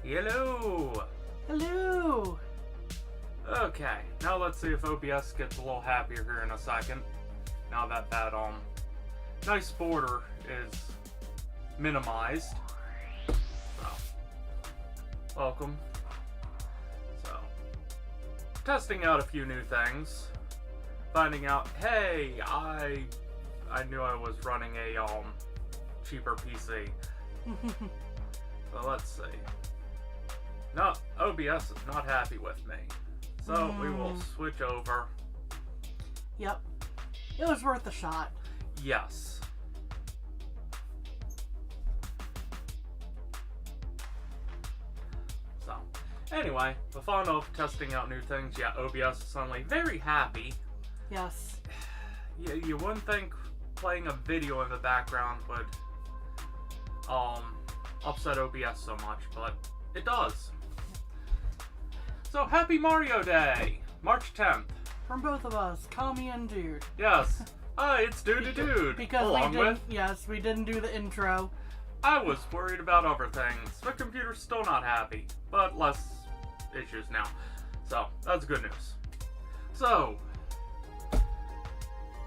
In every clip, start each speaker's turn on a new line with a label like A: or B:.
A: Hello!
B: Hello!
A: Okay, now let's see if OBS gets a little happier here in a second. Now that nice border is minimized. So, welcome. So, testing out a few new things. Finding out, hey, I knew I was running a cheaper PC. So let's see. No, OBS is not happy with me. So we will switch over.
B: Yep. It was worth a shot.
A: Yes. So, anyway, the fun of testing out new things, yeah, OBS is suddenly very happy.
B: Yes.
A: You wouldn't think playing a video in the background would upset OBS so much, but it does. So, happy Mario Day! March 10th.
B: From both of us, Kami and Dude.
A: Yes. Hi, it's Dude.
B: Because we didn't do the intro.
A: I was worried about other things. The computer's still not happy, but less issues now. So, that's good news. So,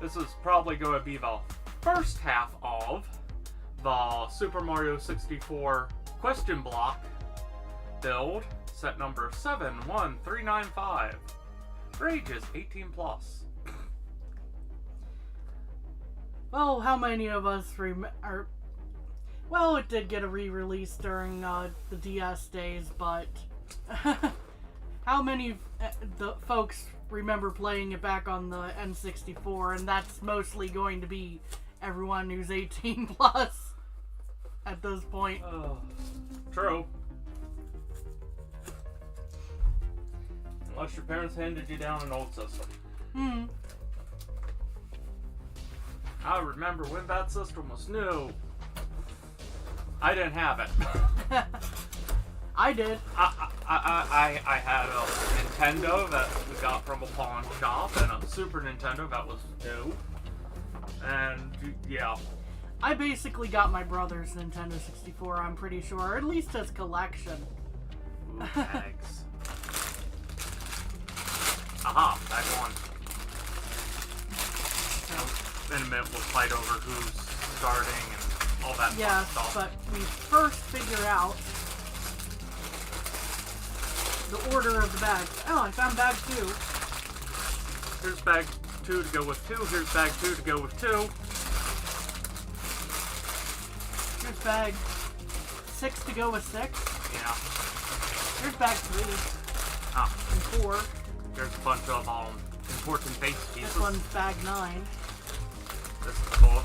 A: this is probably going to be the first half of the Super Mario 64 question block build, set number 71395. For ages 18 plus.
B: Well, how many of us well, it did get a re-release during the DS days, but how many the folks remember playing it back on the N64? And that's mostly going to be everyone who's 18 plus at this point.
A: True. Unless your parents handed you down an old system. I remember when that system was new. I didn't have it.
B: I did.
A: I had a Nintendo that we got from a pawn shop and a Super Nintendo that was new. And yeah.
B: I basically got my brother's Nintendo 64, I'm pretty sure. Or at least his collection.
A: Ooh, tags. Aha, back one. In a minute we'll fight over who's starting and all that fun stuff.
B: But we first figure out the order of the bags. Oh, I found bag 2.
A: Here's bag 2 to go with 2. Here's bag 2 to go with 2.
B: Here's bag 6 to go with 6.
A: Yeah.
B: Here's bag 3.
A: Ah.
B: And 4.
A: There's a bunch of important base pieces.
B: This one's bag 9.
A: This is cool.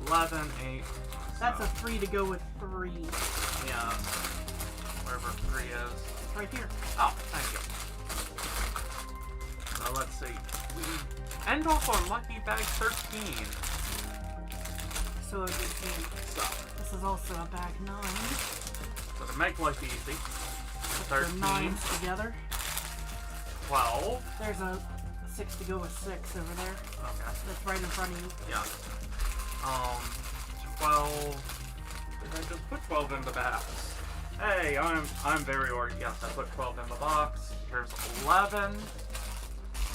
A: 11, 8.
B: That's a 3 to go with 3.
A: Yeah. Wherever 3 is.
B: Right here.
A: Oh, thank you. So let's see. We end off on lucky bag 13.
B: So a 15.
A: So.
B: This is also a bag 9.
A: So to make life easy.
B: Put
A: 13.
B: the 9s together.
A: 12.
B: There's a 6 to go with 6 over there.
A: Okay.
B: That's right in front of you.
A: Yeah. 12. Did I just put 12 in the box? Hey, I'm very ordered. Yes, I put 12 in the box. Here's 11.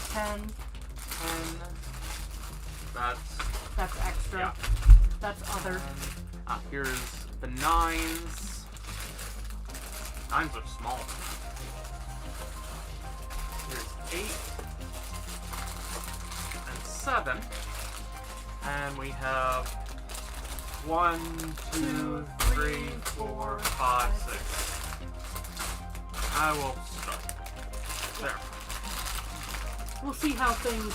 B: 10.
A: 10. That's
B: extra.
A: Yeah.
B: That's other.
A: Here's the 9s. 9s are small. Here's 8. And 7. And we have 1, 2, 3, 4, 5, 6. I will start. There.
B: We'll see how things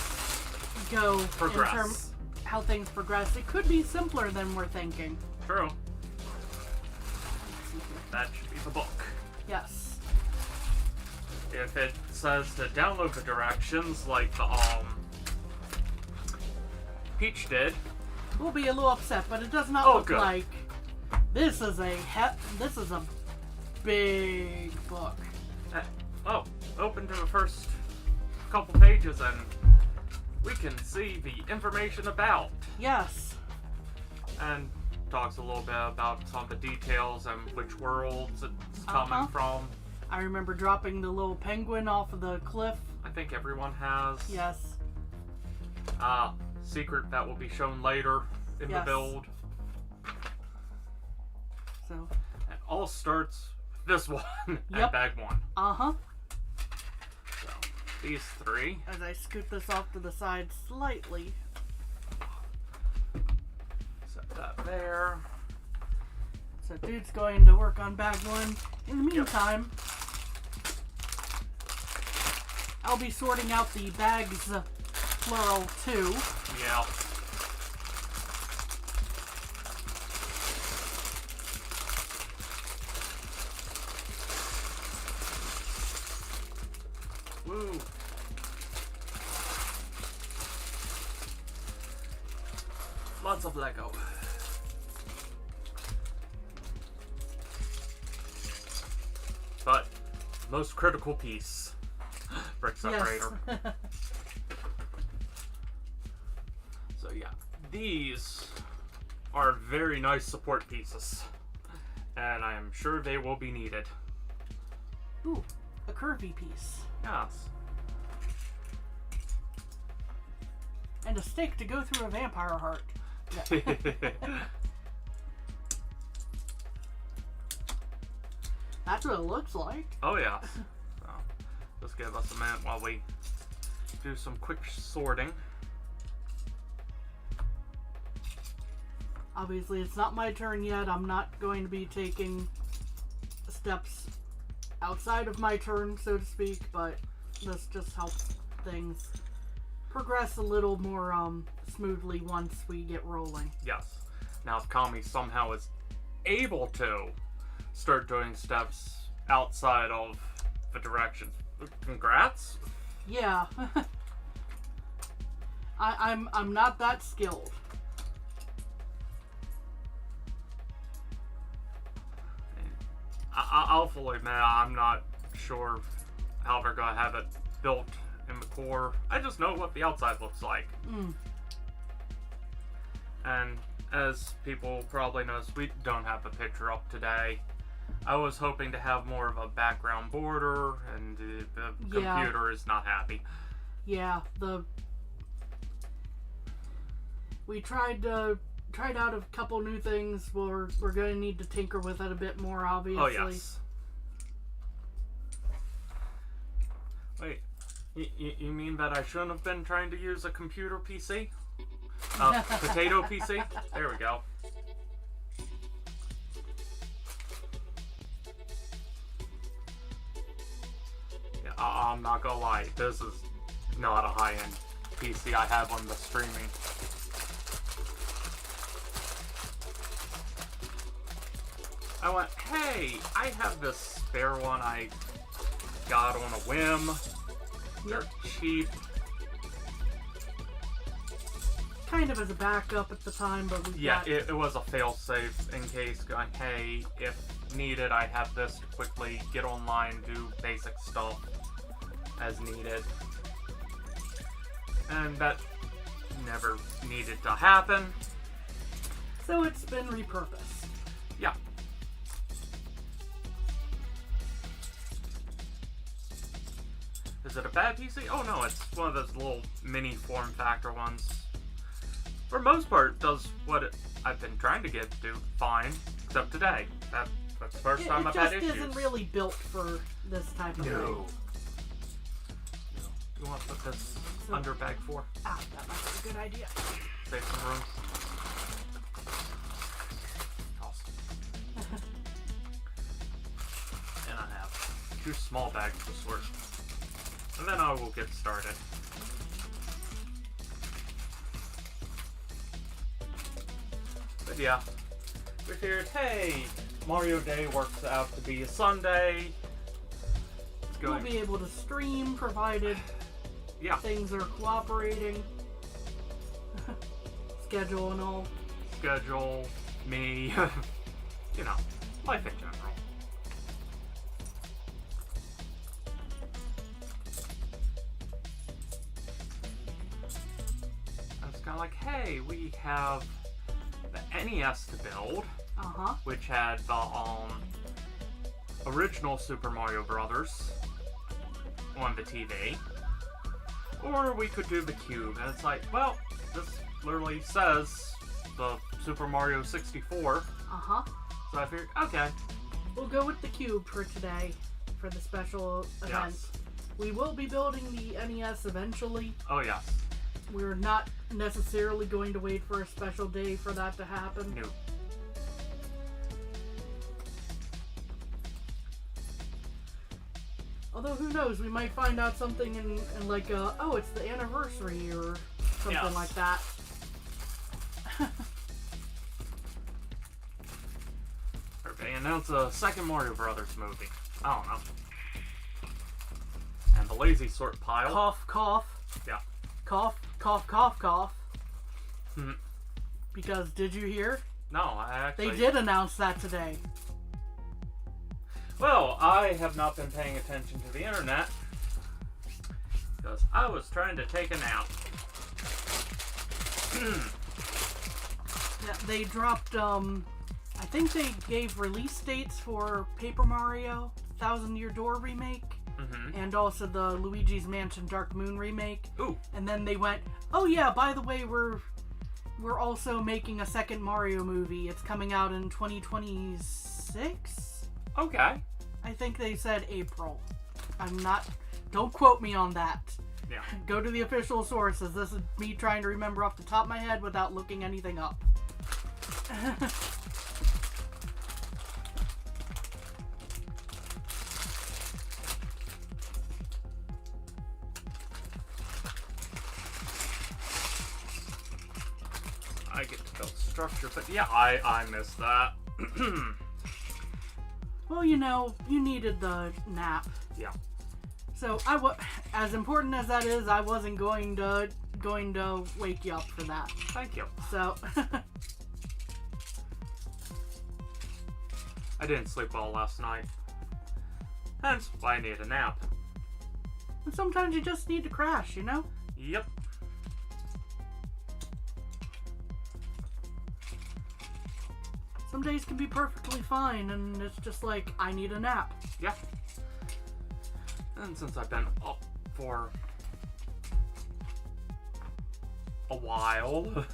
B: go.
A: Progress.
B: How things progress. It could be simpler than we're thinking.
A: True. That should be the book.
B: Yes.
A: If it says to download the directions like the Peach did,
B: We'll be a little upset, but it does not look like this is a big book.
A: Open to the first couple pages and we can see the information about.
B: Yes.
A: And talks a little bit about some of the details and which worlds it's coming from.
B: I remember dropping the little penguin off of the cliff.
A: I think everyone has.
B: Yes.
A: Secret that will be shown later in the build.
B: So.
A: It all starts with this one at bag 1.
B: Uh-huh.
A: So, these 3.
B: As I scoot this off to the side slightly.
A: Set that there.
B: So dude's going to work on bag 1. In the meantime, I'll be sorting out the bags, plural, 2.
A: Yeah. Woo. Lots of Lego. But most critical piece, brick separator.
B: Yes.
A: So yeah, these are very nice support pieces, and I am sure they will be needed.
B: Ooh, a curvy piece.
A: Yes.
B: And a stake to go through a vampire heart. Yeah. That's what it looks like.
A: Oh yeah. So, just give us a minute while we do some quick sorting.
B: Obviously, it's not my turn yet. I'm not going to be taking steps outside of my turn, so to speak, but this just helps things progress a little more smoothly once we get rolling.
A: Yes. Now, if Kami somehow is able to start doing steps outside of the directions, congrats.
B: Yeah. I'm not that skilled.
A: I'll fully admit I'm not sure how they're gonna have it built in the core. I just know what the outside looks like. And as people probably noticed, we don't have a picture up today. I was hoping to have more of a background border, and the computer is not happy.
B: Yeah, we tried out a couple new things. We're going to need to tinker with it a bit more, obviously.
A: Oh, yes. Wait, you mean that I shouldn't have been trying to use a computer PC? Potato PC? There we go. Yeah, I'm not gonna lie, this is not a high-end PC I have on the streaming. I went, hey, I have this spare one I got on a whim. They're cheap.
B: Kind of as a backup at the time, but we
A: it was a fail-safe in case going, hey, if needed, I have this to quickly get online, do basic stuff as needed. And that never needed to happen.
B: So it's been repurposed.
A: Yeah. Is it a bad PC? Oh no, it's one of those little mini form factor ones. For the most part, does what I've been trying to get to do fine, except today. That's the first time I've had issues.
B: It just isn't really built for this type of thing.
A: No. You want to put this under bag 4?
B: Ah, that might be a good idea.
A: Save some room. Awesome. And I have 2 small bags to sort. And then I will get started. But yeah, we figured, hey, Mario Day works out to be a Sunday.
B: We'll be able to stream, provided things are cooperating. Schedule and all.
A: Schedule, me, you know, life in general. And it's kind of like, hey, we have the NES to build, which had the original Super Mario Brothers on the TV, or we could do the Cube. And it's like, well, this literally says the Super Mario 64.
B: Uh-huh.
A: So I figured, okay.
B: We'll go with the Cube for today, for the special event.
A: Yes.
B: We will be building the NES eventually.
A: Oh, yes.
B: We're not necessarily going to wait for a special day for that to happen.
A: No.
B: Although, who knows, we might find out something in like, oh, it's the anniversary or something
A: Yes.
B: like that.
A: They announced a second Mario Brothers movie. I don't know. And the lazy sort pile.
B: Cough, cough.
A: Yeah.
B: Cough, cough, cough, cough.
A: Hmm.
B: Because, did you hear?
A: No, I actually...
B: They did announce that today.
A: Well, I have not been paying attention to the internet because I was trying to take a nap.
B: Yeah, they dropped, I think they gave release dates for Paper Mario, Thousand Year Door remake, and also the Luigi's Mansion Dark Moon remake.
A: Ooh.
B: And then they went, oh yeah, by the way, we're also making a second Mario movie. It's coming out in 2026?
A: Okay.
B: I think they said April. Don't quote me on that.
A: Yeah.
B: Go to the official sources. This is me trying to remember off the top of my head without looking anything up.
A: I get to build structure, but yeah, I missed that.
B: Well, you know, you needed the nap.
A: Yeah.
B: So as important as that is, I wasn't going to wake you up for that.
A: Thank you.
B: So
A: I didn't sleep well last night. Hence why I need a nap.
B: and sometimes you just need to crash, you know?
A: Yep.
B: Some days can be perfectly fine, and it's just like, I need a nap.
A: Yeah. And since I've been up for a while,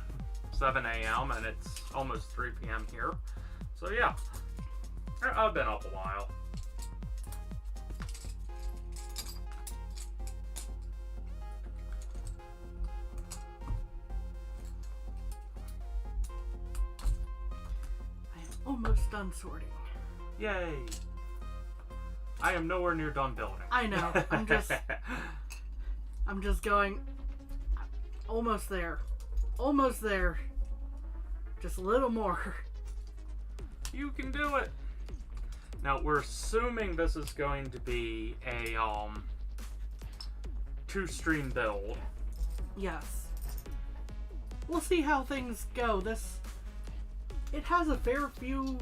A: 7 a.m. and it's almost 3 p.m. here. So yeah, I've been up a while.
B: I am almost done sorting.
A: Yay! I am nowhere near done building.
B: I know. I'm just going almost there. Almost there. Just a little more.
A: You can do it. Now we're assuming this is going to be a 2-stream build.
B: Yes. We'll see how things go. It has a fair few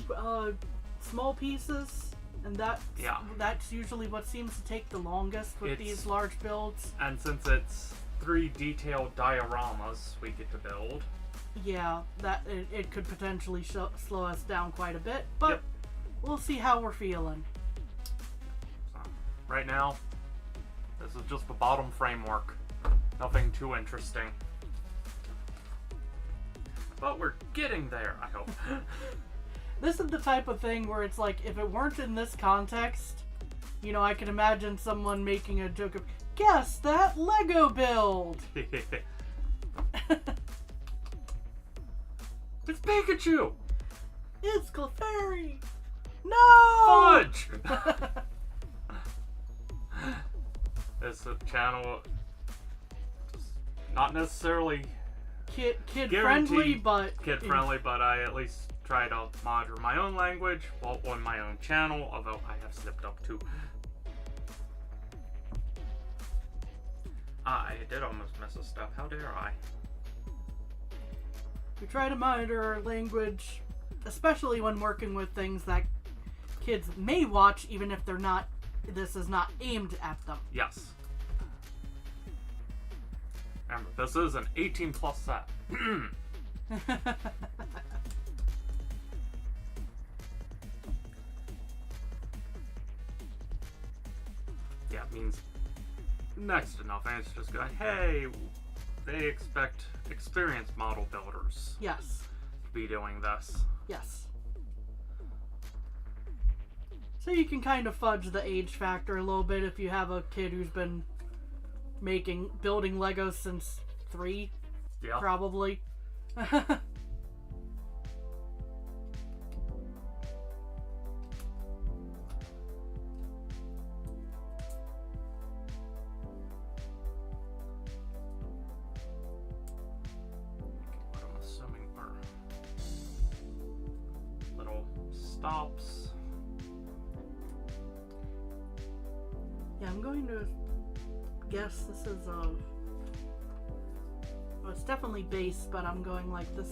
B: small pieces. And that's usually what seems to take the longest with these large builds.
A: And since it's 3 detailed dioramas we get to build.
B: Yeah, it could potentially slow us down quite a bit, but we'll see how we're feeling.
A: So, right now, this is just the bottom framework. Nothing too interesting. But we're getting there, I hope.
B: This is the type of thing where it's like, if it weren't in this context, you know, I can imagine someone making a joke of, guess that Lego build!
A: It's Pikachu!
B: It's Clefairy! No!
A: Fudge! This channel is not necessarily
B: kid friendly, but
A: kid friendly, but I at least try to monitor my own language while on my own channel, although I have slipped up too. I did almost miss a step. How dare I?
B: we try to monitor our language, especially when working with things that kids may watch, even if this is not aimed at them.
A: Yes. Remember, this is an 18+ set. yeah, means next enough. And it's just going, hey, they expect experienced model builders
B: Yes.
A: to be doing this.
B: Yes. So you can kind of fudge the age factor a little bit if you have a kid who's been building Legos since 3,
A: Yeah.
B: probably.
A: What I'm assuming are little stops.
B: Yeah, I'm going to guess this is well, it's definitely base, but I'm going like this.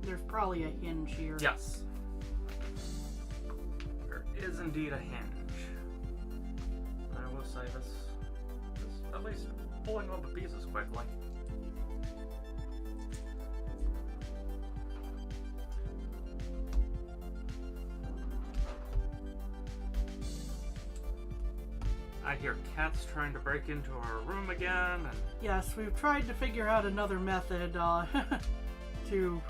B: There's probably a hinge here.
A: Yes. There is indeed a hinge. I will say this at least pulling all the pieces quickly. I hear cats trying to break into our room again, and
B: Yes, we've tried to figure out another method to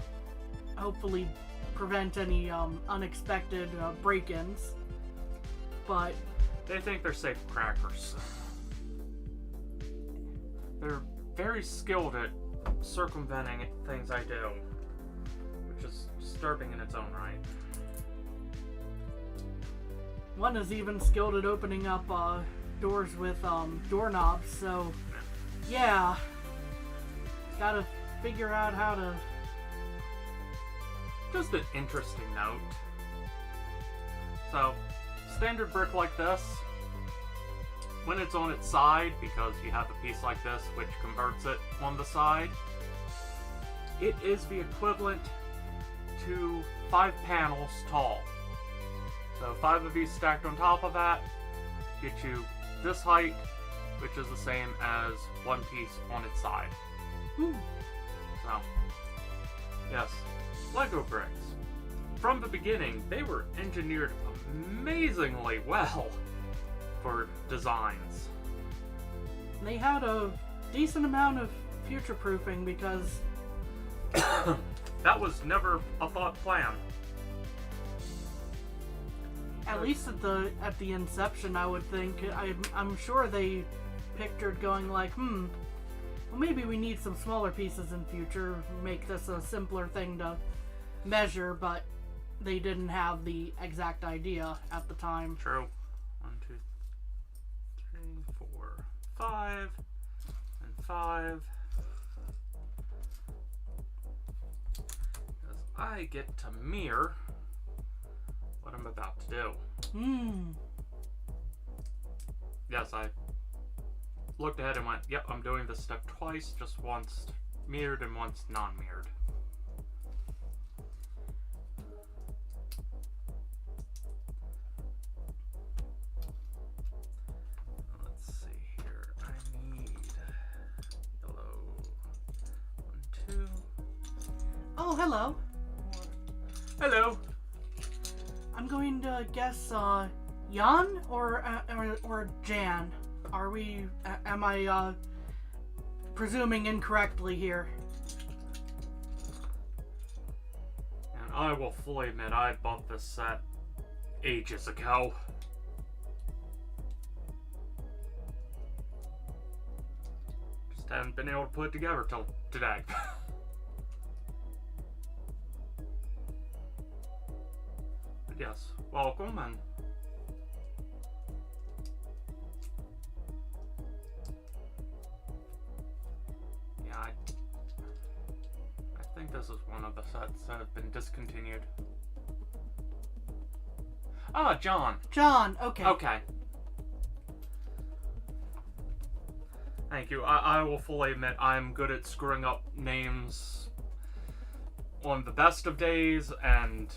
B: hopefully prevent any unexpected break-ins, but
A: they think they're safe crackers. They're very skilled at circumventing things I do, which is disturbing in its own right.
B: one is even skilled at opening up doors with doorknobs, so yeah, gotta figure out how to.
A: Just an interesting note. So, standard brick like this, when it's on its side, because you have a piece like this which converts it on the side, it is the equivalent to 5 panels tall. So 5 of these stacked on top of that get you this height, which is the same as one piece on its side.
B: Hmm.
A: So, yes, Lego bricks. From the beginning, they were engineered amazingly well for designs.
B: They had a decent amount of future-proofing because
A: That was never a thought plan.
B: at least at the inception, I would think, I'm sure they pictured going like, well, maybe we need some smaller pieces in future, make this a simpler thing to measure, but they didn't have the exact idea at the time.
A: True. 1, 2, 3, 4, 5, and 5. Because I get to mirror what I'm about to do. Yes, I looked ahead and went, yep, I'm doing this step twice, just once mirrored and once non-mirrored. Let's see here. I need yellow 1, 2.
B: Oh, hello.
A: Hello.
B: I'm going to guess Jan or Jan. Are we? Am I presuming incorrectly here?
A: And I will fully admit I bought this set ages ago. Just haven't been able to put it together till today. But yes, welcome, and yeah, I think this is one of the sets that have been discontinued. Ah, John.
B: John, okay.
A: Okay. Thank you. I will fully admit I'm good at screwing up names on the best of days, and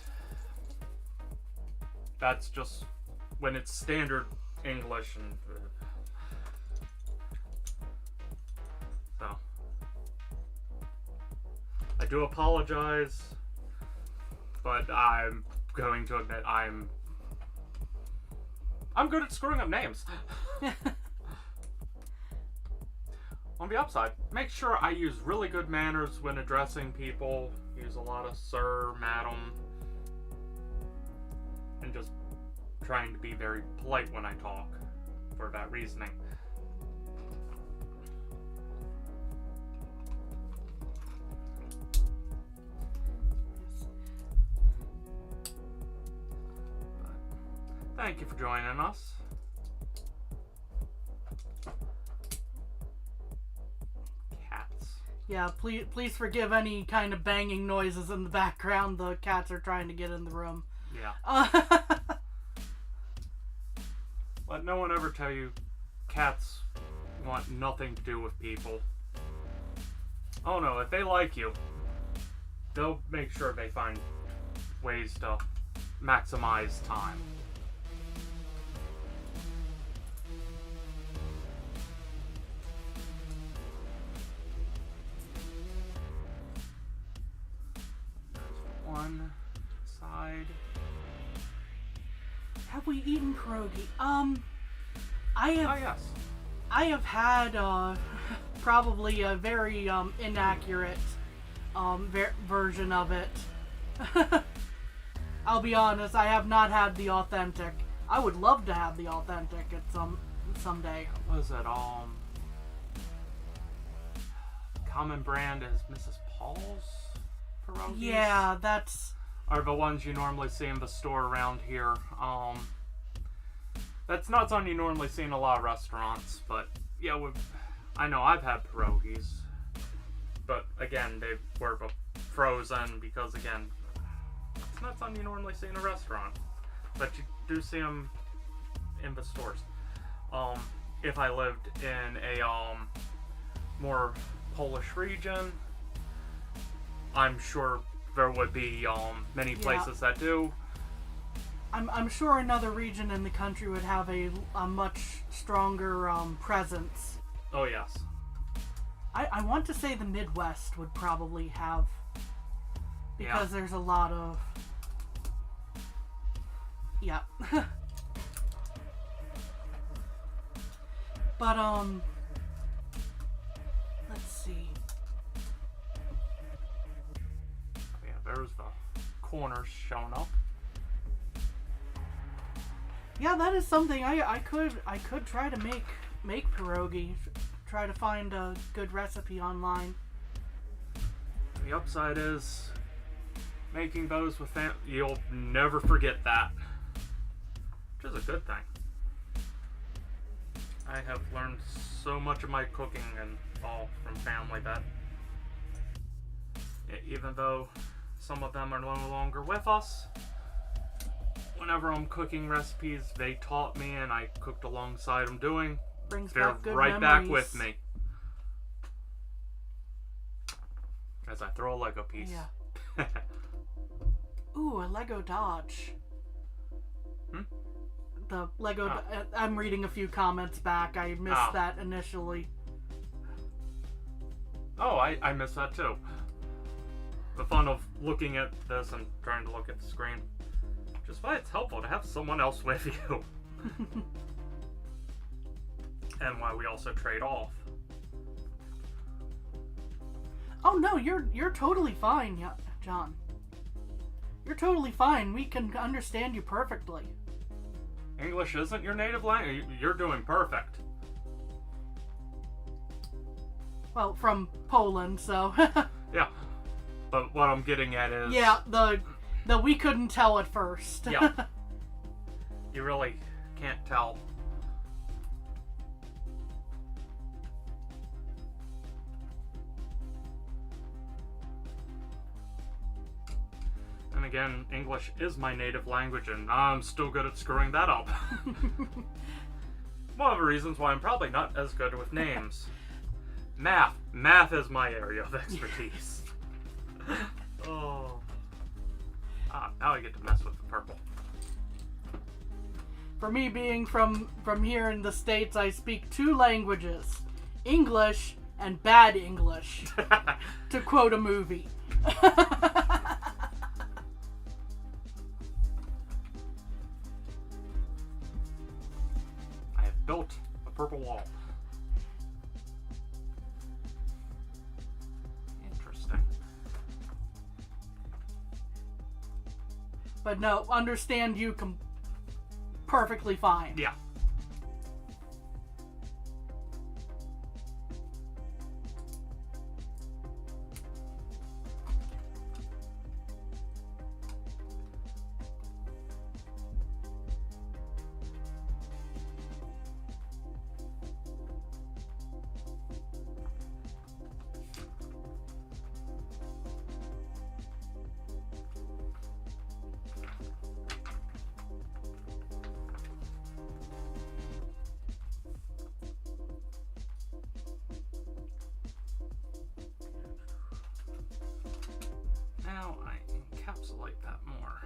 A: that's just when it's standard English, and so I do apologize, but I'm going to admit I'm good at screwing up names. on the upside, make sure I use really good manners when addressing people. Use a lot of sir, madam, and just trying to be very polite when I talk for that reasoning. But thank you for joining us.
B: Yeah, please forgive any kind of banging noises in the background. The cats are trying to get in the room.
A: Yeah. Let no one ever tell you cats want nothing to do with people. Oh no, if they like you, they'll make sure they find ways to maximize time. One side.
B: Have we eaten pierogi? I have.
A: Oh yes.
B: I have had probably a very inaccurate version of it. I'll be honest. I have not had the authentic. I would love to have the authentic at someday.
A: What was it? Common brand is Mrs. Paul's pierogies?
B: Yeah, that's...
A: Are the ones you normally see in the store around here. That's not something you normally see in a lot of restaurants, but yeah, I know I've had pierogies, but again, they were frozen because, again, it's not something you normally see in a restaurant, but you do see them in the stores. If I lived in a more Polish region, I'm sure there would be many places that do.
B: I'm sure another region in the country would have a much stronger presence.
A: Oh yes.
B: I want to say the Midwest would probably have, because there's a lot of... Yeah. But, let's see.
A: Yeah, there's the corners showing up.
B: Yeah, that is something I could try to make pierogi. Try to find a good recipe online.
A: The upside is making those with you'll never forget that, which is a good thing. I have learned so much of my cooking and all from family that even though some of them are no longer with us, whenever I'm cooking recipes they taught me and I cooked alongside them doing,
B: Brings
A: they're
B: back good
A: right
B: memories.
A: back with me. As I throw a Lego piece.
B: Yeah. Ooh, a Lego Dodge. The Lego... I'm reading a few comments back. I missed that initially.
A: Oh, I missed that too. The fun of looking at this and trying to look at the screen. Just why it's helpful to have someone else with you. And why we also trade off.
B: Oh no, you're totally fine, John. You're totally fine. We can understand you perfectly.
A: English isn't your native language. You're doing perfect.
B: Well, from Poland, so...
A: Yeah. But what I'm getting at is...
B: Yeah, the we couldn't tell at first.
A: Yeah. You really can't tell. And again, English is my native language, and I'm still good at screwing that up. One of the reasons why I'm probably not as good with names. Math. Math is my area of expertise. Oh. Now I get to mess with the purple.
B: For me, being from here in the States, I speak two languages. English and bad English. To quote a movie.
A: I have built a purple wall.
B: But no, understand you perfectly fine.
A: Yeah. Now I encapsulate that more.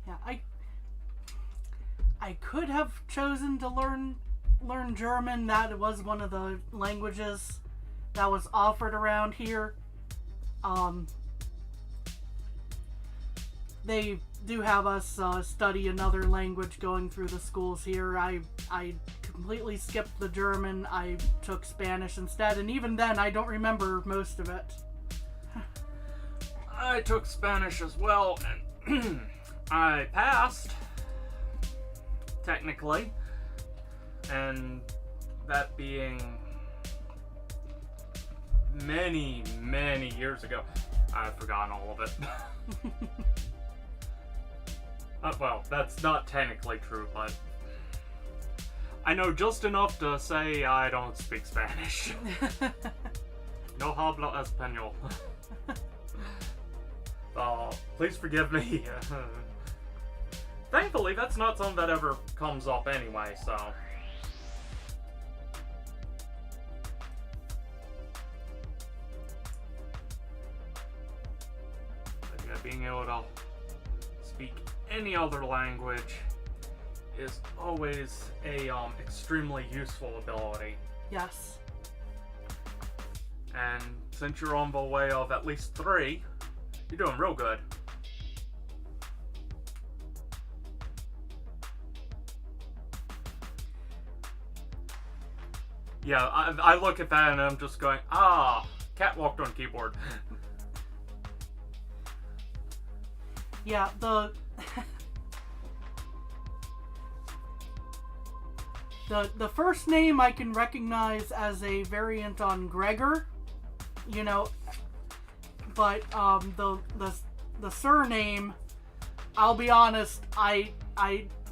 B: Yeah, I could have chosen to learn German. That was one of the languages that was offered around here. They do have us study another language going through the schools here. I completely skipped the German. I took Spanish instead, and even then I don't remember most of it.
A: I took Spanish as well, and I passed, technically, and that being many, many years ago. I've forgotten all of it. Well, that's not technically true, but I know just enough to say I don't speak Spanish. No hablo español. Please forgive me. Thankfully, that's not something that ever comes up anyway, so. But yeah, being able to speak any other language is always a extremely useful ability.
B: Yes.
A: And since you're on the way of at least 3, you're doing real good. Yeah, I look at that and I'm just going, cat walked on keyboard.
B: Yeah, the first name I can recognize as a variant on Gregor, you know, but the surname, I'll be honest, I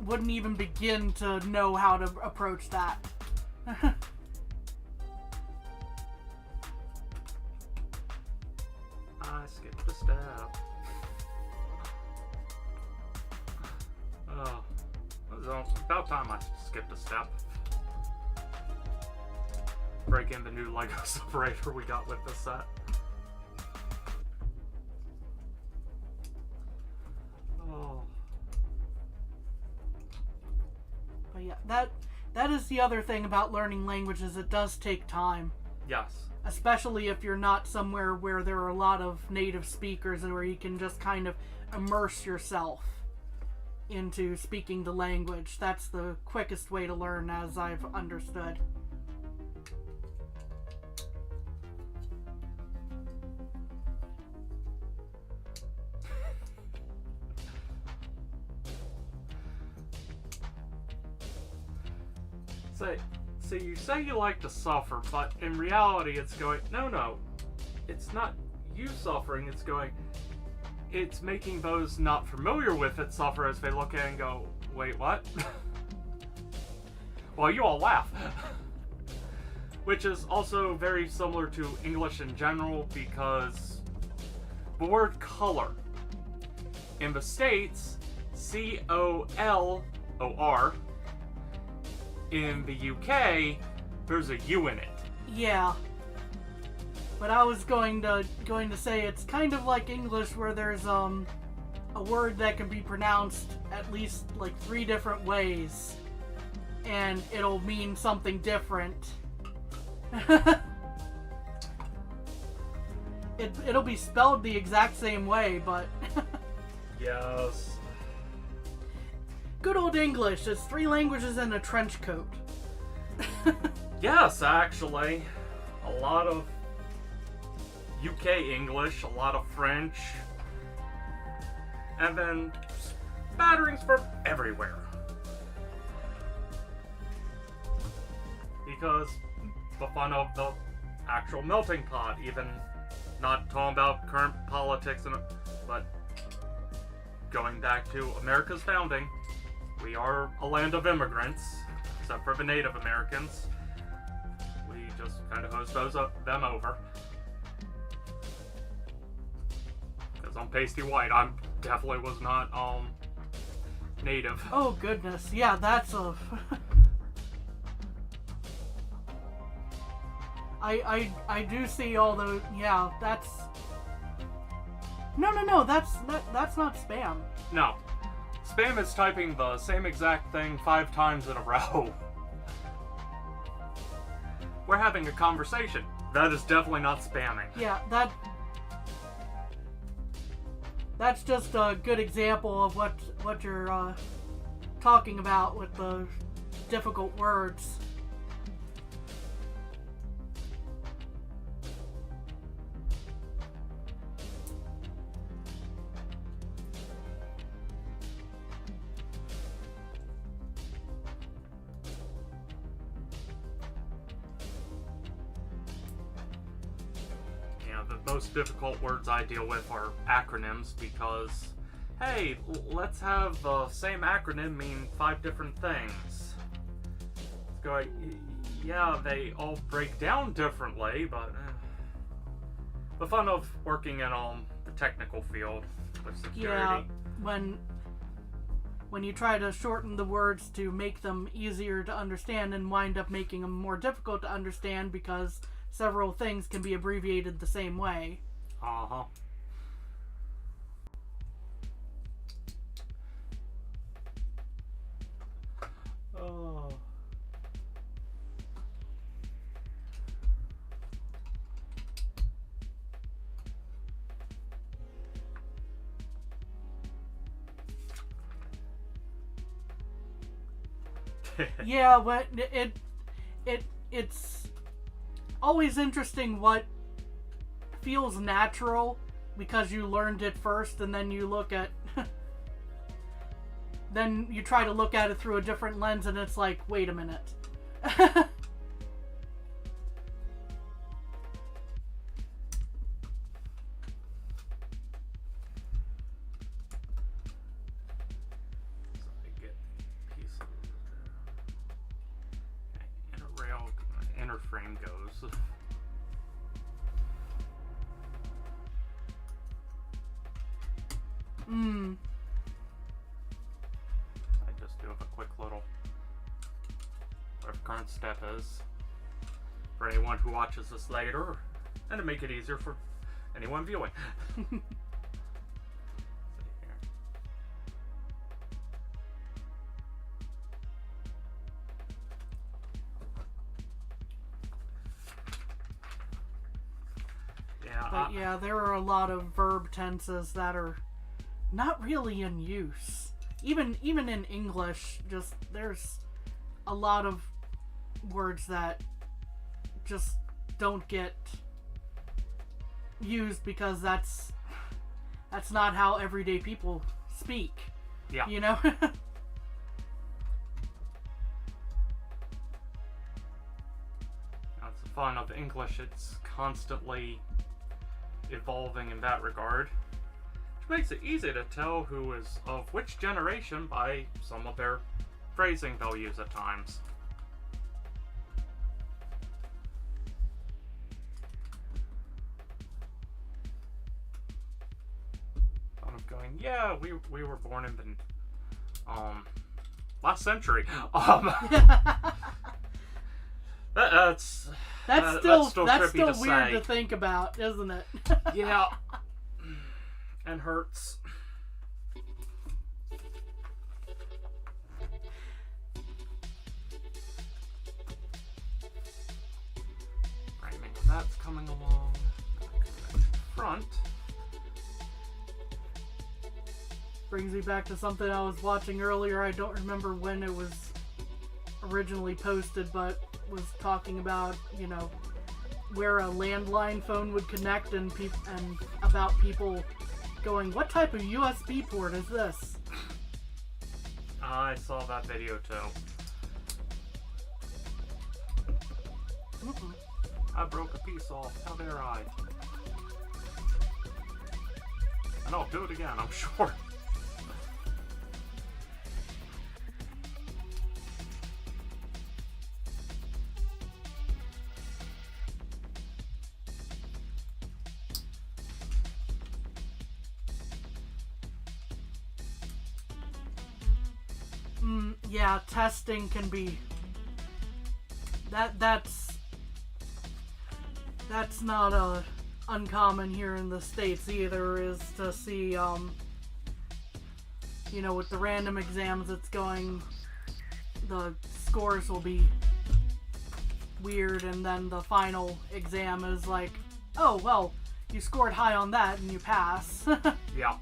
B: wouldn't even begin to know how to approach that.
A: I skipped a step. Oh, it was about time I skipped a step. Break in the new Lego separator we got with this set. Oh.
B: But yeah, that is the other thing about learning languages. It does take time.
A: Yes.
B: Especially if you're not somewhere where there are a lot of native speakers and where you can just kind of immerse yourself into speaking the language. That's the quickest way to learn, as I've understood.
A: So you say you like to suffer, but in reality it's going, no, it's not you suffering, it's making those not familiar with it suffer as they look at it and go, wait, what? Well, you all laugh. Which is also very similar to English in general, because the word color, in the States, C-O-L-O-R, in the UK, there's a U in it.
B: Yeah. But I was going to say it's kind of like English, where there's a word that can be pronounced at least like 3 different ways, and it'll mean something different. It'll be spelled the exact same way, but
A: Yes.
B: good old English. It's 3 languages in a trench coat.
A: Yes, actually. a lot of UK English, a lot of French, and then spatterings from everywhere. Because the fun of the actual melting pot, even not talking about current politics, but going back to America's founding, we are a land of immigrants, except for the Native Americans. We just kind of hosed them over. Because I'm pasty white, I definitely was not native.
B: Oh goodness, yeah, that's a. I do see all those. Yeah, that's. No, that's not spam.
A: No. Spam is typing the same exact thing 5 times in a row. We're having a conversation. That is definitely not spamming.
B: Yeah, that's just a good example of what you're talking about with the difficult words.
A: The most difficult words I deal with are acronyms because, hey, let's have the same acronym mean 5 different things. It's going, yeah, they all break down differently, but the fun of working in the technical field with security.
B: Yeah, when you try to shorten the words to make them easier to understand and wind up making them more difficult to understand because several things can be abbreviated the same way.
A: Uh-huh. Oh.
B: Yeah, but it's always interesting what feels natural because you learned it first, and then you look at then you try to look at it through a different lens, and it's like, wait a minute.
A: Inner frame goes. I just do have a quick little whatever current step is for anyone who watches this later, and to make it easier for anyone viewing.
B: But yeah, there are a lot of verb tenses that are not really in use. Even in English, just there's a lot of words that just don't get used because that's not how everyday people speak.
A: Yeah.
B: You know?
A: That's the fun of English. It's constantly evolving in that regard, which makes it easy to tell who is of which generation by some of their phrasing they'll use at times. I'm going, yeah, we were born in the last century.
B: That's still
A: trippy to
B: weird
A: say.
B: to think about, isn't it?
A: Yeah. And hurts. Framing of that's coming along. Front.
B: Brings me back to something I was watching earlier. I don't remember when it was originally posted, but was talking about, where a landline phone would connect and about people going, what type of USB port is this?
A: I saw that video too.
B: Mm-mm.
A: I broke a piece off. How dare I? And I'll do it again, I'm sure.
B: Yeah, testing can be... That's not uncommon here in the States either, is to see, you know, with the random exams it's going, the scores will be weird, and then the final exam is like, oh, well, you scored high on that and you pass.
A: Yeah.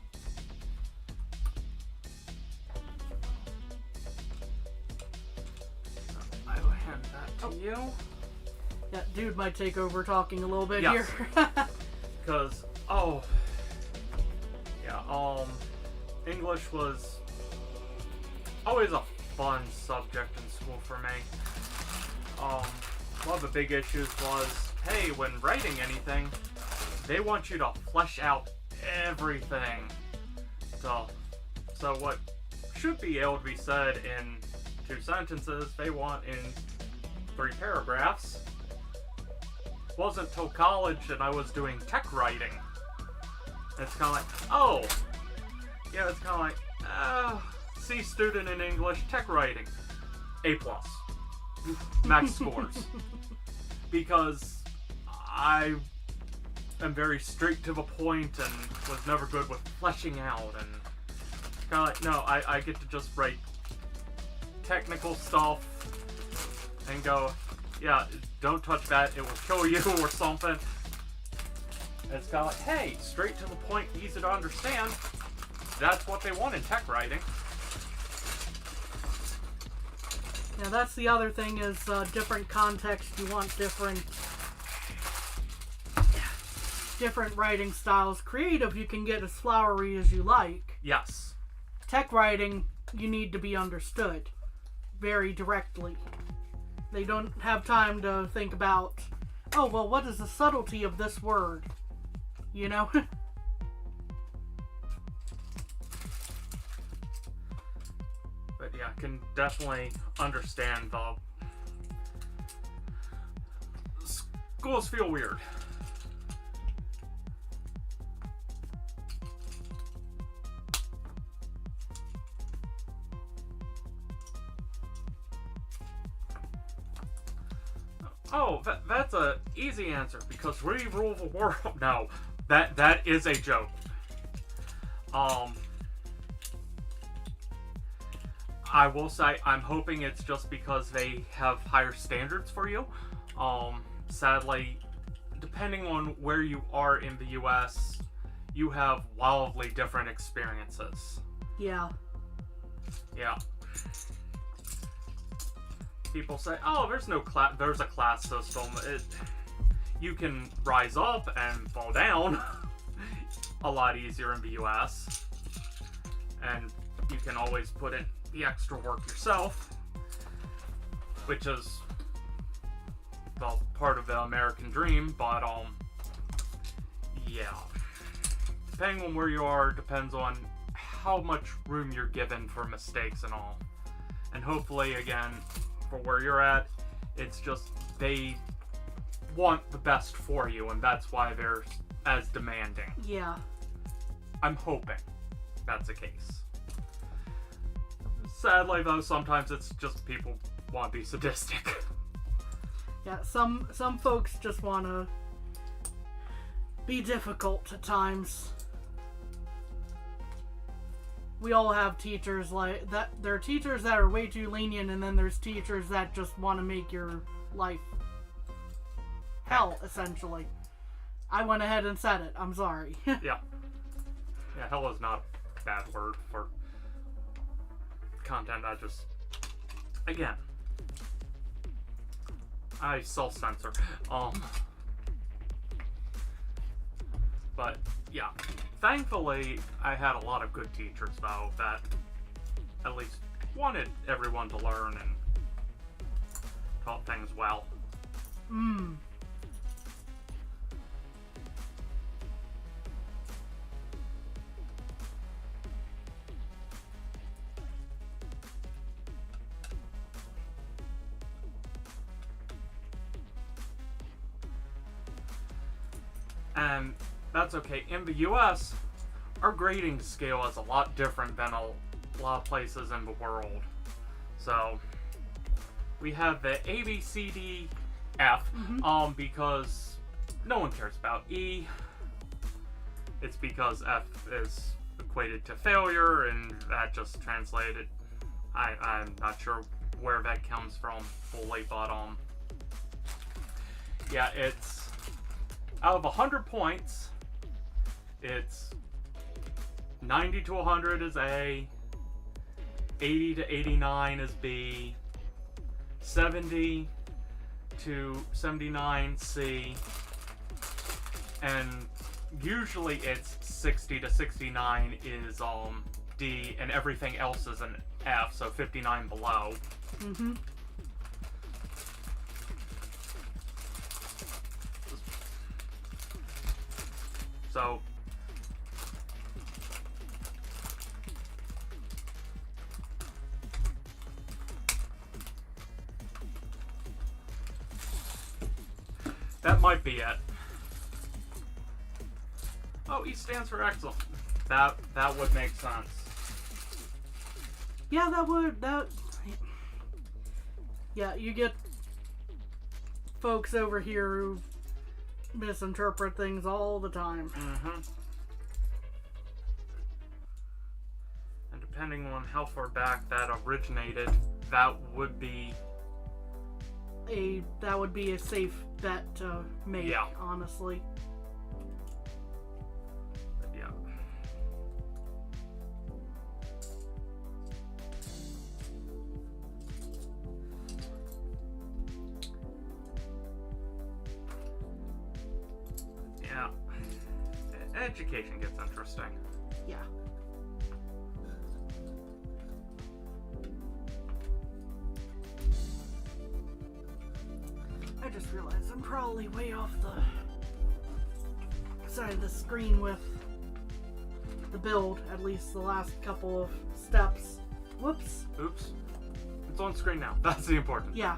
A: I will hand that to you.
B: Yeah, dude might take over talking a little bit
A: Yes.
B: here.
A: Because, English was always a fun subject in school for me. One of the big issues was, hey, when writing anything, they want you to flesh out everything. So what should be able to be said in 2 sentences, they want in 3 paragraphs. Wasn't till college and I was doing tech writing. It's kind of like, oh, yeah, it's kind of like, C student in English, tech writing, A+, max scores. Because I am very straight to the point and was never good with fleshing out, and kind of like, no, I get to just write technical stuff and go, yeah, don't touch that, it will kill you or something. And it's kind of like, hey, straight to the point, easy to understand. That's what they want in tech writing.
B: Yeah, that's the other thing is different context, you want different writing styles. Creative, you can get as flowery as you like.
A: Yes.
B: Tech writing, you need to be understood very directly. They don't have time to think about, oh, well, what is the subtlety of this word? You know?
A: But yeah, I can definitely understand the... Schools feel weird. Oh, that's a easy answer, because we rule the world. No, that is a joke. I will say, I'm hoping it's just because they have higher standards for you. Sadly, depending on where you are in the US, you have wildly different experiences.
B: Yeah.
A: Yeah. People say, oh, there's no class, there's a class system. You can rise up and fall down a lot easier in the US. And you can always put in the extra work yourself, which is, well, part of the American dream, but, yeah. Depending on where you are, depends on how much room you're given for mistakes and all. And hopefully, again, for where you're at, it's just they want the best for you, and that's why they're as demanding.
B: Yeah.
A: I'm hoping that's the case. Sadly, though, sometimes it's just people want to be sadistic.
B: Yeah, some folks just want to be difficult at times. We all have teachers like that. There are teachers that are way too lenient, and then there's teachers that just want to make your life hell, essentially. I went ahead and said it. I'm sorry.
A: Yeah. Yeah, hell is not a bad word for content. Again, I self-censor. But yeah, thankfully I had a lot of good teachers though that at least wanted everyone to learn and taught things well. And that's okay. In the US, our grading scale is a lot different than a lot of places in the world. So we have the A, B, C, D, F, because no one cares about E. It's because F is equated to failure, and that just translated. I'm not sure where that comes from fully, but yeah, it's out of 100 points, it's 90 to 100 is A, 80 to 89 is B, 70 to 79 C, and usually it's 60 to 69 is D, and everything else is an F, so 59 below. So that might be it. Oh, E stands for excellent. That would make sense.
B: Yeah, yeah, you get folks over here who misinterpret things all the time.
A: And depending on how far back that originated, that would be
B: a safe bet to make,
A: yeah.
B: Honestly.
A: Yeah. Yeah. Education gets interesting.
B: Yeah. I just realized I'm probably way off the side of the screen with the build, at least the last couple of steps. Whoops.
A: Oops. It's on screen now. That's the important thing.
B: Yeah.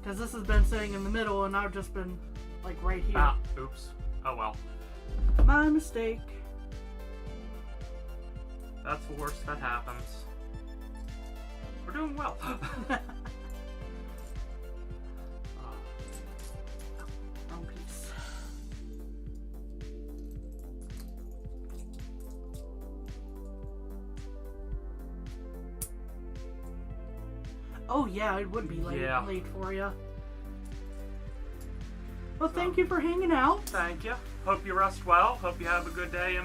B: Because this has been sitting in the middle and I've just been, like, right here.
A: Ah, oops. Oh well.
B: My mistake.
A: That's the worst that happens. We're doing well.
B: Wrong piece. Oh yeah, it would be late for you. Well, thank you for hanging out.
A: Thank you. Hope you rest well. Hope you have a good day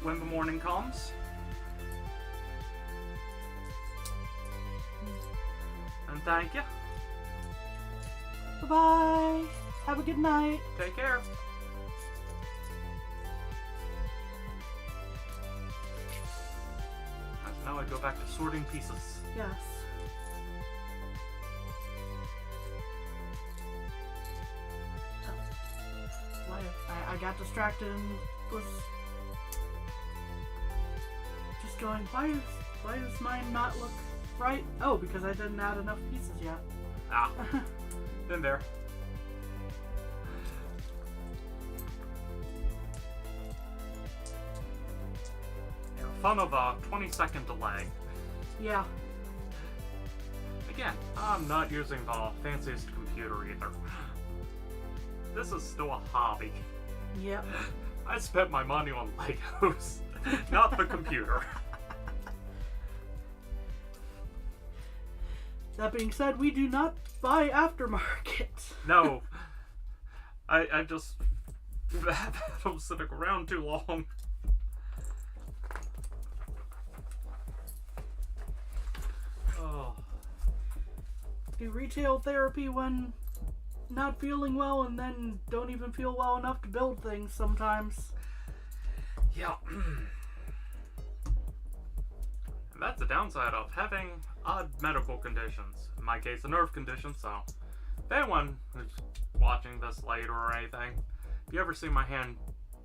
A: when the morning comes. And thank you.
B: Bye-bye. Have a good night.
A: Take care. And now I go back to sorting pieces.
B: Yes. I got distracted and was just going, why does mine not look right? Oh, because I didn't add enough pieces yet.
A: Ah, been there. Yeah, fun of a 20-second delay.
B: Yeah.
A: Again, I'm not using the fanciest computer either. This is still a hobby.
B: Yep.
A: I spent my money on Legos, not the computer.
B: That being said, we do not buy aftermarket.
A: No. I just don't sitting around too long. Oh.
B: Do retail therapy when not feeling well and then don't even feel well enough to build things sometimes.
A: Yeah. And that's the downside of having odd medical conditions. In my case, a nerve condition, so if anyone who's watching this later or anything, if you ever see my hand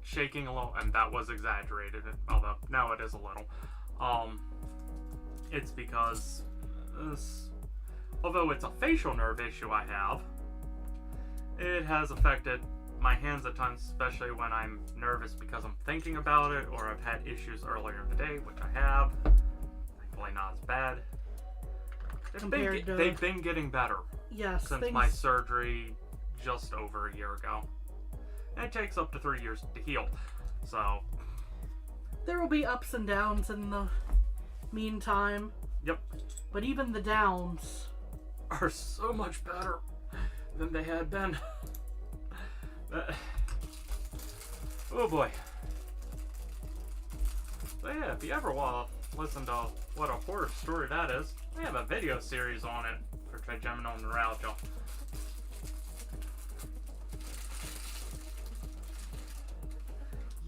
A: shaking a little, and that was exaggerated, although now it is a little, it's because this, although it's a facial nerve issue I have, it has affected my hands at times, especially when I'm nervous because I'm thinking about it, or I've had issues earlier in the day, which I have. Thankfully not as bad. They've been getting better.
B: Yes.
A: Since my surgery just over a year ago. And it takes up to 3 years to heal. So
B: there will be ups and downs in the meantime.
A: Yep.
B: But even the downs
A: are so much better than they had been. Oh boy. So yeah, if you ever want to listen to what a horror story that is, I have a video series on it for trigeminal neuralgia.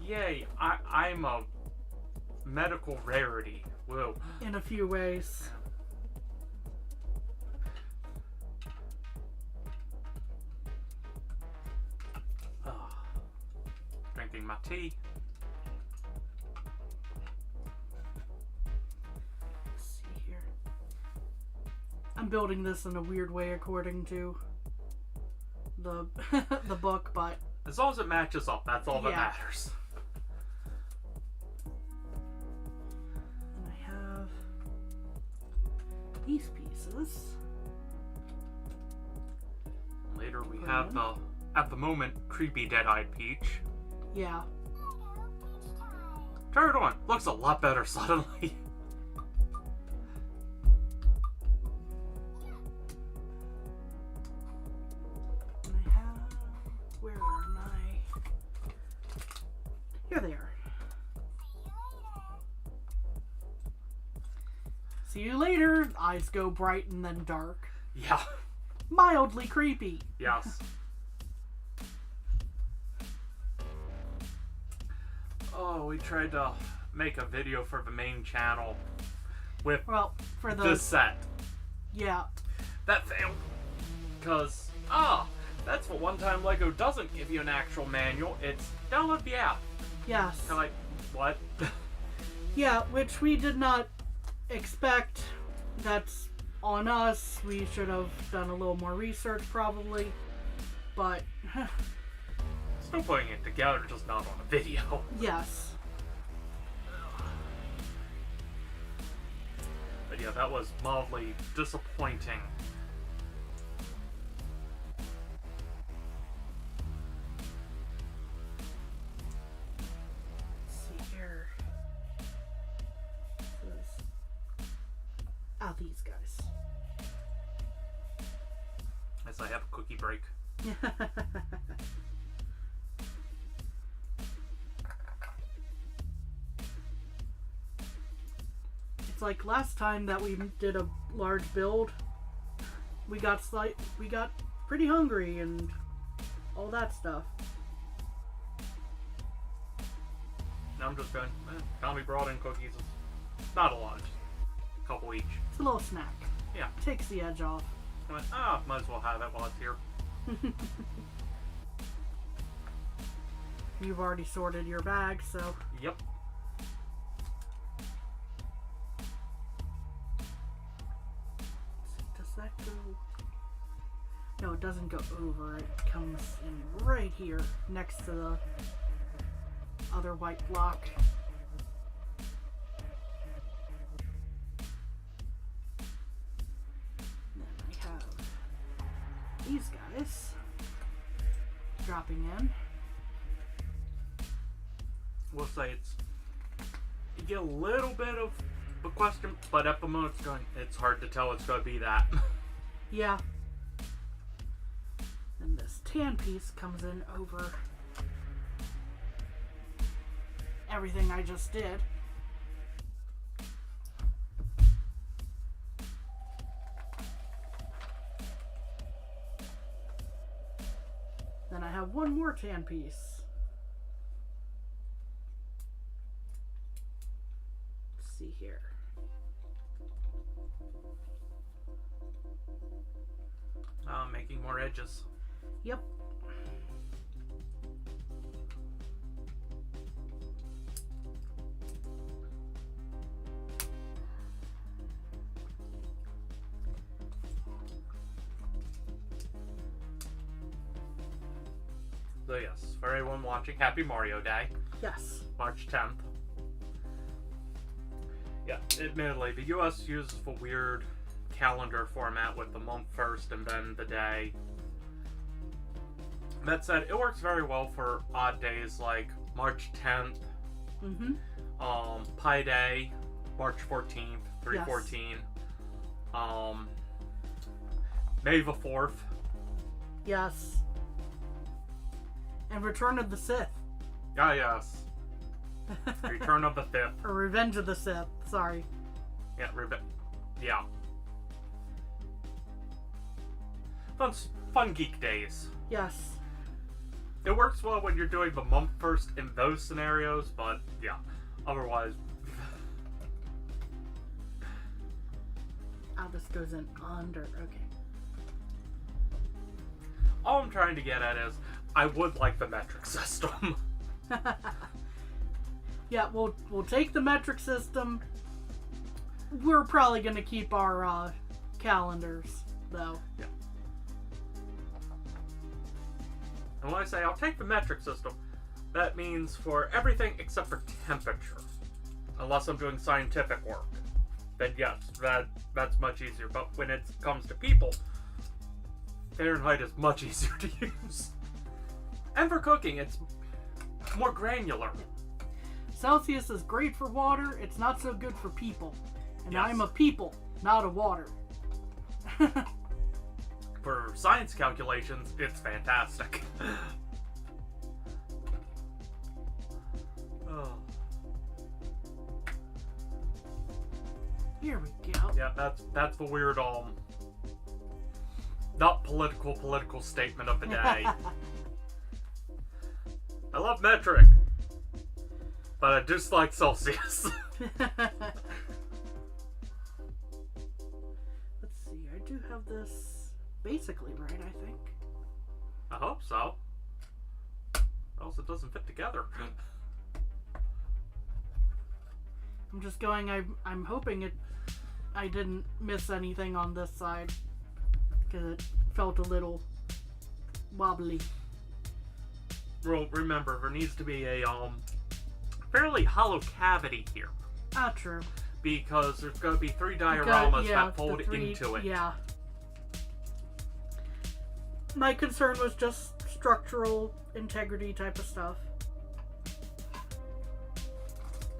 A: Yay, I'm a medical rarity. Whoa.
B: In a few ways.
A: Drinking my tea.
B: Let's see here. I'm building this in a weird way according to the the book, but
A: as long as it matches up, that's all that matters.
B: And I have these pieces.
A: Later we have the, at the moment, creepy dead-eyed Peach.
B: Yeah.
A: Turn it on. Looks a lot better suddenly.
B: And I have... Where am I? Here they are. See you later. Eyes go bright and then dark.
A: Yeah.
B: Mildly creepy.
A: Yes. Oh, we tried to make a video for the main channel with
B: for
A: this set.
B: Yeah.
A: That failed. Because, that's what one time LEGO doesn't give you an actual manual. It's download the app.
B: Yes.
A: Kind of like, what?
B: Yeah, which we did not expect. That's on us. We should have done a little more research probably. But...
A: Still putting it together, just not on a video.
B: Yes.
A: But yeah, that was mildly disappointing.
B: Let's see here. These guys.
A: As I have a cookie break.
B: It's like last time that we did a large build, we got pretty hungry and all that stuff.
A: Now I'm just going, Tommy brought in cookies. Not a lot, just a couple each.
B: It's a little snack.
A: Yeah.
B: Takes the edge off.
A: I went, might as well have it while it's here.
B: You've already sorted your bag, so...
A: Yep.
B: Does that go... No, it doesn't go over. It comes in right here, next to the other white block. Then I have these guys dropping in.
A: We'll say you get a little bit of a question, but at the moment it's hard to tell it's going to be that.
B: Yeah. And this tan piece comes in over everything I just did. Then I have one more tan piece. see here.
A: Making more edges.
B: Yep.
A: So yes, for everyone watching, Happy Mario Day,
B: Yes.
A: March 10th. Yeah, admittedly, the US uses a weird calendar format with the month first and then the day. That said, it works very well for odd days like March 10th,
B: Mm-hmm.
A: Pi Day, March 14th, 314, May the 4th.
B: Yes. And Return of the Sith.
A: Ah, yes. Return of the 5th.
B: Or Revenge of the Sith. Sorry.
A: Yeah, yeah. Fun geek days.
B: Yes.
A: It works well when you're doing the month first in those scenarios, but yeah, otherwise.
B: Oh, this goes in under. Okay.
A: All I'm trying to get at is, I would like the metric system.
B: Yeah, we'll take the metric system. We're probably gonna keep our calendars, though.
A: Yeah. And when I say I'll take the metric system, that means for everything except for temperature. Unless I'm doing scientific work. Then yes, that's much easier. But when it comes to people, Fahrenheit is much easier to use. And for cooking, it's more granular.
B: Celsius is great for water, it's not so good for people. And
A: Yes.
B: I'm a people, not a water.
A: For science calculations, it's fantastic. Oh.
B: Here we go.
A: Yeah, that's the weird not political statement of the day. I love metric, but I dislike Celsius.
B: Let's see, I do have this basically right, I think.
A: I hope so. Or else it doesn't fit together.
B: I'm just going, I'm hoping I didn't miss anything on this side. Because it felt a little wobbly.
A: Well, remember, there needs to be a fairly hollow cavity here.
B: Ah, true.
A: Because there's going to be 3 dioramas
B: Yeah,
A: that fold
B: the three-
A: into it.
B: Yeah. My concern was just structural integrity type of stuff.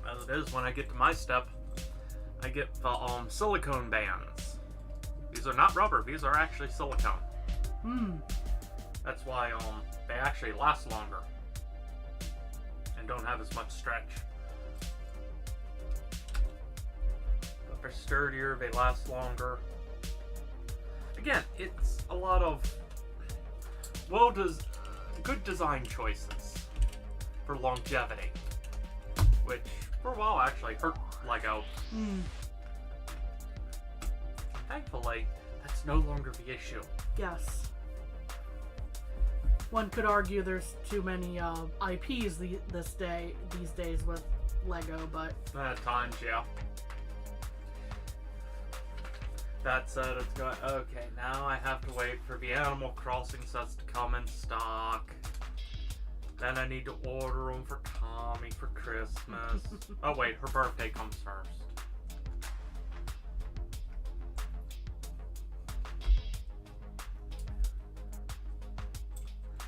A: As it is, when I get to my step, I get the silicone bands. These are not rubber, these are actually silicone.
B: Hmm.
A: That's why they actually last longer and don't have as much stretch. But they're sturdier, they last longer. Again, it's a lot of good design choices for longevity, which for a while actually hurt Lego.
B: Hmm.
A: Thankfully, that's no longer the issue.
B: Yes. One could argue there's too many IPs these days with Lego, but
A: At times, yeah. That said, it's going, okay, now I have to wait for the Animal Crossing sets to come in stock. Then I need to order them for Tommy for Christmas. Oh wait, her birthday comes first.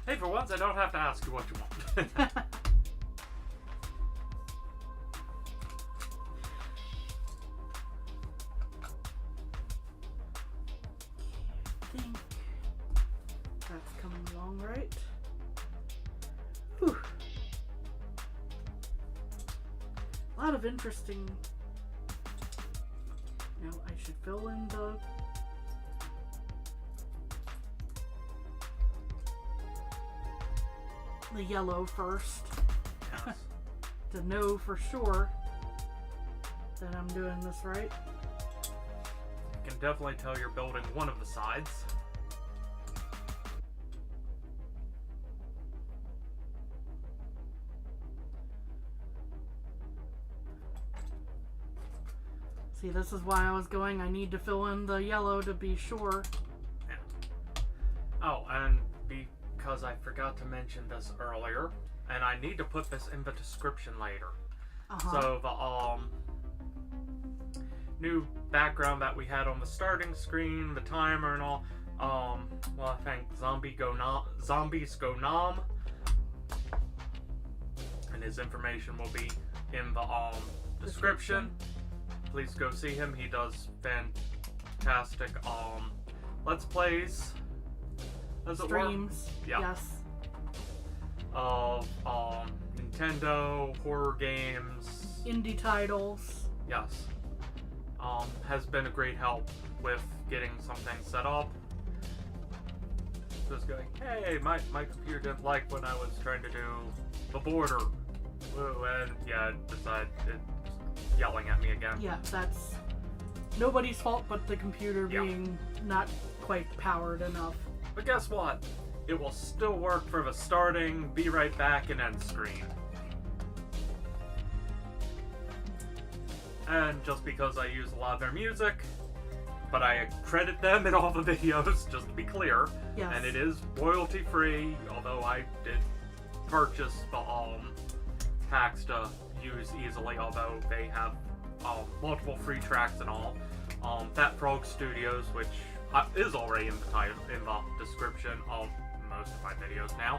A: Hey, for once I don't have to ask you what you want.
B: I think that's coming along right. Whew. A lot of interesting. Now I should fill in the yellow first
A: Yes.
B: to know for sure that I'm doing this right.
A: You can definitely tell you're building one of the sides.
B: See, this is why I was going. I need to fill in the yellow to be sure.
A: Yeah. Oh, and because I forgot to mention this earlier, and I need to put this in the description later. So the new background that we had on the starting screen, the timer and all, well, I think Zombies Go Nom, and his information will be in the description. Please go see him. He does fantastic Let's Plays. Does it work?
B: Streams.
A: Yeah.
B: Yes.
A: Of Nintendo, horror games,
B: Indie titles.
A: yes. Has been a great help with getting something set up. Just going, hey, my computer didn't like when I was trying to do the border. Woo, and yeah, it decided it's yelling at me again.
B: Yeah, that's nobody's fault but the computer
A: Yeah.
B: being not quite powered enough.
A: But guess what? It will still work for the starting, be right back, and end screen. And just because I use a lot of their music, but I credit them in all the videos, just to be clear.
B: Yes.
A: And it is royalty free, although I did purchase the packs to use easily, although they have multiple free tracks and all. Fat Frog Studios, which is already in the title, in the description of most of my videos now,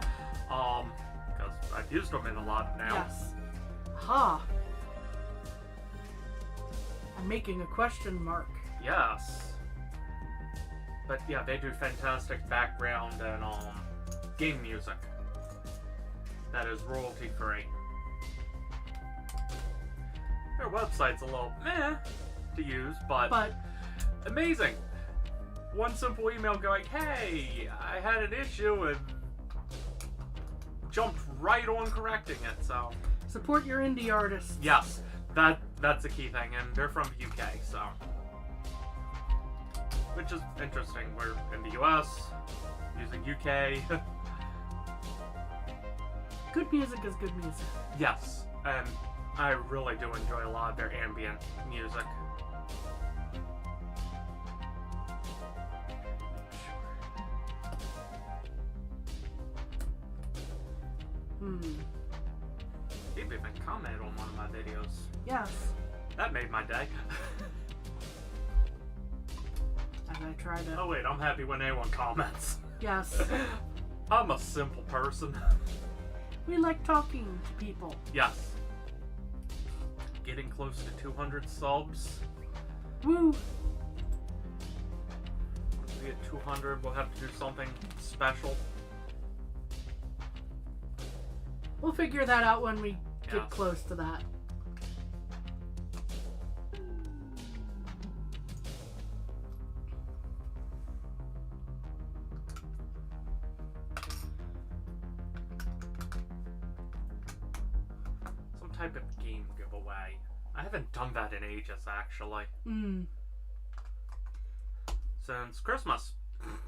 A: because I've used them in a lot now.
B: Yes. Ha. I'm making a question mark.
A: Yes. But yeah, they do fantastic background and game music that is royalty free. Their website's a little meh to use, but amazing. One simple email going, hey, I had an issue, and jumped right on correcting it, so.
B: Support your indie artists.
A: Yes, that's a key thing, and they're from the UK, so. Which is interesting. We're in the US, using UK.
B: Good music is good music.
A: Yes, and I really do enjoy a lot of their ambient music. People even commented on one of my videos.
B: Yes.
A: That made my day.
B: As I try to.
A: Oh wait, I'm happy when anyone comments.
B: Yes.
A: I'm a simple person.
B: We like talking to people.
A: Yes. Getting close to 200 subs.
B: Woo!
A: Once we get 200, we'll have to do something special.
B: We'll figure that out when we get
A: Yeah.
B: close to that.
A: Some type of game giveaway. I haven't done that in ages, actually. Since Christmas.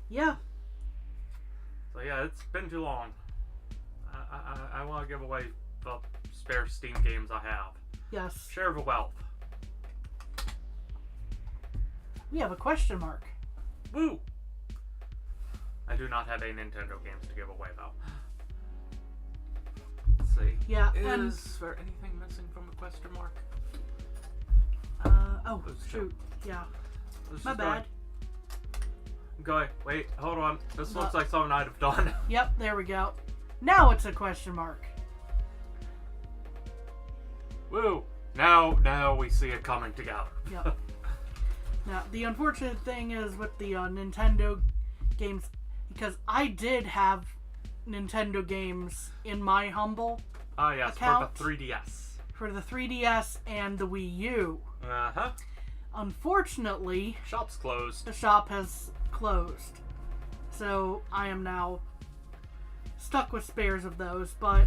B: Yeah.
A: So yeah, it's been too long. I want to give away the spare Steam games I have.
B: Yes.
A: Share the wealth.
B: We have a question mark.
A: Woo! I do not have any Nintendo games to give away, though. Let's see.
B: Yeah,
A: Is there anything missing from the question mark?
B: Oh,
A: Let's
B: shoot. Yeah.
A: Let's
B: My
A: just
B: bad.
A: Go. Wait, hold on. This
B: No.
A: looks like something I'd have done.
B: Yep, there we go. Now it's a question mark.
A: Woo! Now we see it coming together.
B: Yep. Now, the unfortunate thing is with the Nintendo games, because I did have Nintendo games in my humble
A: Ah, yes,
B: account.
A: for the 3DS.
B: For the 3DS and the Wii U.
A: Uh-huh.
B: Unfortunately,
A: Shop's closed.
B: the shop has closed. So I am now stuck with spares of those, but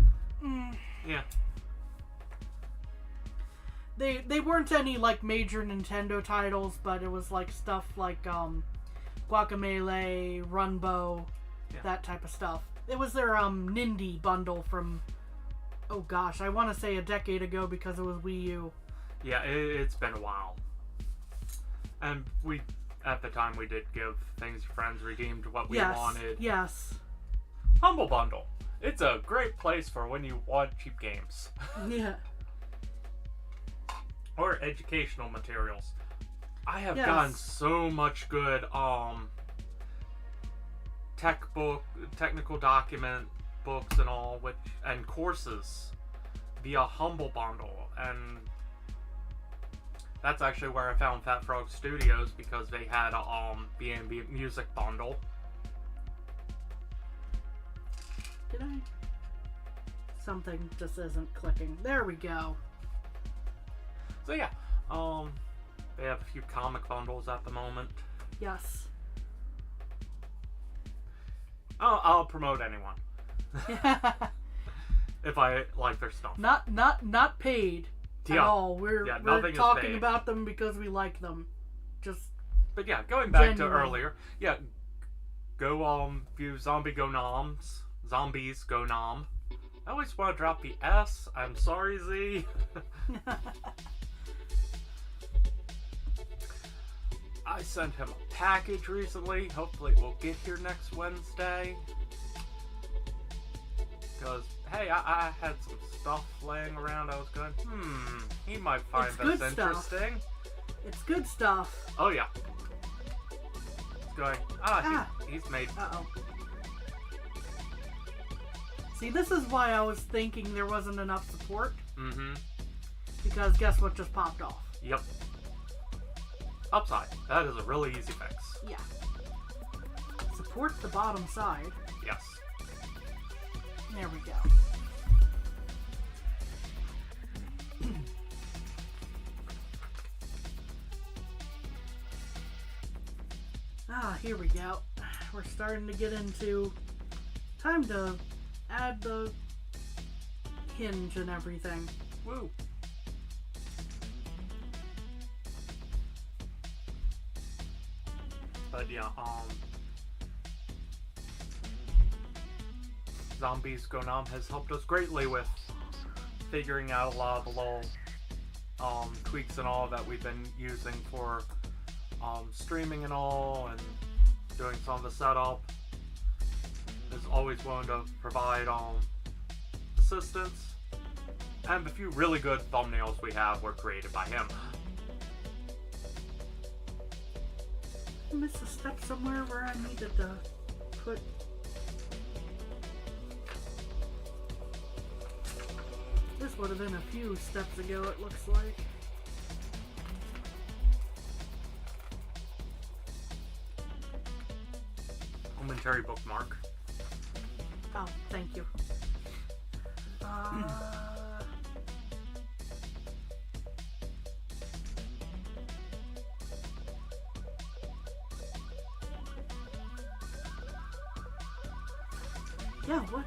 A: Yeah.
B: They weren't any like major Nintendo titles, but it was like stuff like Guacamelee, Runbow, that type of stuff. It was their Nindy bundle from, oh gosh, I want to say a decade ago because it was Wii U.
A: Yeah, it's been a while. And at the time, we did give Things Your Friends redeemed what we wanted.
B: Yes.
A: Humble Bundle. It's a great place for when you want cheap games.
B: Yeah.
A: Or educational materials. I have gotten so much good technical document books and all, and courses via Humble Bundle, and that's actually where I found Fat Frog Studios, because they had a B&B music bundle.
B: Did I? Something just isn't clicking. There we go.
A: So yeah, they have a few comic bundles at the moment.
B: Yes.
A: I'll promote anyone if I like their stuff.
B: Not paid at all. We're talking about them because we like them.
A: But yeah, going back to earlier, go view Zombies Go Nom. I always want to drop the S. I'm sorry, Z. I sent him a package recently. Hopefully it will get here next Wednesday. Because, hey, I had some stuff laying around. I was going, he might find this interesting.
B: It's good stuff.
A: Oh, yeah. It's going, he's made...
B: Uh-oh. See, this is why I was thinking there wasn't enough support.
A: Mm-hmm.
B: Because guess what just popped off?
A: Yep. Upside. That is a really easy fix.
B: Yeah. Support the bottom side.
A: Yes.
B: There we go. Here we go. We're starting to get into time to add the hinge and everything.
A: Woo. But yeah, Zombies Go Nom has helped us greatly with figuring out a lot of the little tweaks and all that we've been using for streaming and all, and doing some of the setup. Is always willing to provide assistance, and the few really good thumbnails we have were created by him.
B: I missed a step somewhere where I needed to put... This would have been a few steps ago, it looks like.
A: Momentary bookmark.
B: Oh, thank you. Yeah, what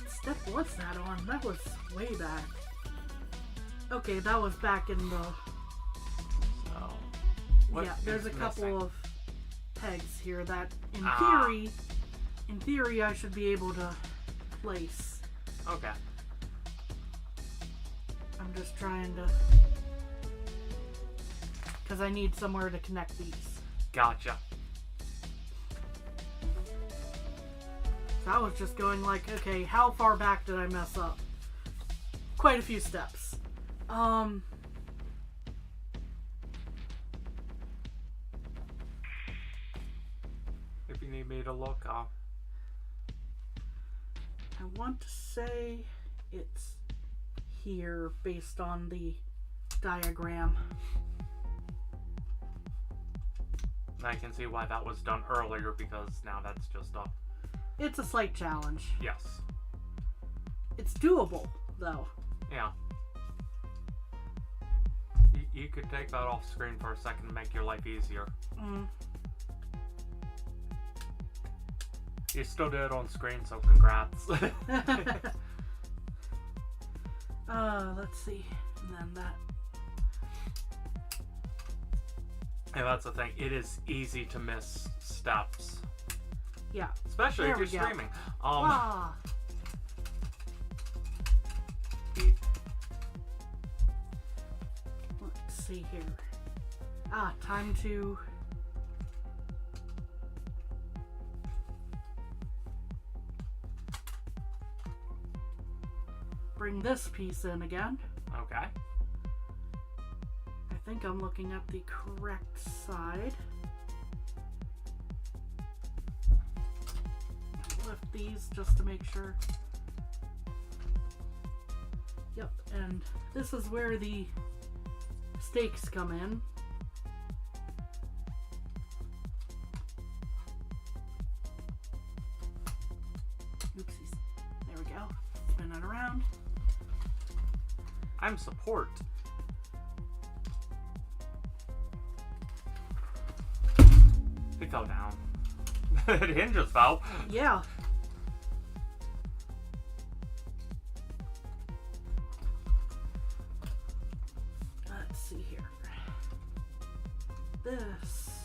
B: step was that on? That was way back. Okay, that was back in the...
A: So,
B: yeah, there's a couple of pegs here that, in theory, I should be able to place.
A: Okay.
B: I'm just trying to... because I need somewhere to connect these.
A: Gotcha.
B: So I was just going like, okay, how far back did I mess up? Quite a few steps.
A: If you need me to look,
B: I want to say it's here based on the diagram.
A: I can see why that was done earlier, because now that's just a...
B: It's a slight challenge.
A: Yes.
B: It's doable, though.
A: Yeah. You could take that off screen for a second to make your life easier. You still did it on screen, so congrats.
B: Let's see. And then that.
A: And that's the thing. It is easy to miss steps.
B: Yeah.
A: Especially
B: There
A: if you're
B: we go.
A: streaming.
B: Ah. Let's see here. Time to... bring this piece in again.
A: Okay.
B: I think I'm looking at the correct side. Lift these just to make sure. Yep, and this is where the stakes come in. Oopsies. There we go. Spin it around.
A: I'm support. It fell down. The hinges fell.
B: Yeah. Let's see here. This.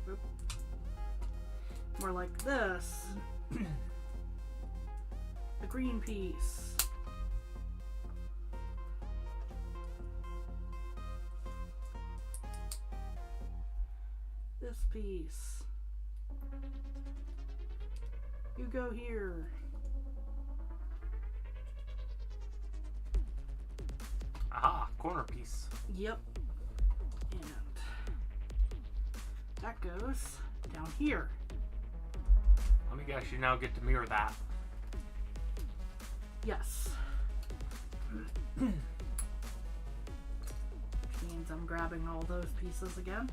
B: Oop. More like this. The green piece. This piece. You go here.
A: Aha, corner piece.
B: Yep. And that goes down here.
A: Let me guess, you now get to mirror that.
B: Yes. Which means I'm grabbing all those pieces again.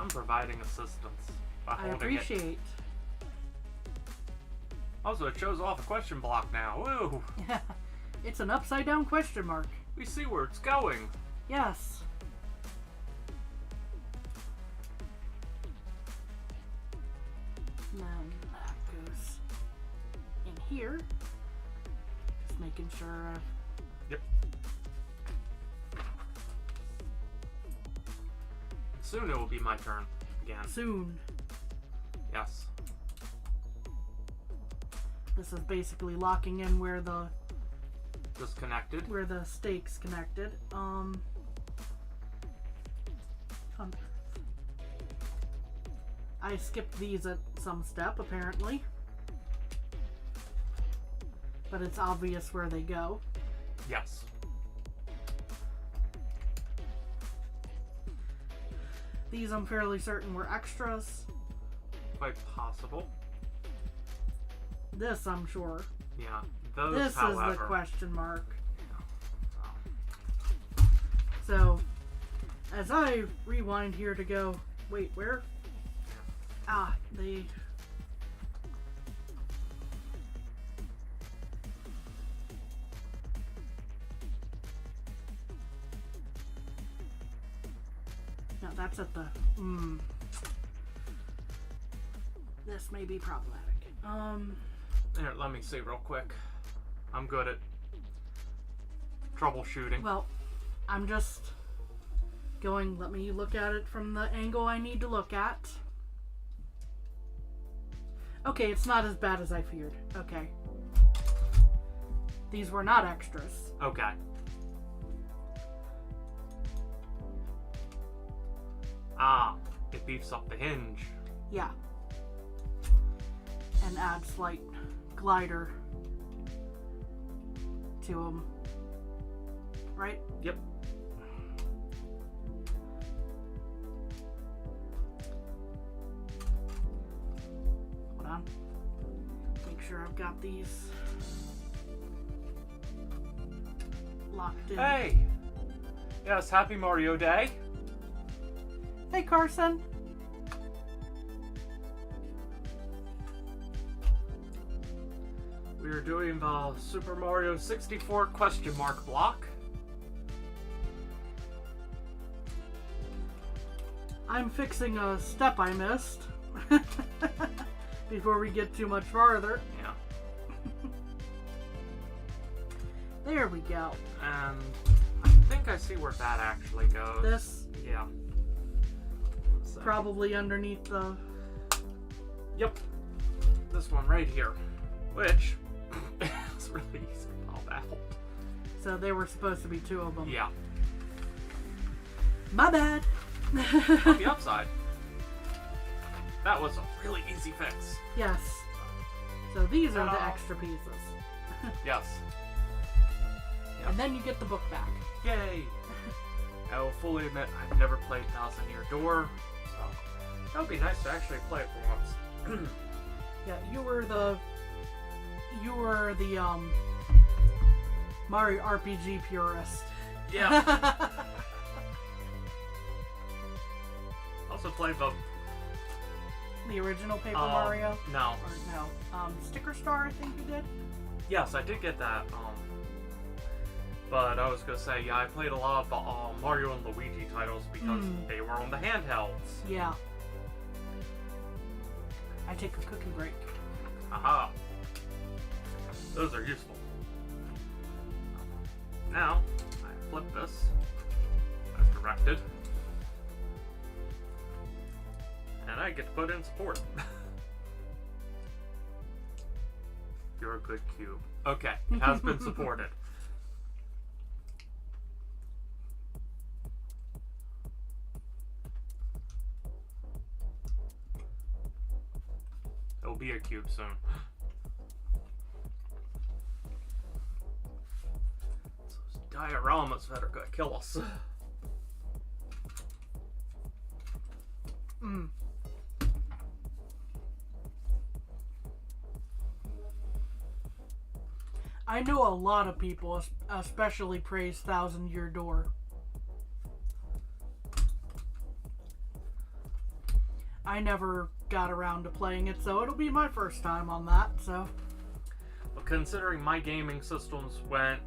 A: I'm providing assistance by
B: I
A: holding
B: appreciate.
A: it. Also, it shows off a question block now. Woo!
B: It's an upside down question mark.
A: We see where it's going.
B: Yes. And then that goes in here. Just making sure.
A: Yep. Soon it will be my turn again.
B: Soon.
A: Yes.
B: This is basically locking in where the
A: Disconnected.
B: stakes connected. On Earth. I skipped these at some step apparently, but it's obvious where they go.
A: Yes.
B: These I'm fairly certain were extras.
A: Quite possible.
B: This I'm sure.
A: Yeah. Those,
B: This
A: however,
B: is the question mark.
A: Oh.
B: So, as I rewind here to go, wait, where? They... No, that's at the... This may be problematic.
A: Here, let me see real quick. I'm good at troubleshooting.
B: Well, I'm just going, let me look at it from the angle I need to look at. Okay, it's not as bad as I feared. Okay. These were not extras.
A: Okay. It beefs up the hinge.
B: Yeah. And adds slight glider to them. Right?
A: Yep.
B: Hold on. Make sure I've got these locked in.
A: Hey! Yes, happy Mario Day.
B: Hey, Carson.
A: We are doing the Super Mario 64 question mark block.
B: I'm fixing a step I missed before we get too much farther.
A: Yeah.
B: There we go.
A: And I think I see where that actually goes.
B: This?
A: Yeah. So,
B: Probably underneath the...
A: Yep. This one right here. Which is really easy to pop out.
B: So there were supposed to be 2 of them.
A: Yeah.
B: My bad.
A: On the upside, that was a really easy fix.
B: Yes. So these are the
A: Ta-da.
B: extra pieces.
A: Yes.
B: And then you get the book back.
A: Yay! I will fully admit I've never played Thousand Year Door, so that would be nice to actually play it for once.
B: Yeah, you were the Mario RPG purist.
A: Yeah. Also played
B: The original Paper Mario?
A: No.
B: Or no. Sticker Star, I think you did?
A: Yes, I did get that. But I was gonna say, yeah, I played a lot of Mario and Luigi titles because they were on the handhelds.
B: Yeah. I take a cookie break.
A: Aha. Those are useful. Now, I flip this as directed. And I get to put in support. You're a good cube. Okay, it has been supported. It'll be a cube soon. Those dioramas that are gonna kill us.
B: I know a lot of people especially praise Thousand Year Door. I never got around to playing it, so it'll be my first time on that, so.
A: Well, considering my gaming systems went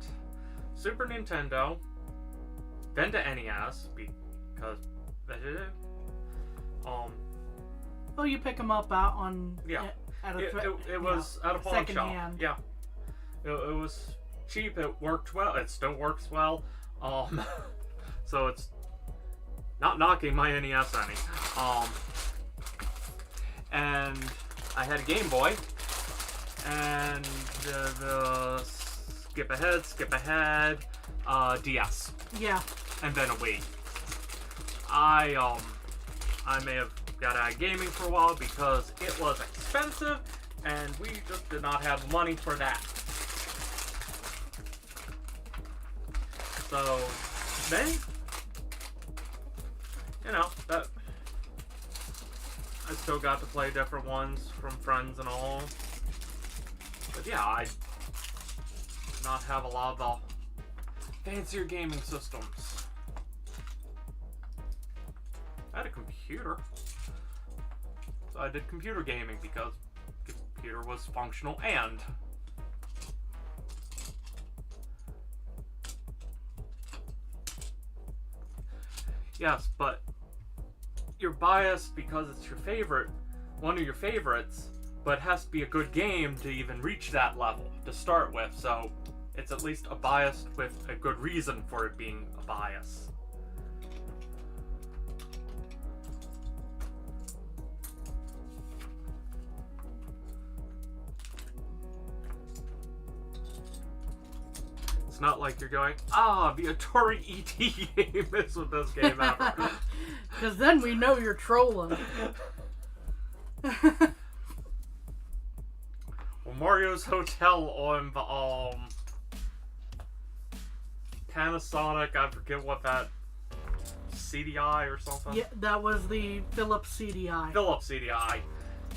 A: Super Nintendo, then to NES, because
B: Oh, you pick them up out on...
A: Yeah.
B: At
A: it was at a pawn
B: second
A: shop.
B: hand.
A: Yeah. It was cheap, it worked well, it still works well. So it's not knocking my NES any. And I had a Game Boy, and the skip ahead, DS.
B: Yeah.
A: And then a Wii. I may have got out of gaming for a while because it was expensive, and we just did not have money for that. So then, that I still got to play different ones from friends and all. But yeah, I did not have a lot of the fancier gaming systems. I had a computer. So I did computer gaming because the computer was functional and... Yes, but you're biased because it's your favorite, one of your favorites, but it has to be a good game to even reach that level to start with, so it's at least a bias with a good reason for it being a bias. It's not like you're going, the Atari E.T. game is with this game ever.
B: Because then we know you're trolling.
A: Well, Mario's Hotel on the Panasonic, I forget what that, CDI or something?
B: Yeah, that was the Philips CDI.
A: Philips CDI.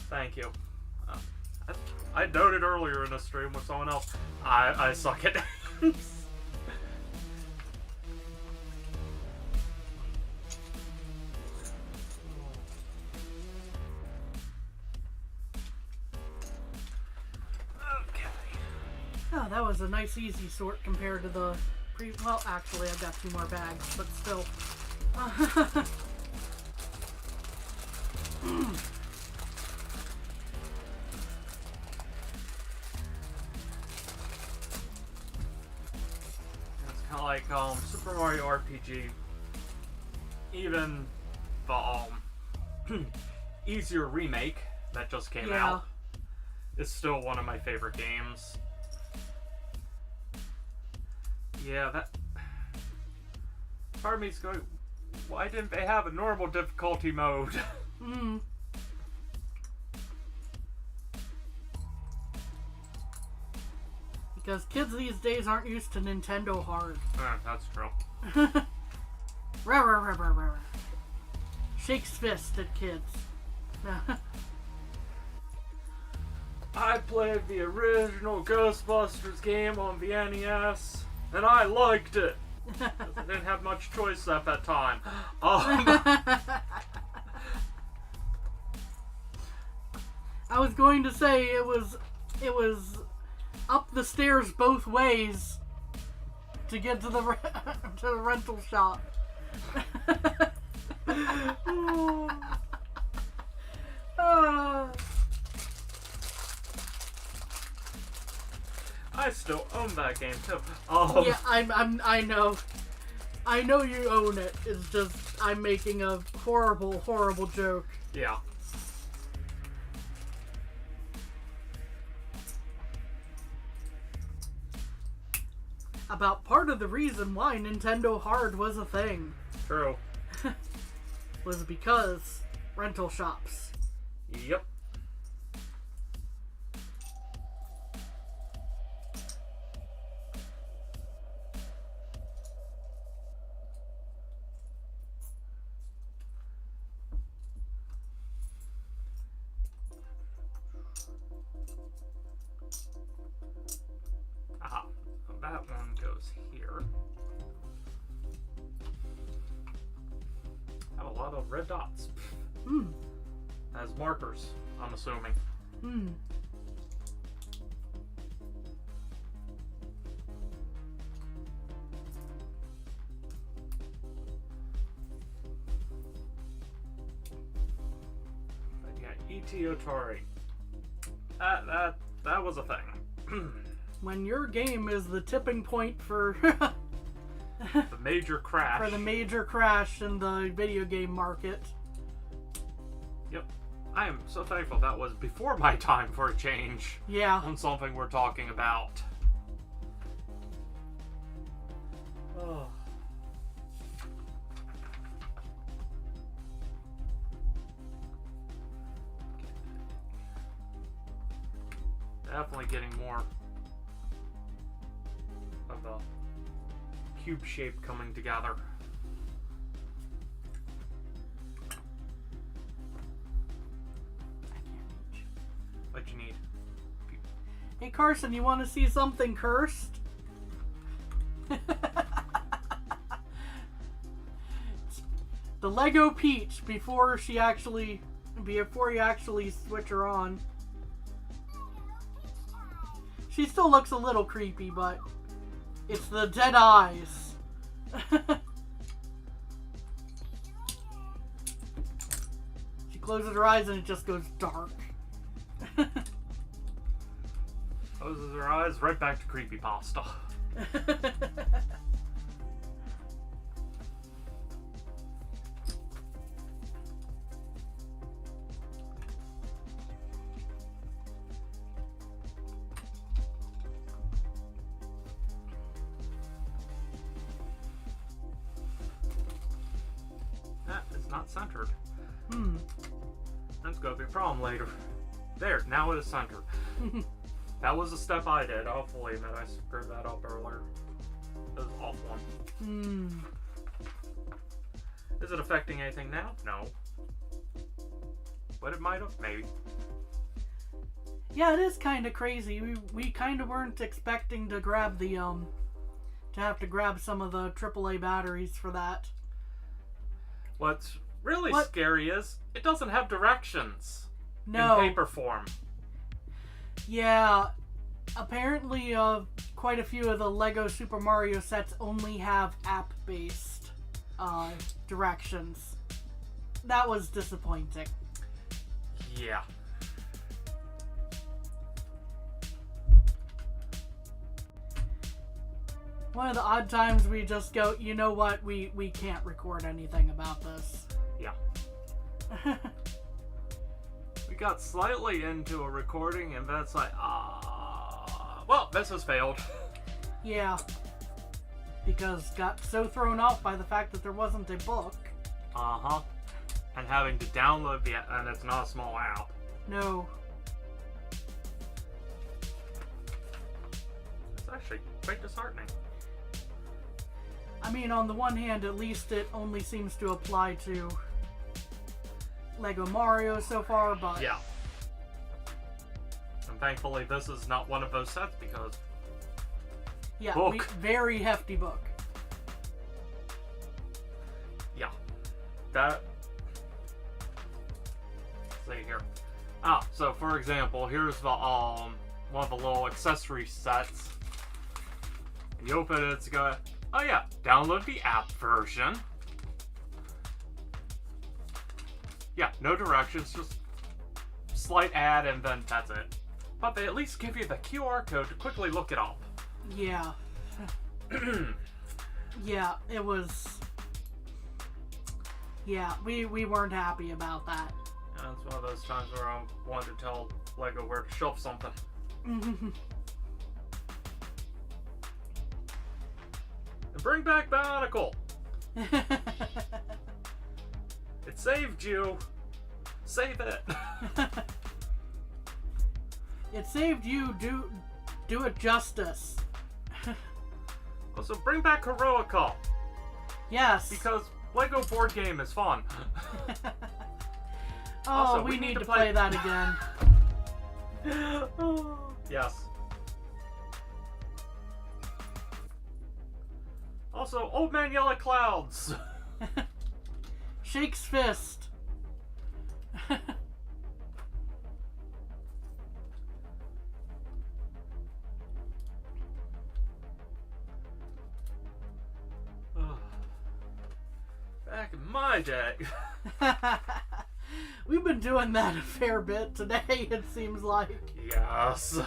A: Thank you. I noted earlier in the stream with someone else, I suck at names.
B: Oh, that was a nice easy sort compared to the well, actually, I've got 2 more bags, but still.
A: like Super Mario RPG, even the easier remake that just came out, is still one of my favorite games. Yeah, that part of me's going, why didn't they have a normal difficulty mode?
B: Because kids these days aren't used to Nintendo hard.
A: That's true.
B: Shakes fist at kids.
A: I played the original Ghostbusters game on the NES, and I liked it. I didn't have much choice at that time.
B: I was going to say it was up the stairs both ways to get to the to the rental shop.
A: I still own that game too.
B: Yeah, I know. I know you own it. It's just I'm making a horrible joke.
A: Yeah.
B: About part of the reason why Nintendo Hard was a thing.
A: True.
B: Was because rental shops.
A: Yep. Aha. So that one goes here. Have a lot of red dots. As markers, I'm assuming. But yeah, E.T. Atari. That was a thing.
B: When your game is the tipping point for
A: The major crash.
B: for the major crash in the video game market.
A: Yep. I am so thankful that was before my time for a change.
B: Yeah.
A: On something we're talking about. Oh. Definitely getting more of the cube shape coming together. What you need?
B: Hey Carson, you want to see something cursed? The Lego Peach before you actually switch her on. She still looks a little creepy, but it's the dead eyes. She closes her eyes and it just goes dark.
A: Closes her eyes, right back to creepypasta. That is not centered. That's gonna be a problem later. There, now it is centered. That was a step I did. I'll fully admit I screwed that up earlier. That was an awful one. Is it affecting anything now? No. But it might have, maybe.
B: Yeah, it is kind of crazy. We kind of weren't expecting to grab the to have to grab some of the AAA batteries for that.
A: What's really scary is it doesn't have directions in paper form.
B: Yeah, apparently quite a few of the Lego Super Mario sets only have app-based directions. That was disappointing.
A: Yeah.
B: One of the odd times we just go, you know what, we can't record anything about this.
A: Yeah. We got slightly into a recording and then it's like, well, this has failed.
B: Yeah. Because got so thrown off by the fact that there wasn't a book.
A: Uh-huh. And having to download the app, and it's not a small app.
B: No.
A: It's actually quite disheartening.
B: I mean, on the one hand, at least it only seems to apply to Lego Mario so far, but...
A: Yeah. And thankfully, this is not one of those sets because...
B: Yeah,
A: book.
B: Very hefty book.
A: Yeah. That... Let's see here. So for example, here's the, one of the little accessory sets. You open it, it's got... Oh yeah, download the app version. Yeah, no directions, just slight ad and then that's it. But they at least give you the QR code to quickly look it up.
B: Yeah. Yeah, it was... Yeah, we weren't happy about that.
A: And it's one of those times where I wanted to tell Lego where to shelf something. And bring back Bionicle! It saved you! Save it!
B: It saved you, do it justice.
A: Also, bring back Heroica!
B: Yes!
A: Because Lego board game is fun.
B: Oh,
A: Also,
B: we need to play that again.
A: Yes. Also, Old Man Yell at Clouds!
B: Shakes fist.
A: Back in my day.
B: We've been doing that a fair bit today, it seems like.
A: Yes.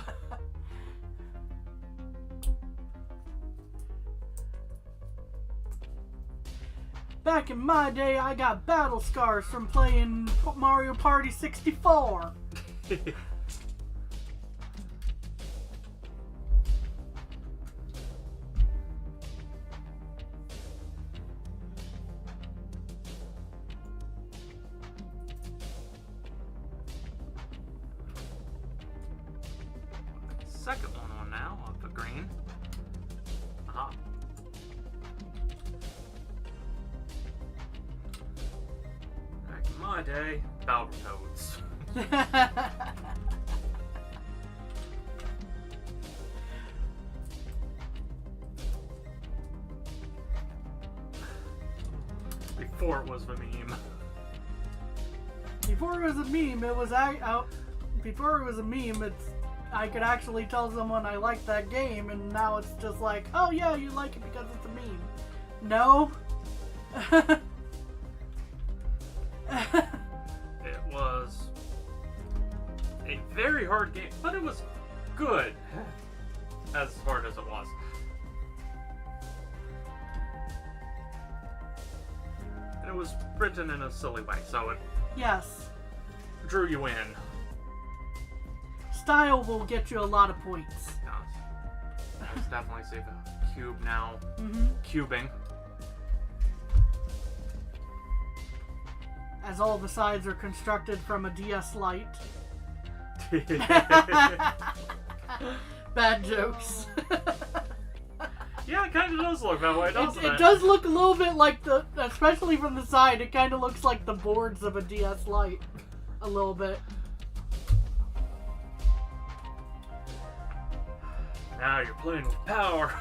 B: Back in my day, I got battle scars from playing Mario Party 64.
A: Second one on now, of the green. Aha. Back in my day, Battletoads. Before it was the meme.
B: Before it was a meme, it was before it was a meme, I could actually tell someone I like that game, and now it's just like, oh yeah, you like it because it's a meme. No.
A: It was a very hard game, but it was good. As hard as it was. And it was written in a silly way, so it
B: Yes.
A: drew you in.
B: Style will get you a lot of points.
A: Yes. Let's definitely see the cube now. Cubing.
B: As all the sides are constructed from a DS Lite. Bad jokes.
A: Yeah, it kind of does look that way, doesn't it?
B: It does look a little bit like especially from the side, it kind of looks like the boards of a DS Lite. A little bit.
A: Now you're playing with power.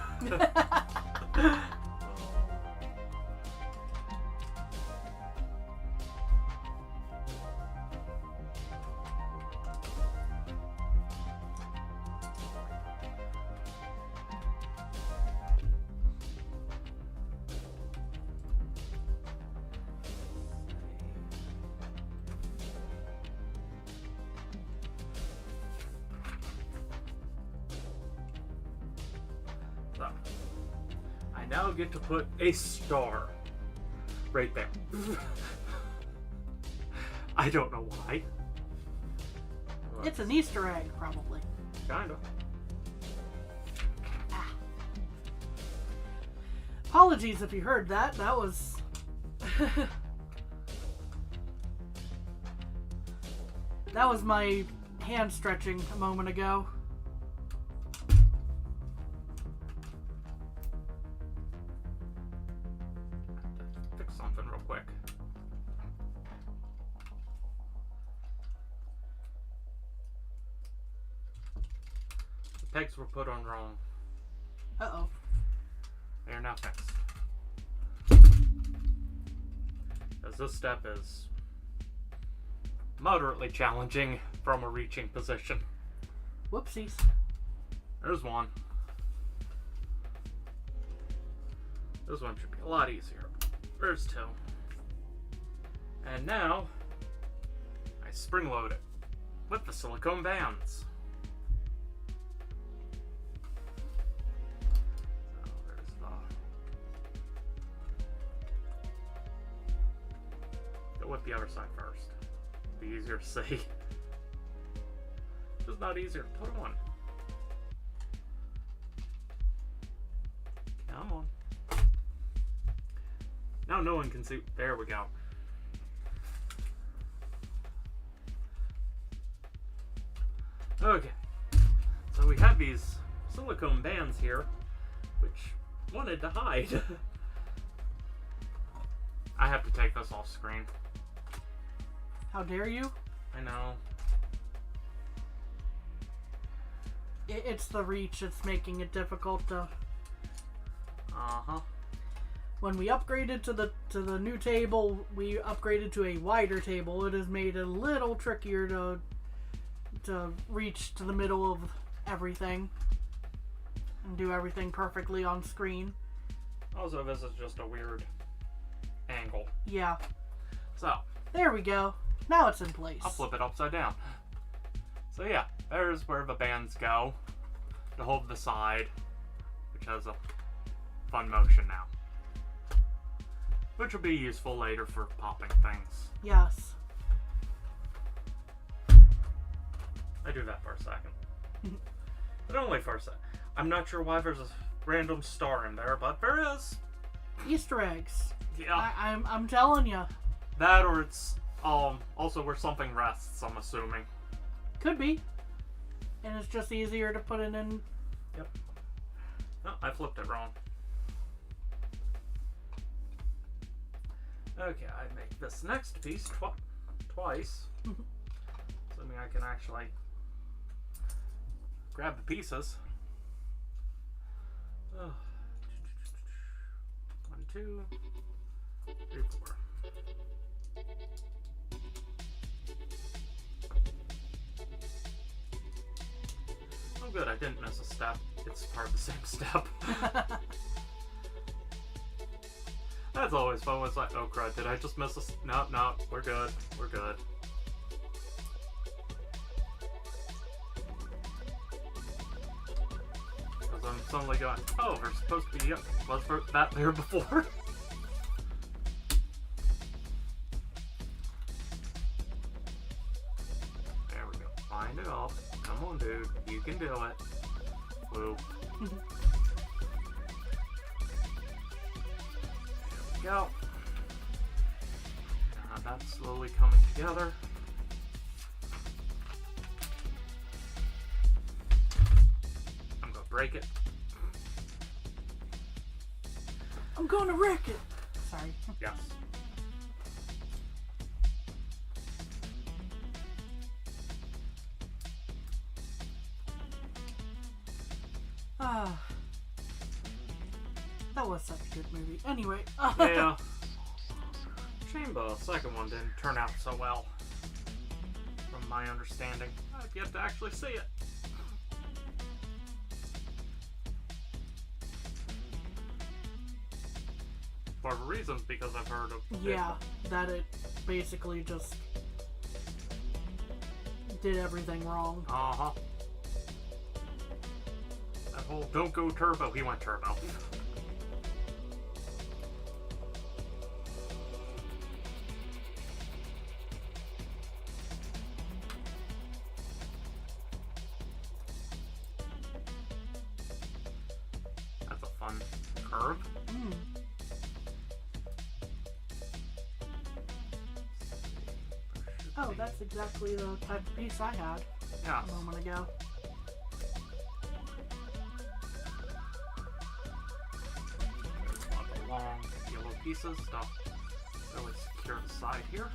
A: So, I now get to put a star right there. I don't know why.
B: It's an Easter egg, probably.
A: Kinda.
B: Ah. Apologies if you heard that. That was... that was my hand stretching a moment ago.
A: Fix something real quick. The pegs were put on wrong.
B: Uh-oh.
A: They are now fixed. As this step is moderately challenging from a reaching position.
B: Whoopsies.
A: There's one. This one should be a lot easier. There's two. And now, I spring load it with the silicone bands. So there's the... Go with the other side first. Be easier to see. Just not easier to put on. Come on. Now no one can see. There we go. Okay. So we have these silicone bands here, which wanted to hide. I have to take this off screen.
B: How dare you?
A: I know.
B: It's the reach. It's making it difficult to...
A: Uh-huh.
B: When we upgraded to the new table, we upgraded to a wider table. It has made it a little trickier to reach to the middle of everything and do everything perfectly on screen.
A: Also, this is just a weird angle.
B: Yeah.
A: So,
B: there we go. Now it's in place.
A: I'll flip it upside down. So yeah, there's where the bands go to hold the side, which has a fun motion now. Which will be useful later for popping things.
B: Yes.
A: I do that for a second. But only for a second. I'm not sure why there's a random star in there, but there is.
B: Easter eggs.
A: Yeah.
B: I'm telling you.
A: That or it's also where something rests, I'm assuming.
B: Could be. And it's just easier to put it in.
A: Yep. No, I flipped it wrong. Okay, I make this next piece twice. Assuming I can actually grab the pieces. Oh. 1, 2, 3, 4. Oh good, I didn't miss a step. It's part of the same step. That's always fun. It's like, oh crud, did I just miss a... No, we're good. We're good. Because I'm suddenly going, oh, there's supposed to be... Was that there before? There we go. Find it off. Come on, dude. You can do it. Woo. Go. That's slowly coming together. I'm gonna break it.
B: I'm gonna wreck it. Sorry.
A: Yes.
B: Ah. That was such a good movie. Anyway.
A: Yeah. Shame the second one didn't turn out so well. From my understanding. I've yet to actually see it. For reasons because I've heard of it.
B: Yeah, that it basically just did everything wrong.
A: Uh-huh. That whole don't go turbo, he went turbo. curve.
B: Hmm. Oh, that's exactly the type of piece I had
A: Yes.
B: a moment ago.
A: There's a lot of long yellow pieces to really secure the side here.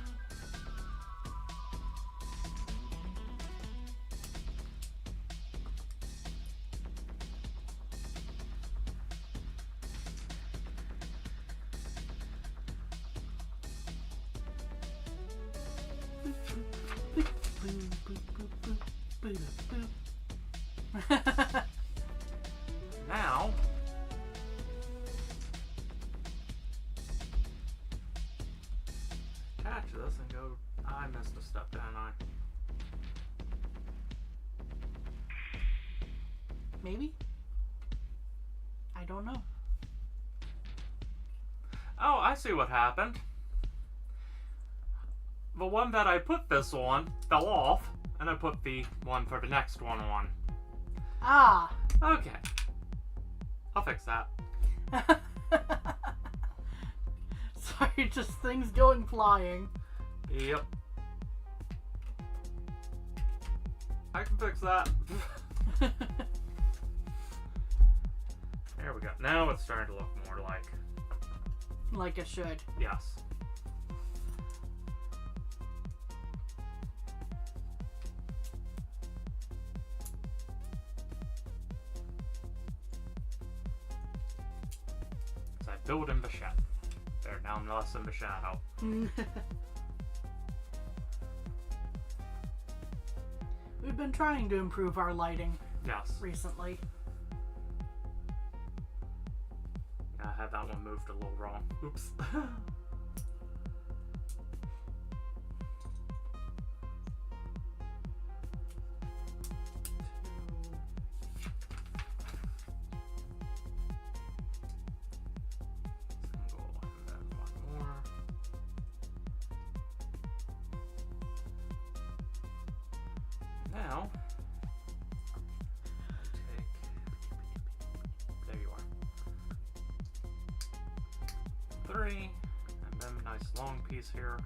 A: Now, attach this and go. I missed a step, didn't I?
B: Maybe? I don't know.
A: Oh, I see what happened. The one that I put this on fell off, and I put the one for the next one on.
B: Ah!
A: Okay. I'll fix that.
B: Sorry, just things going flying.
A: Yep. I can fix that. There we go. Now it's starting to look more like...
B: Like it should.
A: Yes. So I build in the shed. They're down less in the shadow.
B: We've been trying to improve our lighting
A: Yes.
B: recently.
A: I had that one moved a little wrong. Oops. Single and then one more. Now, take. There you are. 3, and then a nice long piece here.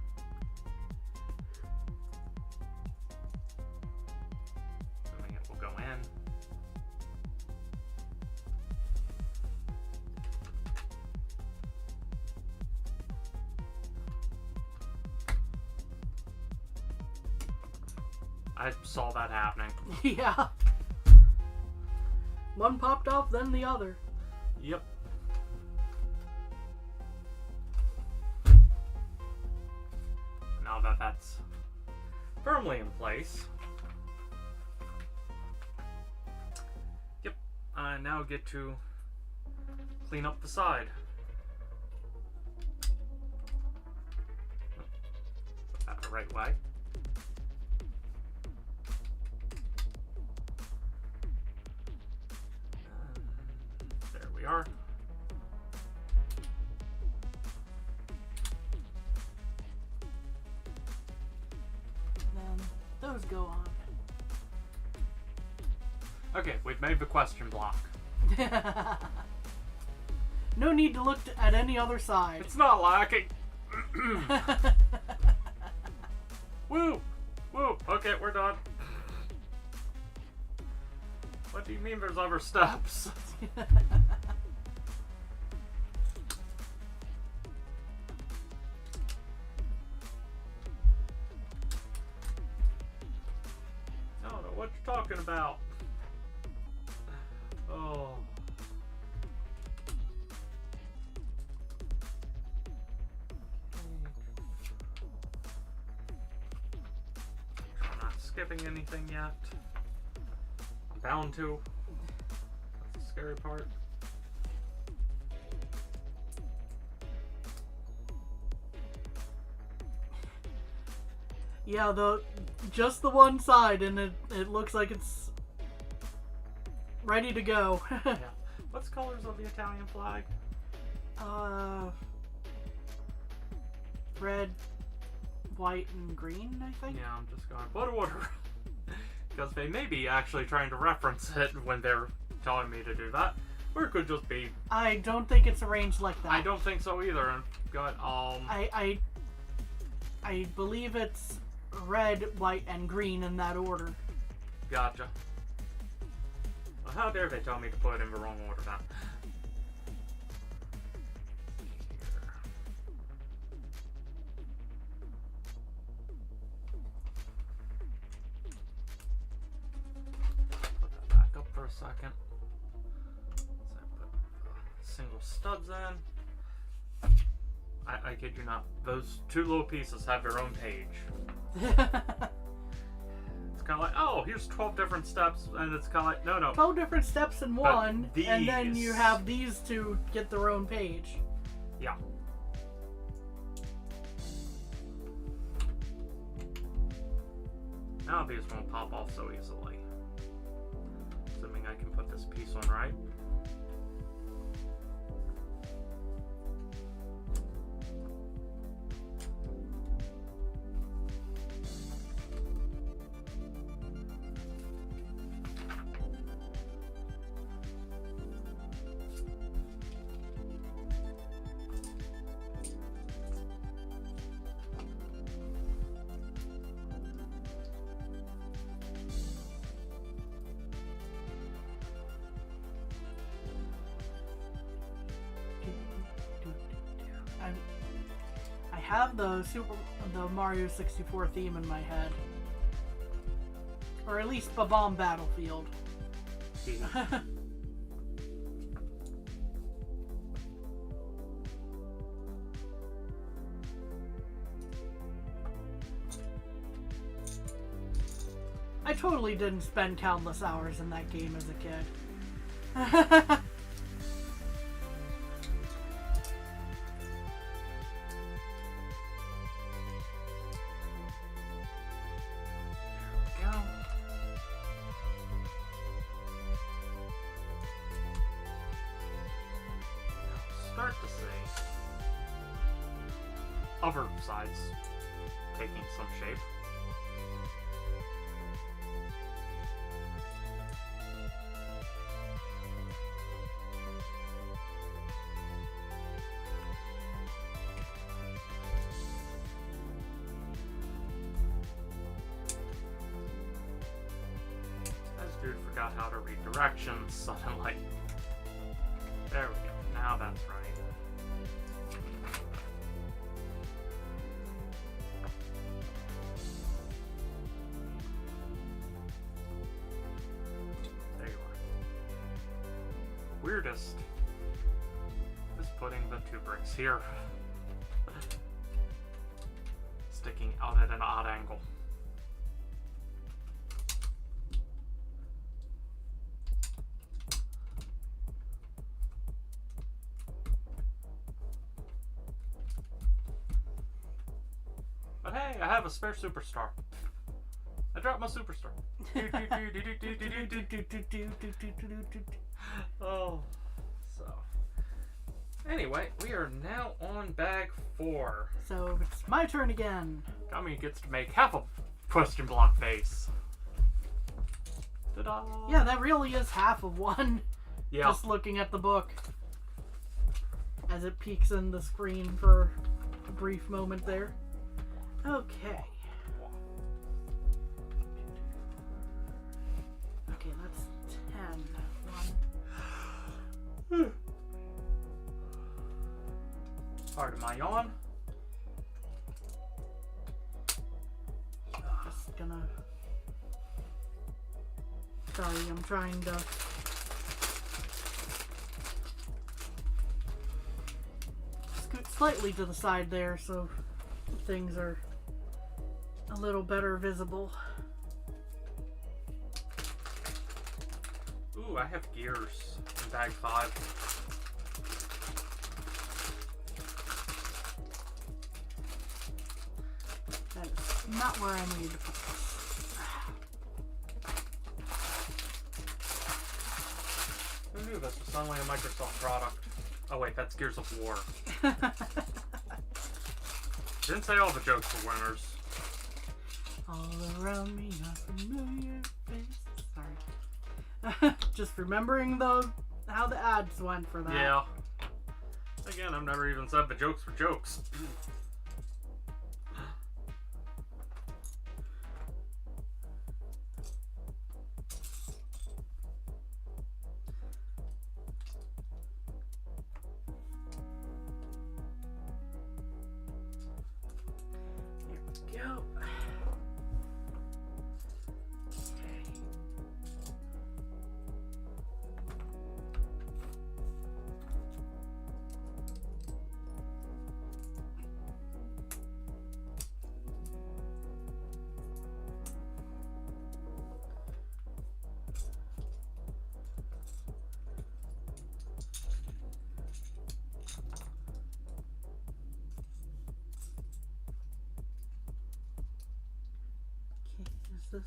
A: Assuming it will go in. I saw that happening.
B: Yeah. One popped off, then the other.
A: Yep. Now that that's firmly in place, yep, I now get to clean up the side. Put that the right way. There we are.
B: Then those go on.
A: Okay, we've made the question block.
B: No need to look at any other side.
A: It's not lacking. Woo! Woo! Okay, we're done. What do you mean there's other steps? I don't know what you're talking about. Oh. I'm not skipping anything yet. I'm bound to. That's the scary part.
B: Yeah, just the one side, and it looks like it's ready to go.
A: Yeah. What's colors of the Italian flag?
B: Red, white, and green, I think.
A: Yeah, I'm just going, what order? Because they may be actually trying to reference it when they're telling me to do that. Or it could just be.
B: I don't think it's arranged like that.
A: I don't think so either. Good.
B: I believe it's red, white, and green in that order.
A: Gotcha. Well, how dare they tell me to put it in the wrong order then? Put that back up for a second. So I put single studs in. I kid you not. Those two little pieces have their own page. It's kind of like, oh, here's 12 different steps, and it's kind of like, no.
B: 12 different steps in one,
A: these...
B: and then you have these two get their own page.
A: Yeah. Now these won't pop off so easily. Assuming I can put this piece on right.
B: I have the Mario 64 theme in my head, or at least the Bomb Battlefield. I totally didn't spend countless hours in that game as a kid.
A: Start to see other sides taking some shape. This dude forgot how to read directions suddenly. There we go. Now that's right. There you are. Weirdest is putting the two bricks here. Sticking out at an odd angle. But hey, I have a spare superstar. I dropped my superstar. Oh, so. Anyway, we are now on bag 4.
B: So it's my turn again.
A: Gummy gets to make half a question block face. Ta-da!
B: Yeah, that really is half of one.
A: Yeah.
B: Just looking at the book as it peeks in the screen for a brief moment there. Okay. Okay, that's 10. 1.
A: Pardon my yawn.
B: Just gonna... Sorry, I'm trying to... scoot slightly to the side there so things are a little better visible.
A: Ooh, I have gears in bag 5.
B: That is not where I needed to put this.
A: Who knew this was suddenly a Microsoft product? Oh wait, that's Gears of War. Didn't say all the jokes were winners.
B: All around me, a familiar face. Sorry. Just remembering the how the ads went for that.
A: Yeah. Again, I've never even said the jokes were jokes.
B: Go. Is this?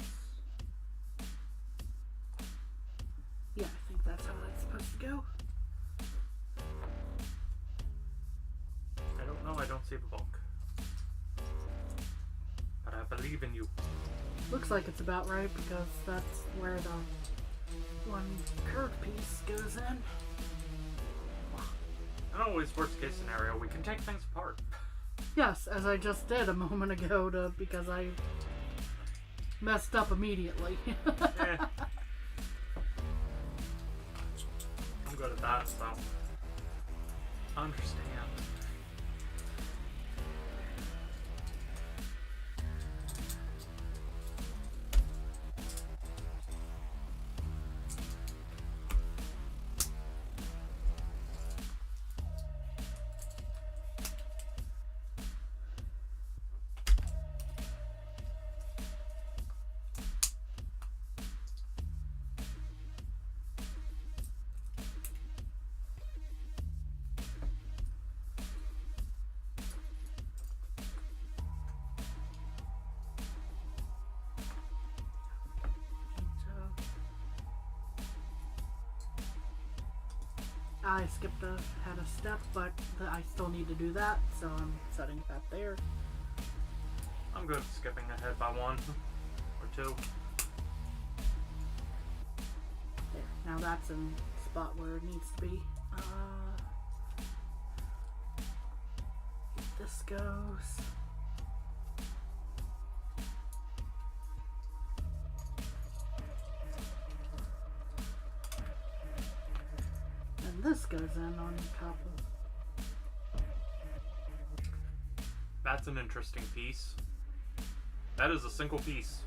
B: Yeah, I think that's how it's supposed to go.
A: I don't know, I don't see the book. But I believe in you.
B: Looks like it's about right because that's where the one curved piece goes in.
A: And always worst case scenario, we can take things apart.
B: Yes, as I just did a moment ago because I messed up immediately.
A: Eh. I'm good at that, so I understand.
B: I skipped had a step, but I still need to do that, so I'm setting that there.
A: I'm good at skipping ahead by one or two.
B: There. Now that's in the spot where it needs to be. This goes. And this goes in on top of.
A: That's an interesting piece. That is a single piece.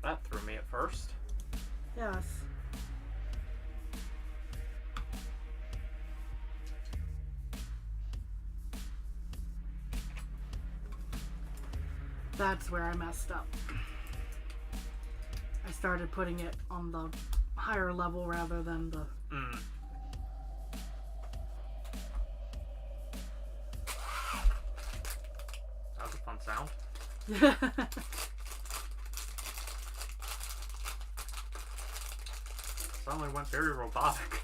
A: That threw me at first.
B: Yes. That's where I messed up. I started putting it on the higher level rather than the...
A: That was a fun sound. Suddenly went very robotic.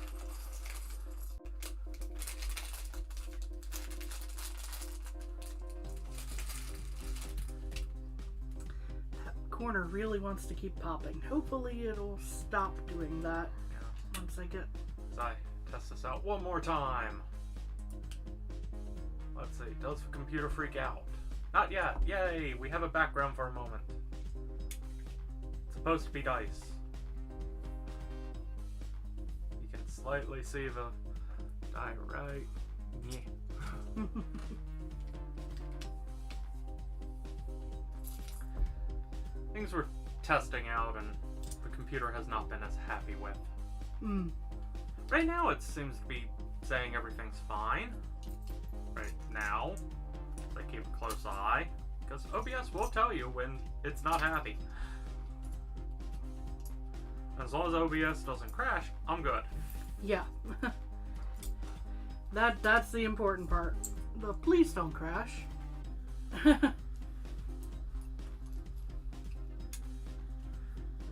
B: Corner really wants to keep popping. Hopefully it'll stop doing that once I get...
A: As I test this out one more time. Let's see, does the computer freak out? Not yet. Yay, we have a background for a moment. It's supposed to be dice. You can slightly see the die right. Yeah. Things we're testing out and the computer has not been as happy with. Right now it seems to be saying everything's fine. Right now. I keep a close eye. Because OBS will tell you when it's not happy. As long as OBS doesn't crash, I'm good.
B: Yeah. That's the important part. The please don't crash.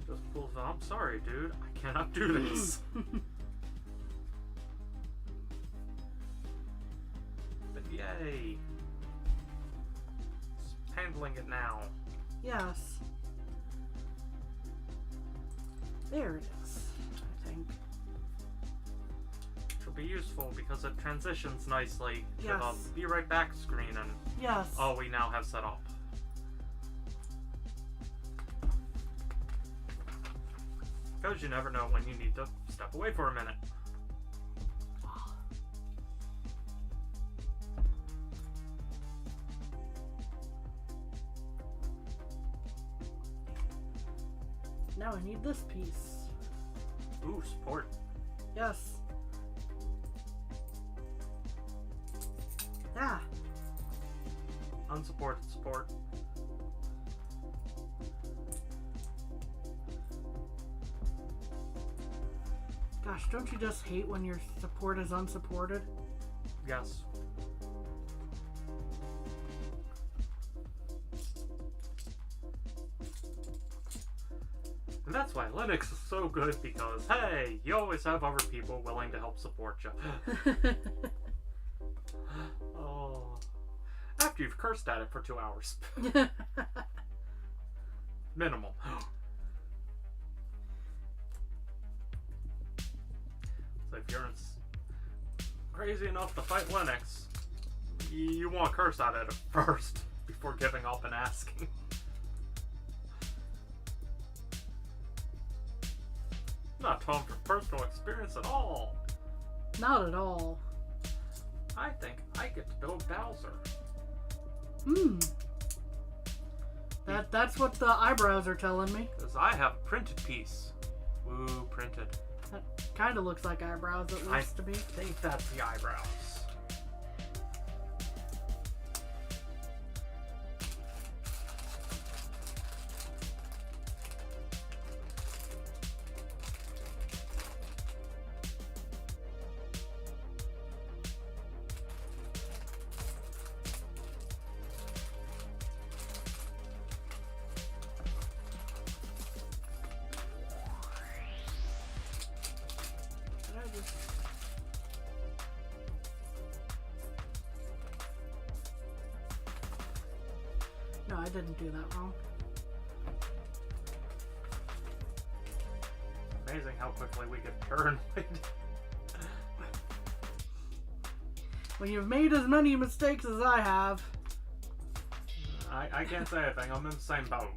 A: Just pulls out. I'm sorry, dude. I cannot do this. But yay. Just handling it now.
B: Yes. There it is, I think.
A: Which will be useful because it transitions nicely to
B: Yes.
A: the Be Right Back screen and
B: Yes.
A: all we now have set up. Because you never know when you need to step away for a minute.
B: Now I need this piece.
A: Ooh, support.
B: Yes. Ah.
A: Unsupported support.
B: Gosh, don't you just hate when your support is unsupported?
A: Yes. And that's why Linux is so good because, hey, you always have other people willing to help support you. Oh. After you've cursed at it for 2 hours. Minimal. So if you're crazy enough to fight Linux, you want to curse at it first before giving up and asking. Not talking from personal experience at all.
B: Not at all.
A: I think I get to build Bowser.
B: That's what the eyebrows are telling me.
A: Because I have a printed piece. Woo, printed.
B: That kind of looks like eyebrows, at least to me.
A: I think that's the eyebrows.
B: No, I didn't do that wrong.
A: Amazing how quickly we get turned.
B: When you've made as many mistakes as I have.
A: I can't say anything. I'm in the same boat.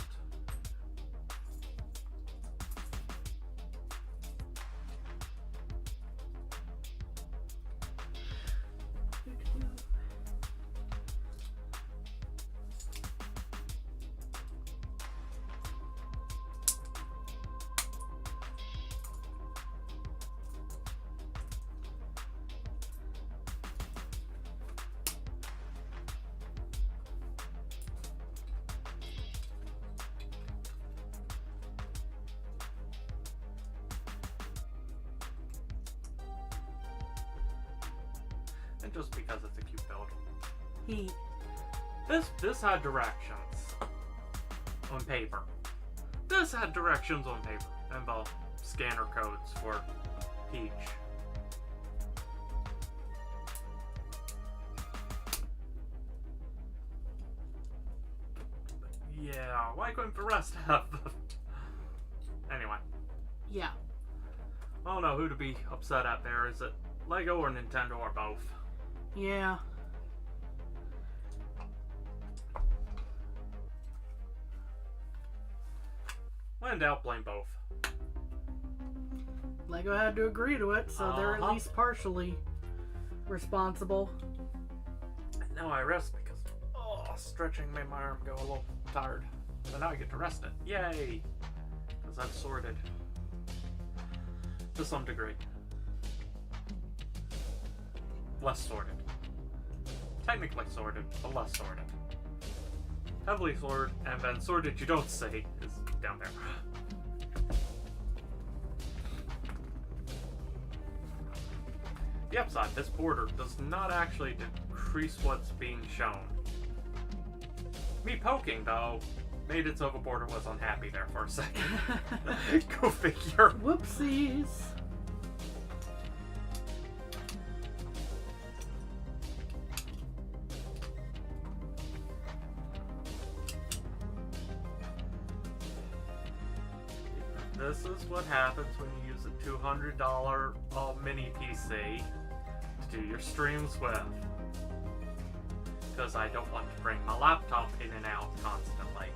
A: And just because it's a cute build.
B: Heat.
A: This had directions on paper. This had directions on paper. And the scanner codes for Peach. Yeah, why couldn't the rest have them? Anyway.
B: Yeah.
A: I don't know who to be upset at there. Is it Lego or Nintendo or both?
B: Yeah.
A: When in doubt, blame both.
B: Lego had to agree to it, so they're at
A: Uh-huh.
B: least partially responsible.
A: And now I rest because stretching made my arm go a little tired. So now I get to rest it. Yay! Because I've sorted. To some degree. Less sorted. Technically sorted, but less sorted. Heavily sorted, and then sorted you don't say is down there. The upside, this border does not actually decrease what's being shown. Me poking, though, made it so the border was unhappy there for a second. Go figure.
B: Whoopsies.
A: this is what happens when you use a $200 mini PC to do your streams with. Because I don't want to bring my laptop in and out constantly.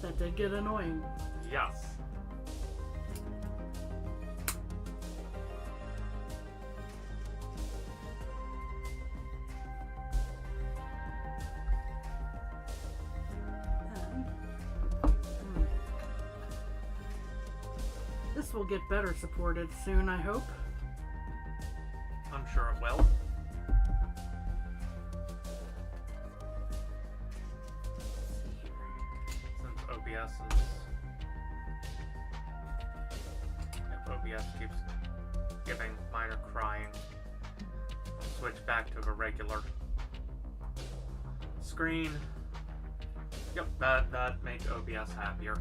B: That did get annoying.
A: Yes.
B: This will get better supported soon, I hope.
A: I'm sure it will. Since OBS is... If OBS keeps giving minor crying, we'll switch back to a regular screen. Yep, that'd make OBS happier.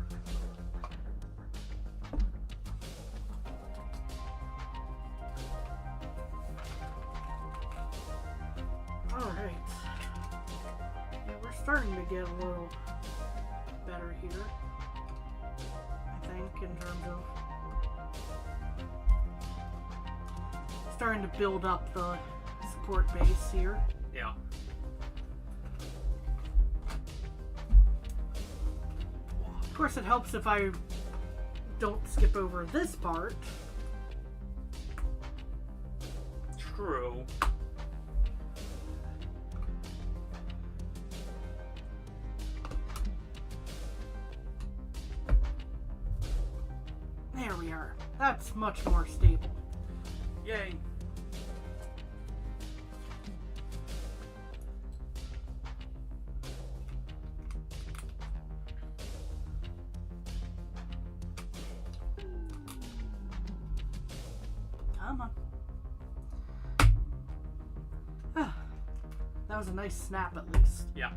B: Alright. Yeah, we're starting to get a little better here. I think, in terms of starting to build up the support base here.
A: Yeah.
B: Of course, it helps if I don't skip over this part.
A: True.
B: There we are. That's much more stable.
A: Yay.
B: Come on. That was a nice snap, at least.
A: Yeah.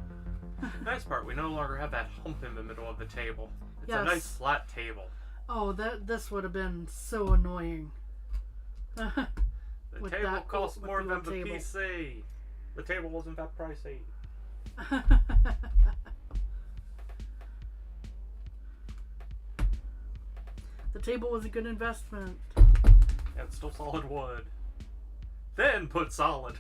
A: Nice part, we no longer have that hump in the middle of the table. It's
B: Yes.
A: a nice flat table.
B: Oh, this would have been so annoying.
A: The
B: With
A: table
B: that-
A: costs
B: with
A: more
B: the
A: than
B: old
A: the
B: table.
A: PC. The table wasn't that pricey.
B: The table was a good investment.
A: And it's still solid wood. Then put solid.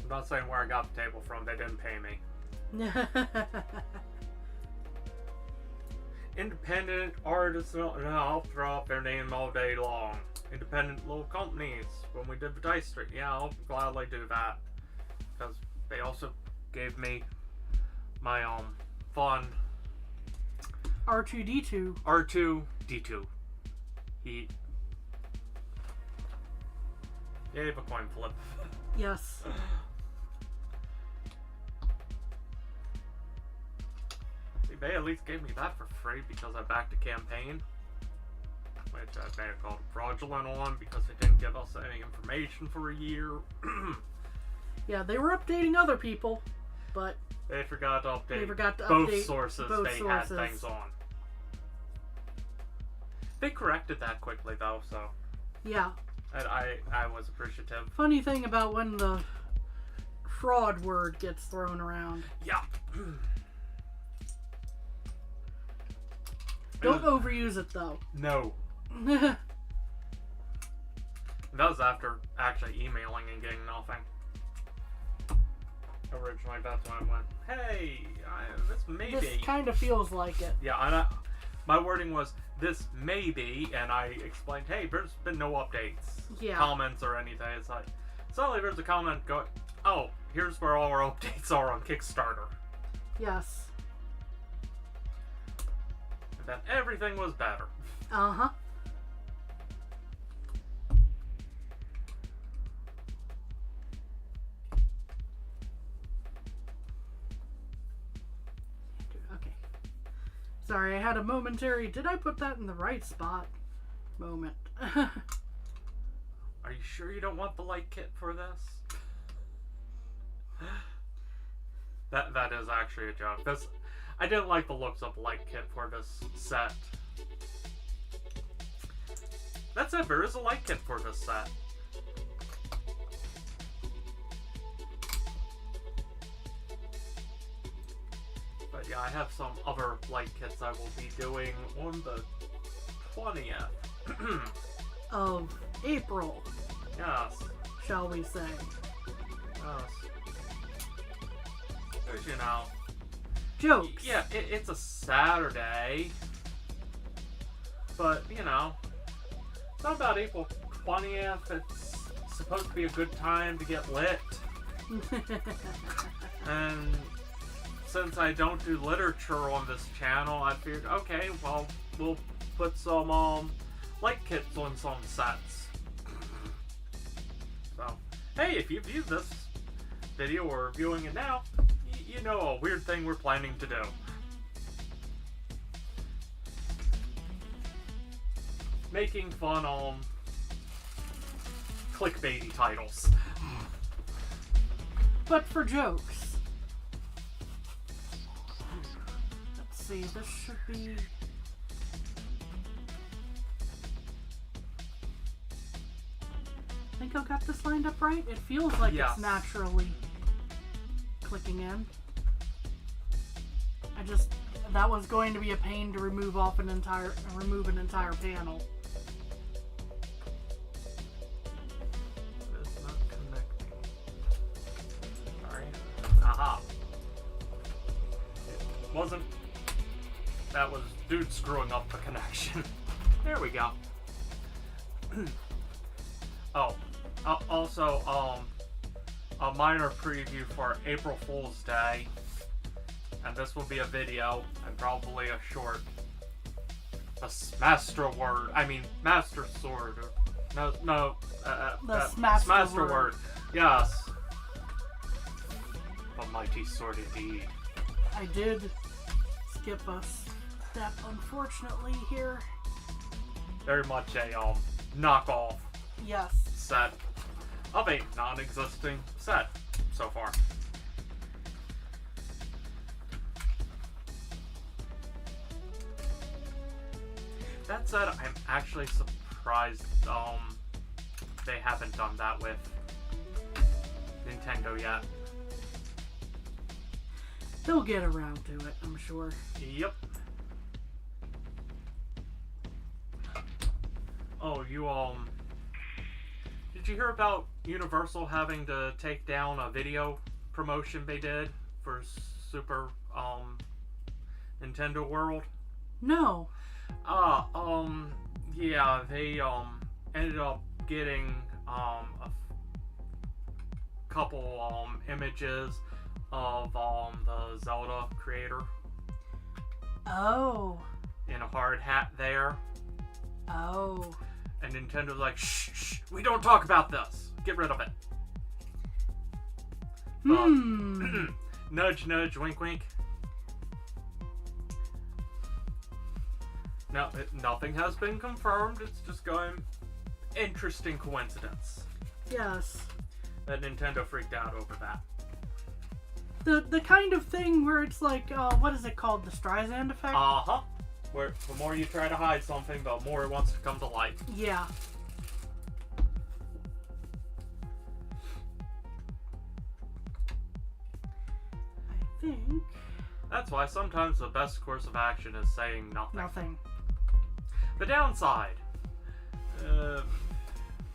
A: I'm not saying where I got the table from, they didn't pay me. Independent artists, I'll throw up their name all day long. Independent little companies. When we did the Dice Street, yeah, I'll gladly do that. Because they also gave me my fun
B: R2D2.
A: R2D2. He gave a coin flip.
B: Yes.
A: They at least gave me that for free because I backed a campaign, which I may have called fraudulent on because they didn't give us any information for a year.
B: Yeah, they were updating other people, but
A: They forgot to update,
B: they forgot to
A: both
B: update
A: sources
B: both
A: they
B: sources.
A: had things on. They corrected that quickly though, so
B: Yeah.
A: and I was appreciative.
B: Funny thing about when the fraud word gets thrown around.
A: Yeah.
B: Don't overuse it though.
A: No. That was after actually emailing and getting nothing. Originally, that's when I went, hey, this may
B: This
A: be.
B: kind of feels like it.
A: Yeah, and my wording was, this may be, and I explained, hey, there's been no updates,
B: Yeah.
A: comments, or anything. It's like, suddenly there's a comment going, oh, here's where all our updates are on Kickstarter.
B: Yes.
A: And then everything was better.
B: Uh-huh. Okay. Sorry, I had a momentary, did I put that in the right spot moment.
A: Are you sure you don't want the light kit for this? That is actually a joke. I didn't like the looks of the light kit for this set. That said, there is a light kit for this set. But yeah, I have some other light kits I will be doing on the 20th.
B: Of April,
A: Yes.
B: shall we say.
A: Yes. Because, you know,
B: Jokes.
A: yeah, it's a Saturday. But, you know, it's not about April 20th. It's supposed to be a good time to get lit. And since I don't do literature on this channel, I figured, okay, well, we'll put some light kits on some sets. So, hey, if you view this video or viewing it now, you know a weird thing we're planning to do. Making fun on clickbaity titles.
B: But for jokes. Let's see, this should be... I think I've got this lined up right. It feels like
A: Yes.
B: it's naturally clicking in. That was going to be a pain to remove an entire panel.
A: It's not connecting. Sorry. Aha. It wasn't. That was dude screwing up the connection. There we go. Oh. Also, a minor preview for April Fool's Day. And this will be a video, and probably a short. Master sword. No. Master word. Yes. A mighty sword indeed.
B: I did skip a step, unfortunately, here.
A: Very much a knockoff
B: Yes.
A: set of a non-existing set so far. That said, I'm actually surprised they haven't done that with Nintendo yet.
B: They'll get around to it, I'm sure.
A: Yep. Oh, did you hear about Universal having to take down a video promotion they did for Super Nintendo World?
B: No.
A: Yeah, they ended up getting a couple images of the Zelda creator
B: Oh.
A: in a hard hat there.
B: Oh.
A: And Nintendo's like, shh, we don't talk about this. Get rid of it. Nudge, nudge, wink, wink. No, nothing has been confirmed. It's just going interesting coincidence
B: Yes.
A: that Nintendo freaked out over that.
B: The kind of thing where it's like, what is it called? The Streisand effect?
A: Uh-huh. Where the more you try to hide something, the more it wants to come to light.
B: Yeah. I think...
A: That's why sometimes the best course of action is saying nothing.
B: Nothing.
A: The downside.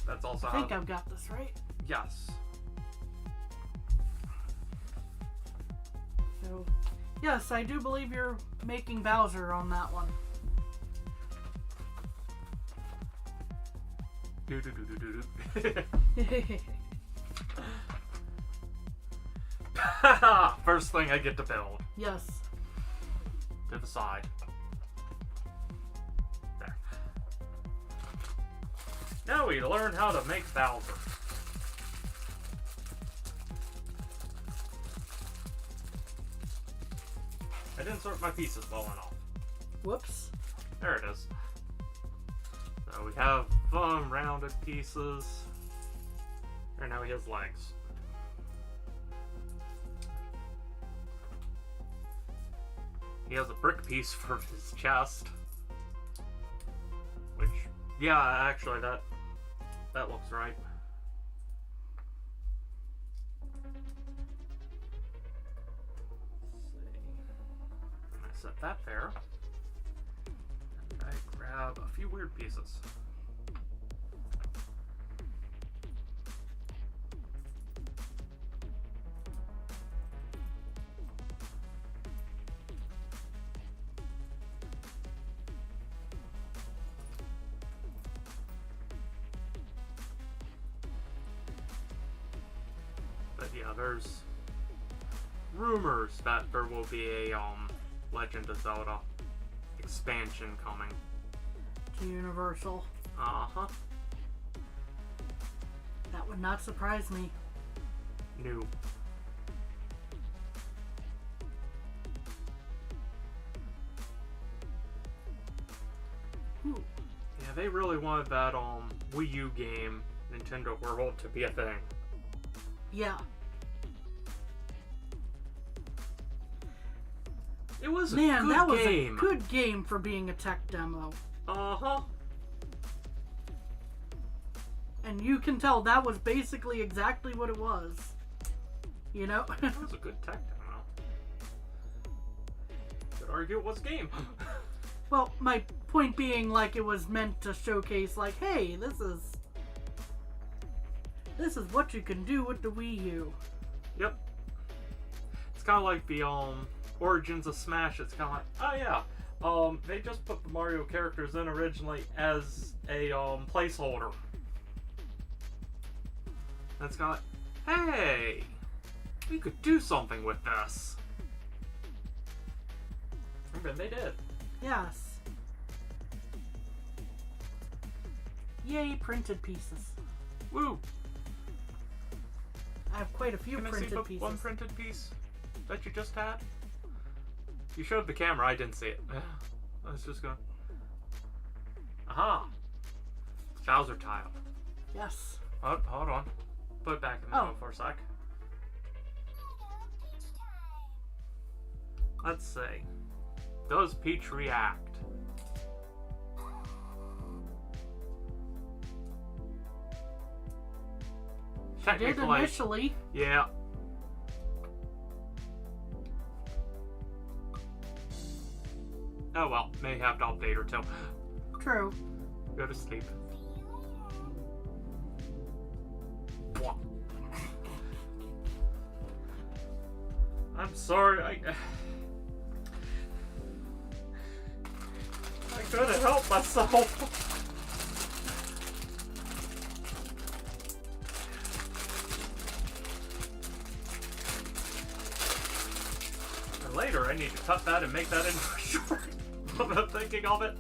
A: That's also
B: I think I've got this right.
A: Yes.
B: So, yes, I do believe you're making Bowser on that one.
A: First thing I get to build.
B: Yes.
A: To the side. There. Now we learn how to make Bowser. I didn't sort my pieces well enough.
B: Whoops.
A: There it is. So we have rounded pieces. And now he has legs. He has a brick piece for his chest. Yeah, actually, that looks right. Let's see. I set that there. And I grab a few weird pieces. But yeah, there's rumors that there will be a Legend of Zelda expansion coming
B: to Universal.
A: Uh-huh.
B: That would not surprise me.
A: New.
B: Ooh.
A: Yeah, they really wanted that Wii U game, Nintendo World, to be a thing.
B: Yeah.
A: It was
B: Man,
A: a good
B: that was
A: game.
B: a good game for being a tech demo.
A: Uh-huh.
B: And you can tell that was basically exactly what it was. You know?
A: It was a good tech demo. Could argue it was a game.
B: Well, my point being, like, it was meant to showcase, like, hey, this is what you can do with the Wii U.
A: Yep. It's kind of like the Origins of Smash. It's kind of like, oh yeah, they just put the Mario characters in originally as a placeholder. That's kind of like, hey, we could do something with this. And they did.
B: Yes. Yay, printed pieces.
A: Woo!
B: I have quite a few
A: Can I
B: printed
A: see the
B: pieces.
A: one printed piece that you just had? You showed the camera, I didn't see it. I was just going. Aha! Bowser tile.
B: Yes.
A: Oh, hold on. Put it back in the mode for a sec. Let's see. Does Peach react?
B: She did initially.
A: Yeah. Oh well, may have to update her too.
B: True.
A: Go to sleep. I'm sorry, I couldn't help myself. And later, I need to cut that and make that into a short. I'm thinking of it.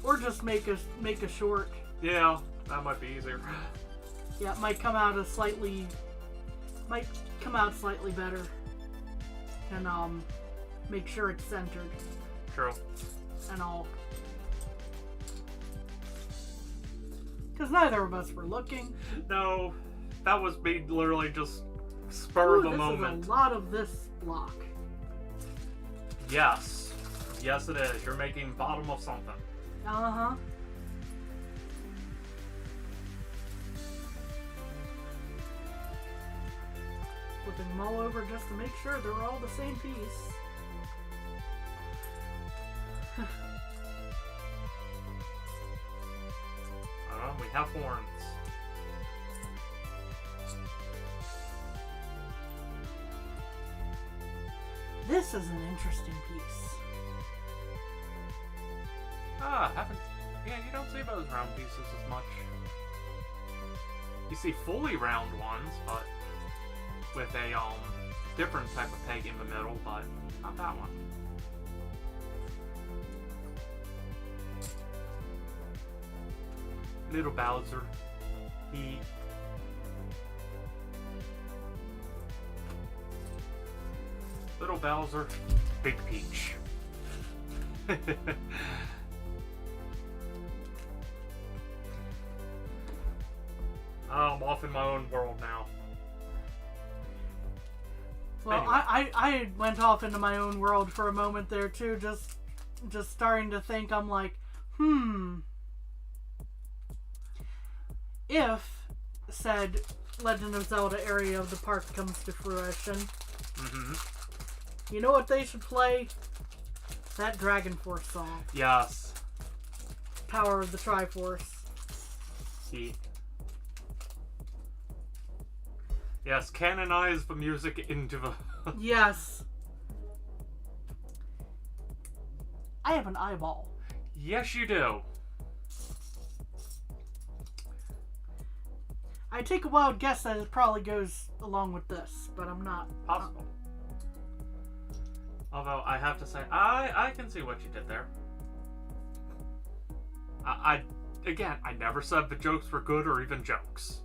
B: Or just make a short.
A: Yeah, that might be easier.
B: Yeah, it might come out slightly better. And make sure it's centered.
A: True.
B: And all. Because neither of us were looking.
A: No, that was me literally just spur of the moment.
B: This is a lot of this block.
A: Yes. Yes it is. You're making bottom of something.
B: Uh-huh. Flipping them all over just to make sure they're all the same piece.
A: We have horns.
B: This is an interesting piece.
A: Yeah, you don't see those round pieces as much. You see fully round ones, but with a different type of peg in the middle, but not that one. Little Bowser. Little Bowser, Big Peach. I'm off in my own world now.
B: Well,
A: Anyway.
B: I went off into my own world for a moment there too, just just starting to think, I'm like, if said Legend of Zelda area of the park comes to fruition, you know what they should play? That Dragon Force song.
A: Yes.
B: Power of the Triforce.
A: See. Yes, canonize the music into the...
B: Yes. I have an eyeball.
A: Yes, you do.
B: I take a wild guess that it probably goes along with this, but I'm not.
A: Possible. Although, I have to say, I can see what you did there. Again, I never said the jokes were good or even jokes.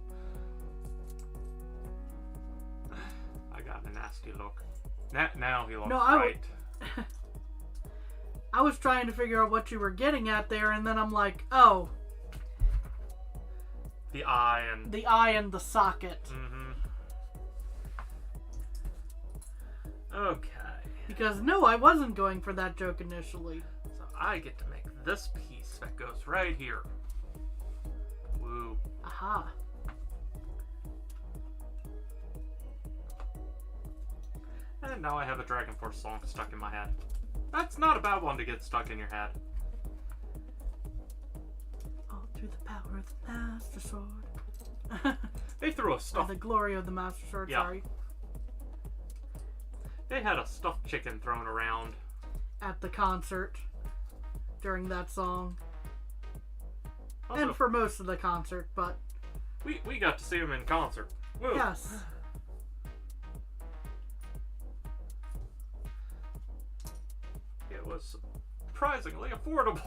A: I got a nasty look. Now he looks right.
B: I was trying to figure out what you were getting at there, and then I'm like, oh.
A: The eye and...
B: The eye and the socket.
A: Okay.
B: Because, no, I wasn't going for that joke initially.
A: So I get to make this piece that goes right here. Woo.
B: Aha.
A: And now I have a Dragon Force song stuck in my head. That's not a bad one to get stuck in your head.
B: All through the power of the Master Sword.
A: They threw a stuffed...
B: the glory of the Master Sword, sorry.
A: They had a stuffed chicken thrown around.
B: At the concert. During that song.
A: Also,
B: and for most of the concert, but...
A: We got to see him in concert. Woo.
B: Yes.
A: It was surprisingly affordable.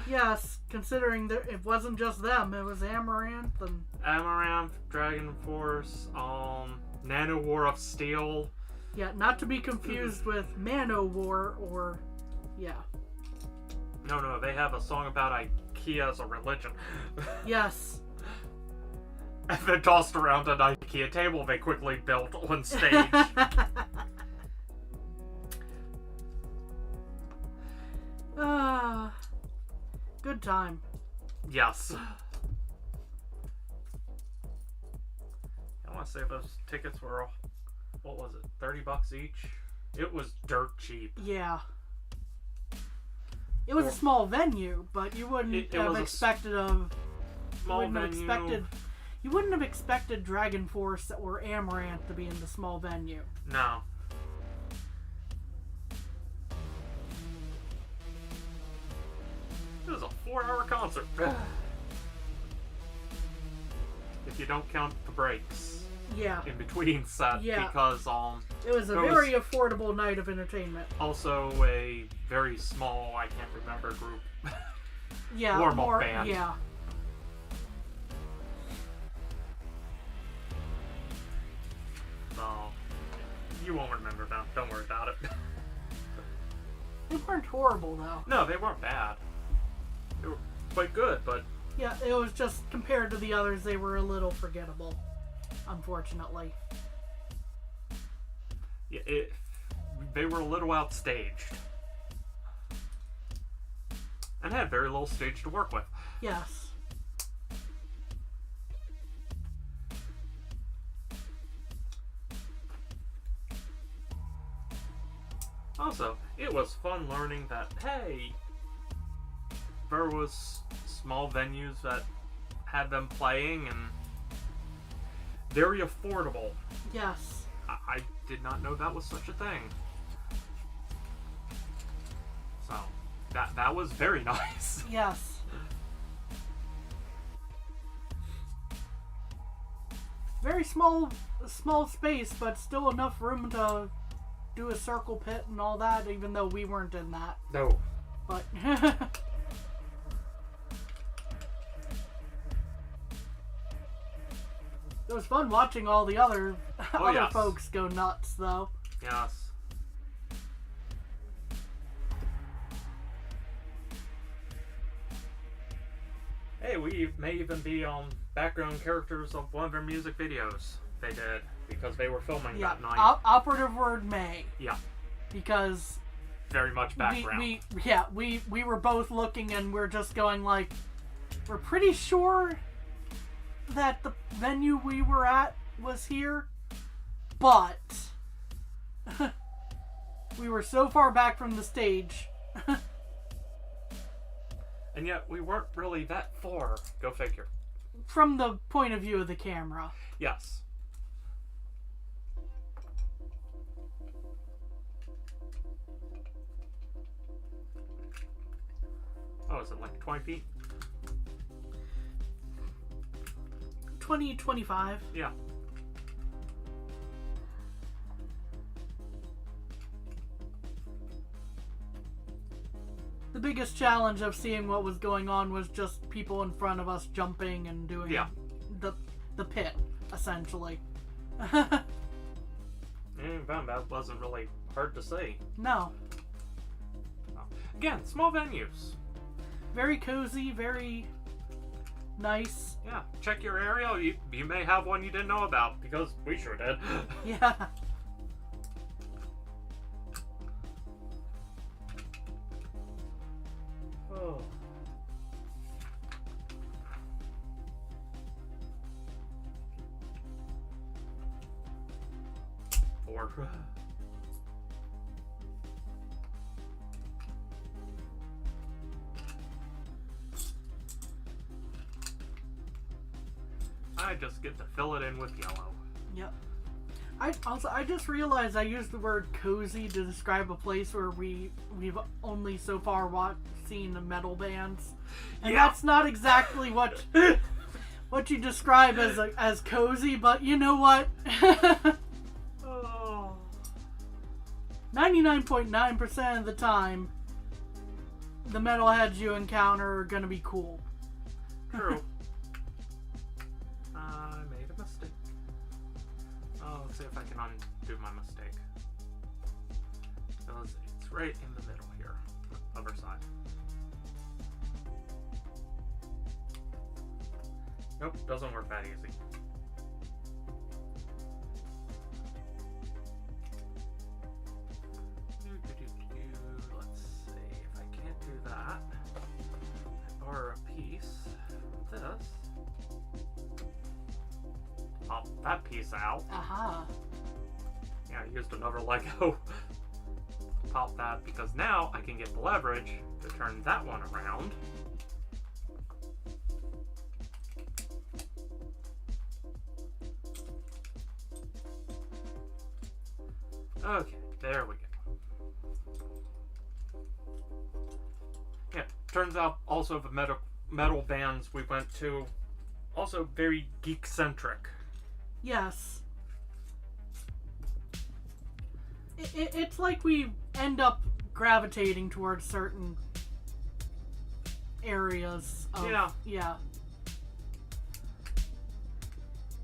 B: Yes, considering that it wasn't just them, it was Amaranth and...
A: Amaranth, Dragon Force, Nano War of Steel.
B: Yeah, not to be confused with Man-O-War or... Yeah.
A: No, they have a song about IKEA as a religion.
B: Yes.
A: And then tossed around an IKEA table they quickly built on stage.
B: Good time.
A: Yes. I want to say those tickets were, what was it, $30 each? It was dirt cheap.
B: Yeah. It was a small venue, but you wouldn't have expected you wouldn't have expected Dragon Force or Amaranth to be in the small venue.
A: No. It was a 4-hour concert. If you don't count the breaks.
B: Yeah.
A: In between sets, because
B: it was a very affordable night of entertainment.
A: Also a very small, I can't remember, group.
B: Yeah,
A: warm-up band.
B: Yeah.
A: So you won't remember them. Don't worry about it.
B: They weren't horrible though.
A: No, they weren't bad. They were quite good, but
B: yeah, it was just compared to the others, they were a little forgettable. Unfortunately.
A: Yeah, they were a little outstaged. And had very little stage to work with.
B: Yes.
A: Also, it was fun learning that, hey, there was small venues that had them playing and very affordable.
B: Yes.
A: I did not know that was such a thing. So, that was very nice.
B: Yes. Very small space, but still enough room to do a circle pit and all that, even though we weren't in that.
A: No.
B: But... It was fun watching all the other folks go nuts, though.
A: Yes. Hey, we may even be background characters of one of their music videos they did, because they were filming that night.
B: Operative word may.
A: Yeah.
B: Because
A: very much background.
B: We were both looking and we're just going like, we're pretty sure that the venue we were at was here, but we were so far back from the stage.
A: And yet we weren't really that far. Go figure.
B: From the point of view of the camera.
A: Yes. Oh, is it like 20 feet?
B: 20, 25.
A: Yeah.
B: The biggest challenge of seeing what was going on was just people in front of us jumping and doing the pit, essentially.
A: That wasn't really hard to see.
B: No.
A: Again, small venues.
B: Very cozy, very nice.
A: Yeah, check your area. You may have one you didn't know about, because we sure did.
B: Yeah.
A: Oh. Four. I just get to fill it in with yellow.
B: Yep. I just realized I used the word cozy to describe a place where we've only so far seen the metal bands, and that's not exactly what you describe as cozy. But you know what? 99.9% of the time, the metalheads you encounter are gonna be cool.
A: True. I made a mistake. Oh, let's see if I can undo my mistake. Because it's right in the middle here. Other side. Nope, doesn't work that easy. Let's see if I can't do that. I borrow a piece of this. Pop that piece out.
B: Aha.
A: Yeah, I used another Lego. Pop that, because now I can get the leverage to turn that one around. Okay, there we go. Yeah, turns out also the metal bands we went to, also very geek-centric.
B: Yes. It's like we end up gravitating towards certain areas of, yeah.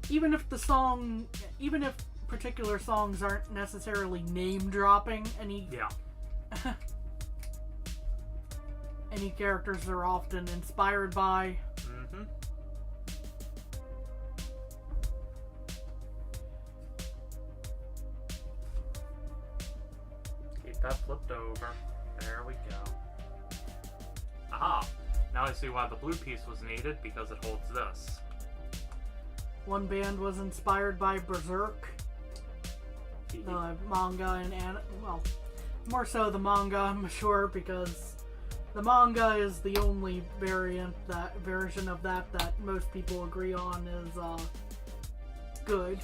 B: Even if particular songs aren't necessarily name dropping any any characters they're often inspired by.
A: Mm-hmm. Keep that flipped over. There we go. Aha! Now I see why the blue piece was needed, because it holds this.
B: One band was inspired by Berserk, the manga, well, more so the manga, I'm sure, because the manga is the only version of that most people agree on is good.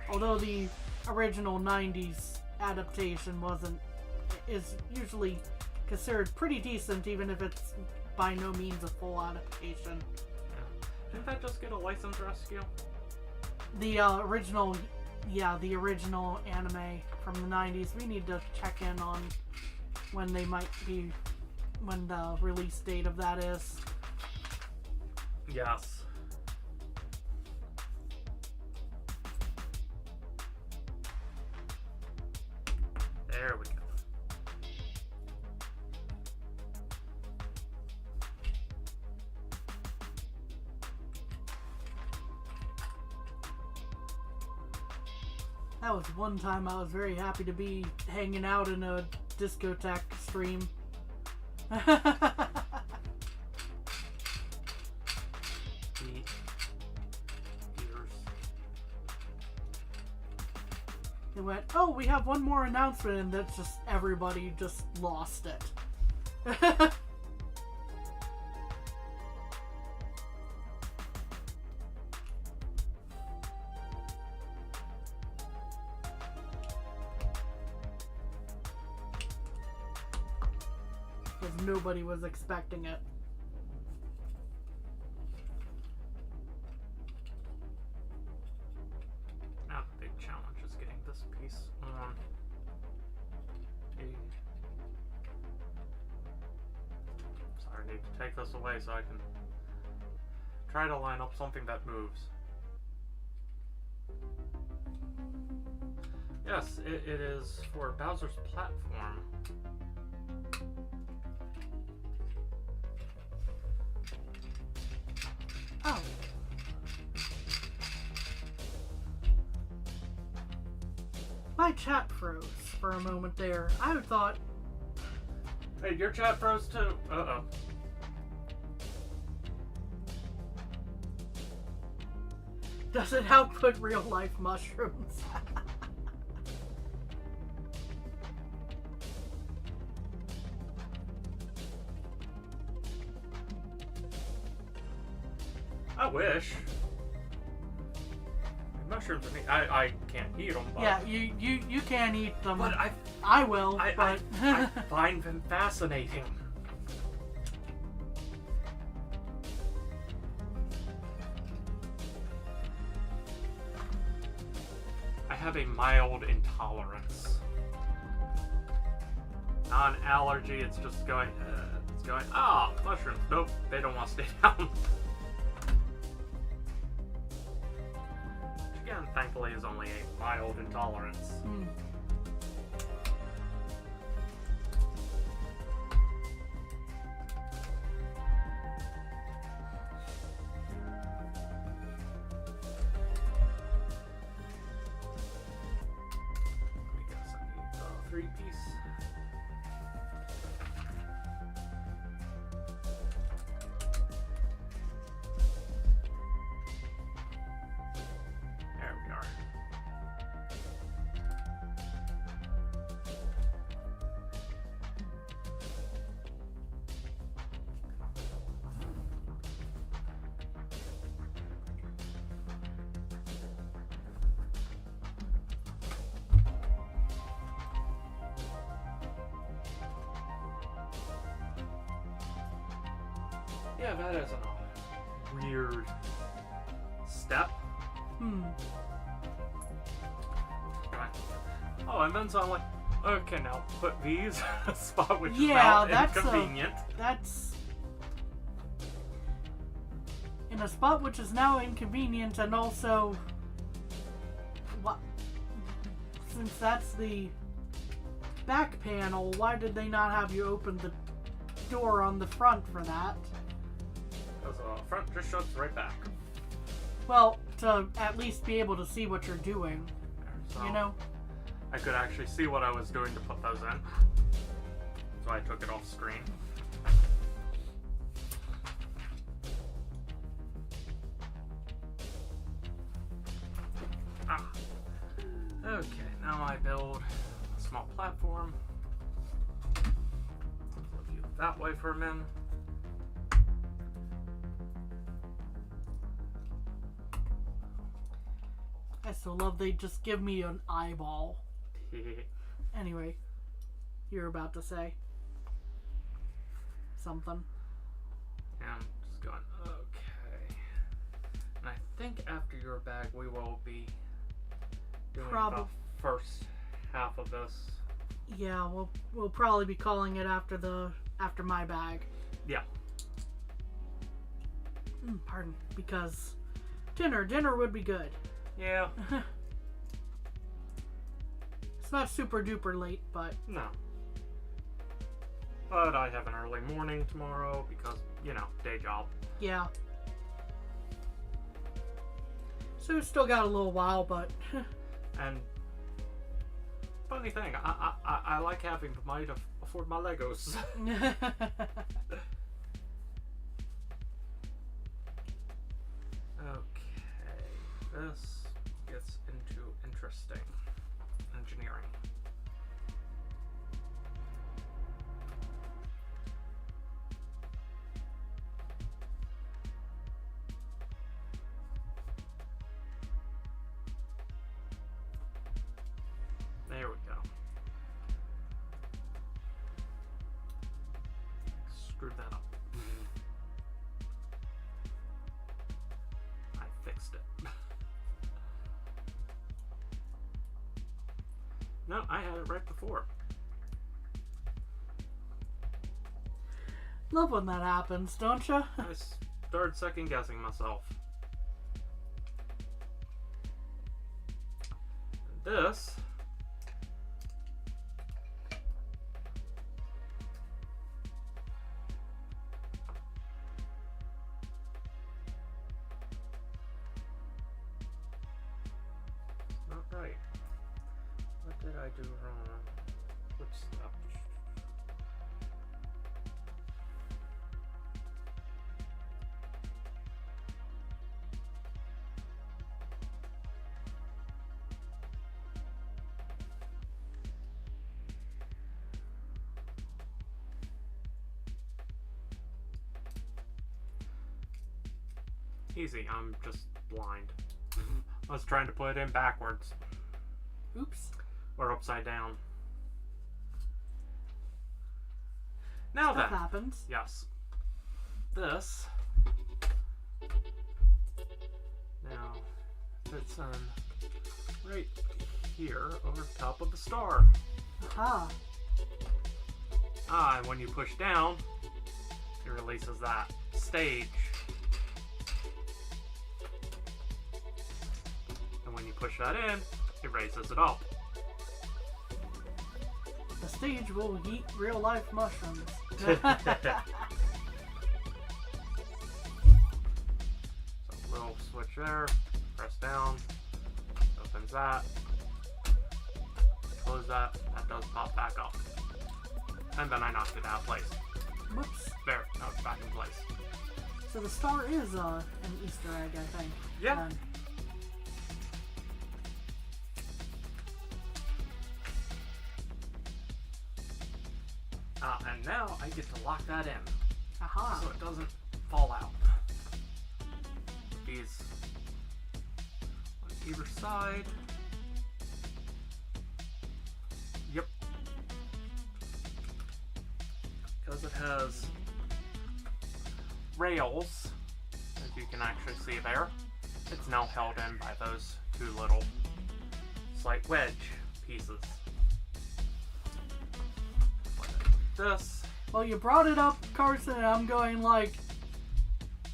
B: Although the original 90s adaptation is usually considered pretty decent, even if it's by no means a full adaptation.
A: Yeah. Didn't that just get a license rescue?
B: The original anime from the 90s. We need to check in on when the release date of that is.
A: Yes. There we go.
B: That was one time I was very happy to be hanging out in a discotheque stream. They went, oh, we have one more announcement, and that's just everybody just lost it. Because nobody was expecting it.
A: Now the big challenge is getting this piece on Sorry, I need to take this away so I can try to line up something that moves. Yes, it is for Bowser's platform.
B: Oh. My chat froze for a moment there. I thought...
A: Hey, your chat froze too. Uh-oh.
B: Does it output real-life mushrooms?
A: I wish. Mushrooms are neat. I can't eat them. But
B: Yeah, you can eat them.
A: But
B: I will,
A: I
B: but...
A: I find them fascinating. I have a mild intolerance. Not an allergy, it's just going, mushrooms. Nope, they don't want to stay down. Which again, thankfully, is only a mild intolerance.
B: Mm.
A: Three-piece. There we are. Yeah, that is a weird step. Oh, and then so I'm like, okay, now put these in a spot which is now inconvenient.
B: That's in a spot which is now inconvenient, and also, what? Since that's the back panel, why did they not have you open the door on the front for that?
A: Because front just shuts right back.
B: Well, to at least be able to see what you're doing,
A: So
B: you know?
A: I could actually see what I was doing to put those in. So I took it off screen. Okay, now I build a small platform. Flip you that way for a minute.
B: I still love they just give me an eyeball. Anyway, you're about to say something.
A: And I'm just going, okay. And I think after your bag we will be doing the first half of this.
B: Yeah, we'll probably be calling it after my bag.
A: Yeah.
B: Pardon, because dinner would be good.
A: Yeah.
B: It's not super duper late, but
A: No. But I have an early morning tomorrow because, you know, day job.
B: yeah. So it's still got a little while, but
A: And funny thing, I like having the might of afford my Legos. Okay, this gets into interesting engineering. There we go. Screwed that up. I fixed it. No, I had it right before.
B: Love when that happens, don't you?
A: I started second guessing myself. And this not right. What did I do wrong? Which step? Easy, I'm just blind. I was trying to put it in backwards.
B: Oops.
A: Or upside down. Now
B: Stuff
A: then.
B: happens.
A: Yes. This now fits in right here over top of the star.
B: Aha.
A: And when you push down, it releases that stage. And when you push that in, it raises it up.
B: The stage will eat real life mushrooms.
A: So little switch there, press down, opens that, close that, that does pop back up. And then I knocked it out of place.
B: Whoops.
A: There, now it's back in place.
B: So the star is an Easter egg, I think.
A: Yeah.
B: Then.
A: And now I get to lock that in.
B: Aha.
A: So it doesn't fall out. These on either side. Yep. Because it has rails, as you can actually see there, it's now held in by those two little slight wedge pieces. This.
B: Well, you brought it up, Carson, and I'm going like,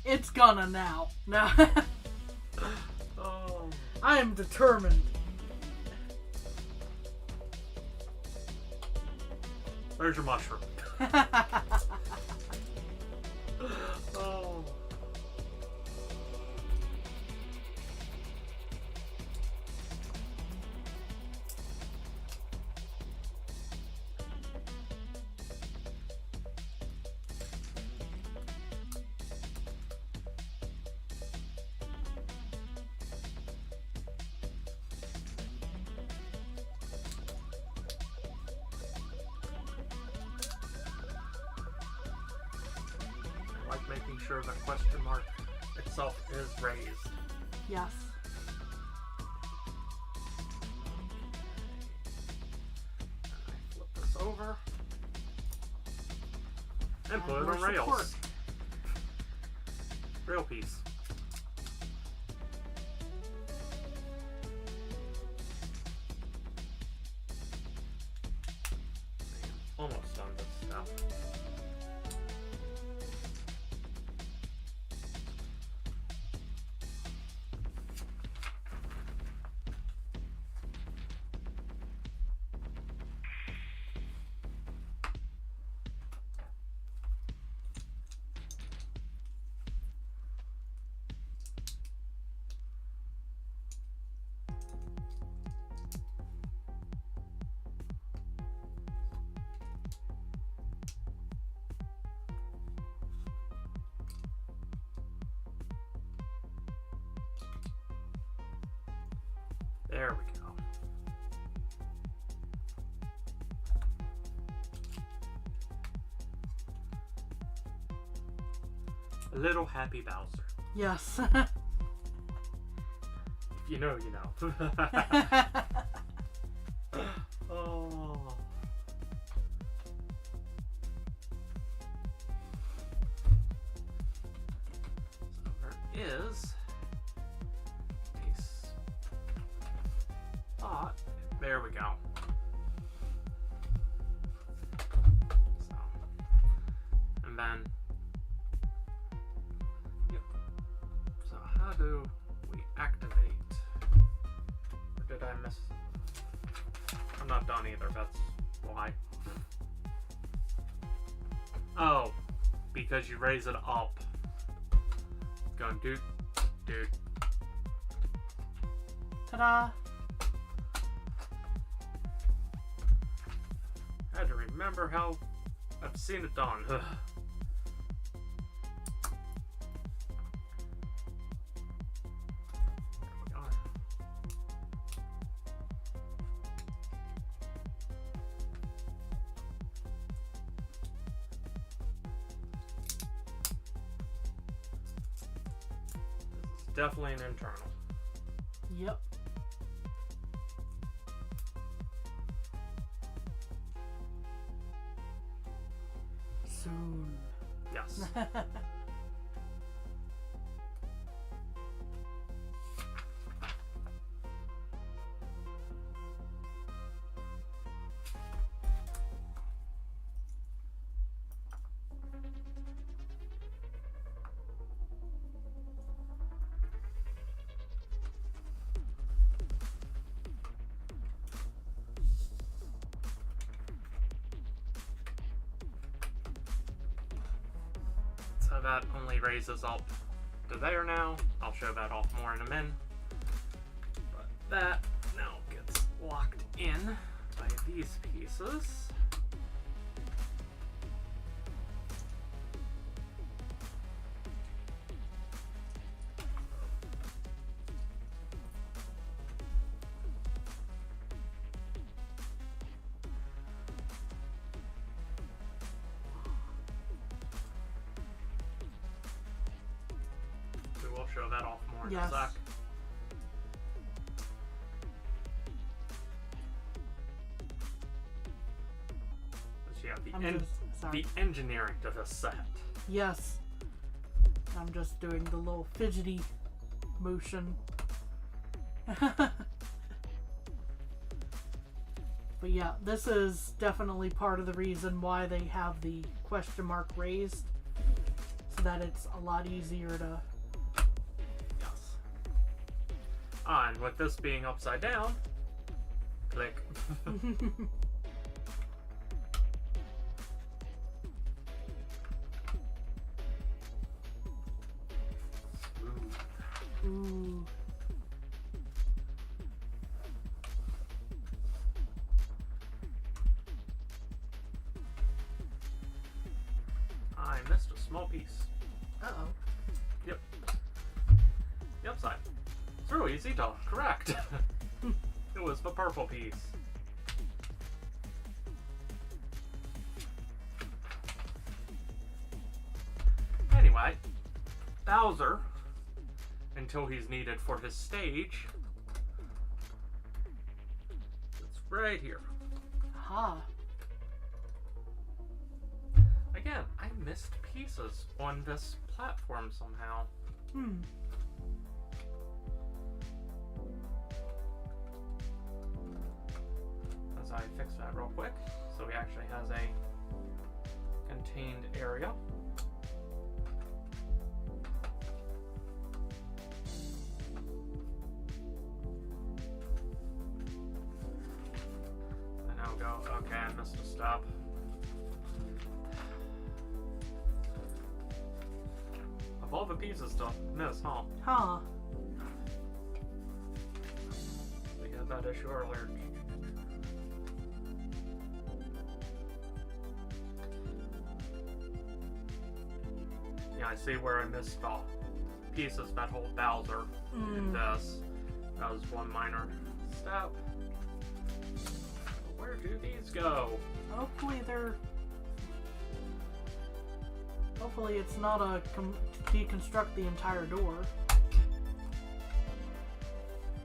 B: it's gonna now. No.
A: Oh.
B: I am determined.
A: There's your mushroom. Oh. I like making sure the question mark itself is raised.
B: Yes.
A: And I flip this over and put it
B: more
A: on rails.
B: support.
A: Rail piece. Almost done this stuff. There we go. A little happy Bowser.
B: Yes.
A: If you know, you know. Oh. So there is a spot. There we go. So, and then, yep. So how do we activate? Or did I miss? I'm not done either, that's why. Oh, because you raise it up. Going dude.
B: Ta-da!
A: I had to remember how I've seen it done. Ugh. There we are. This is definitely an internal.
B: Yep. Soon.
A: Yes. So that only raises up to there now. I'll show that off more in a minute. But that now gets locked in by these pieces. We'll show that off more in a
B: Yes.
A: sec. So yeah, the engineering to the set.
B: Yes. I'm just doing the little fidgety motion. But yeah, this is definitely part of the reason why they have the question mark raised, so that it's a lot easier to...
A: Yes. And with this being upside down, click.
B: Ooh.
A: I missed a small piece.
B: Uh-oh.
A: Yep. The upside. It's real easy to correct. It was the purple piece. Anyway, Bowser, until he's needed for his stage, it's right here.
B: Aha.
A: Again, I missed pieces on this platform somehow. As I fix that real quick, so he actually has a contained area. And now go, okay, I missed a step. Of all the pieces to miss, huh?
B: Huh.
A: We had that issue earlier. Yeah, I see where I missed pieces that hold Bowser in this. That was one minor step. Where do these go?
B: Hopefully Hopefully it's not a deconstruct the entire door.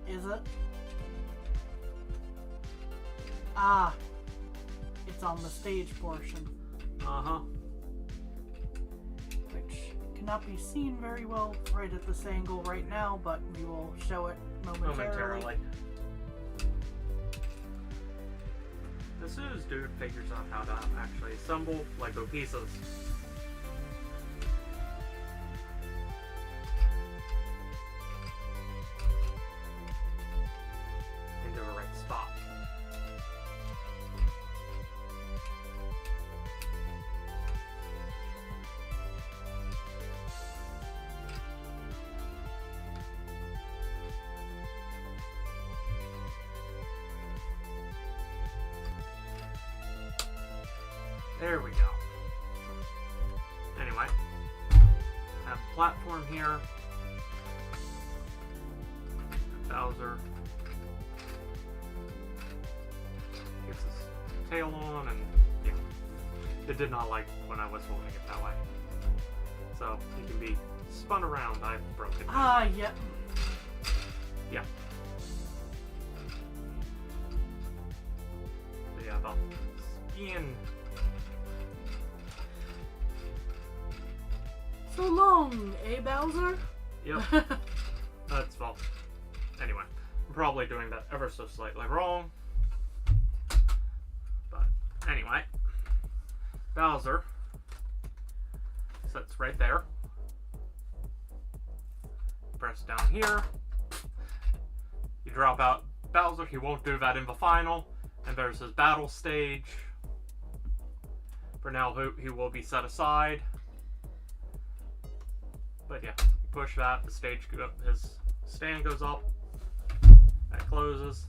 B: Is it? Ah. It's on the stage portion.
A: Uh-huh.
B: Which cannot be seen very well right at this angle right now, but we will show it momentarily.
A: As soon as dude figures out how to actually assemble Lego pieces. Into a right spot. There we go. Anyway, have a platform here. Bowser gets his tail on, and yeah, it did not like when I was holding it that way. So he can be spun around. I broke it.
B: Ah, yeah.
A: Yeah. So yeah, the skin.
B: So long, eh, Bowser?
A: Yep. That's well. Anyway, I'm probably doing that ever so slightly wrong. But anyway, Bowser sits right there. Press down here. You drop out Bowser. He won't do that in the final. And there's his battle stage. For now, he will be set aside. But yeah, you push that, the stage his stand goes up, that closes,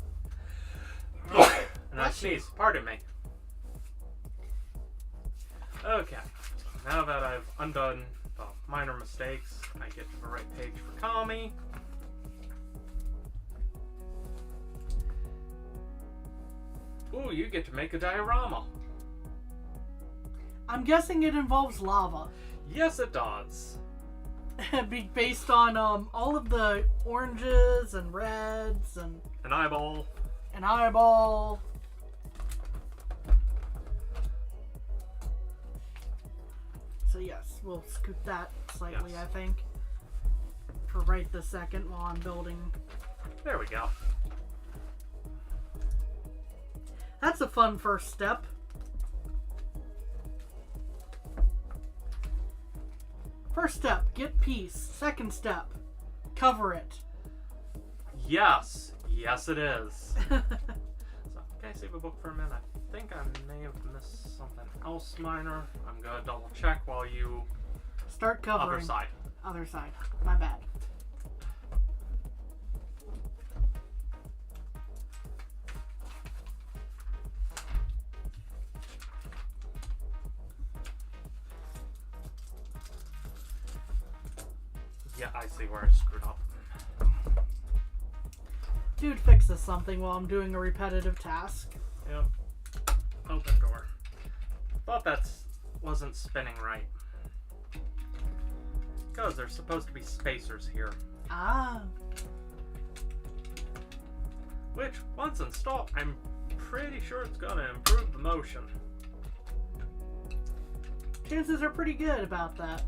A: and I sneeze. Pardon me. Okay, now that I've undone the minor mistakes, I get to the right page for Kami. Ooh, you get to make a diorama.
B: I'm guessing it involves lava.
A: Yes, it does.
B: Be based on all of the oranges and reds and
A: An eyeball.
B: an eyeball. So yes, we'll scoot that slightly,
A: Yes.
B: I think, for right this second while I'm building.
A: There we go.
B: That's a fun first step. First step, get piece. Second step, cover it.
A: Yes. Yes, it is. So, can I save a book for a minute? I think I may have missed something else minor. I'm gonna double check while you...
B: Start covering.
A: Other side.
B: Other side. My bad.
A: Yeah, I see where I screwed up.
B: Dude fixes something while I'm doing a repetitive task.
A: Yep. Open door. Thought that wasn't spinning right. Because there's supposed to be spacers here.
B: Ah.
A: Which, once installed, I'm pretty sure it's gonna improve the motion.
B: Chances are pretty good about that.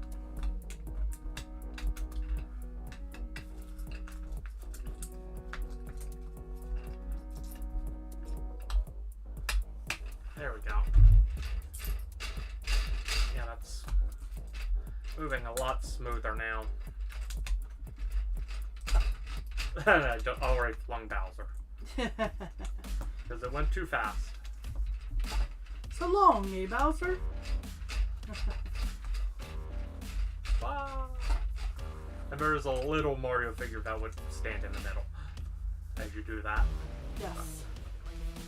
A: There we go. Yeah, that's moving a lot smoother now. I already flung Bowser. Because it went too fast.
B: So long, eh, Bowser?
A: Wow. And there's a little Mario figure that would stand in the middle as you do that.
B: Yes.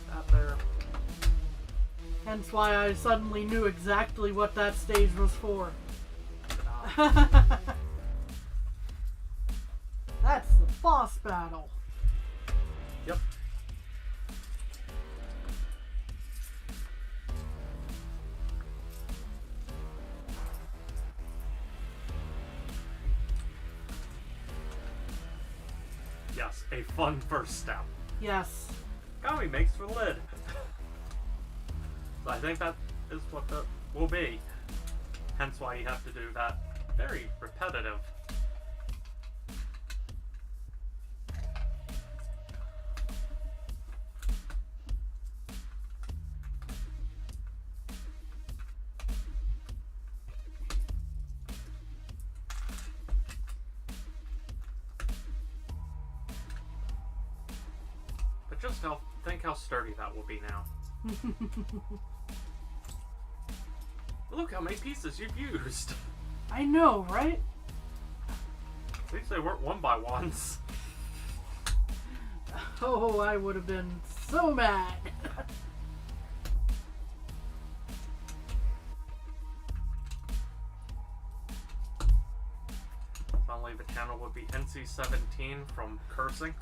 A: That there.
B: Hence why I suddenly knew exactly what that stage was for. That's the boss battle.
A: Yep. yes, a fun first step.
B: Yes.
A: Kami makes for the lid. So I think that is what that will be. Hence why you have to do that very repetitive. But just think how sturdy that will be now. Look how many pieces you've used.
B: I know, right?
A: At least they weren't 1x1s.
B: Oh, I would have been so mad.
A: Finally, the channel would be NC-17 from cursing.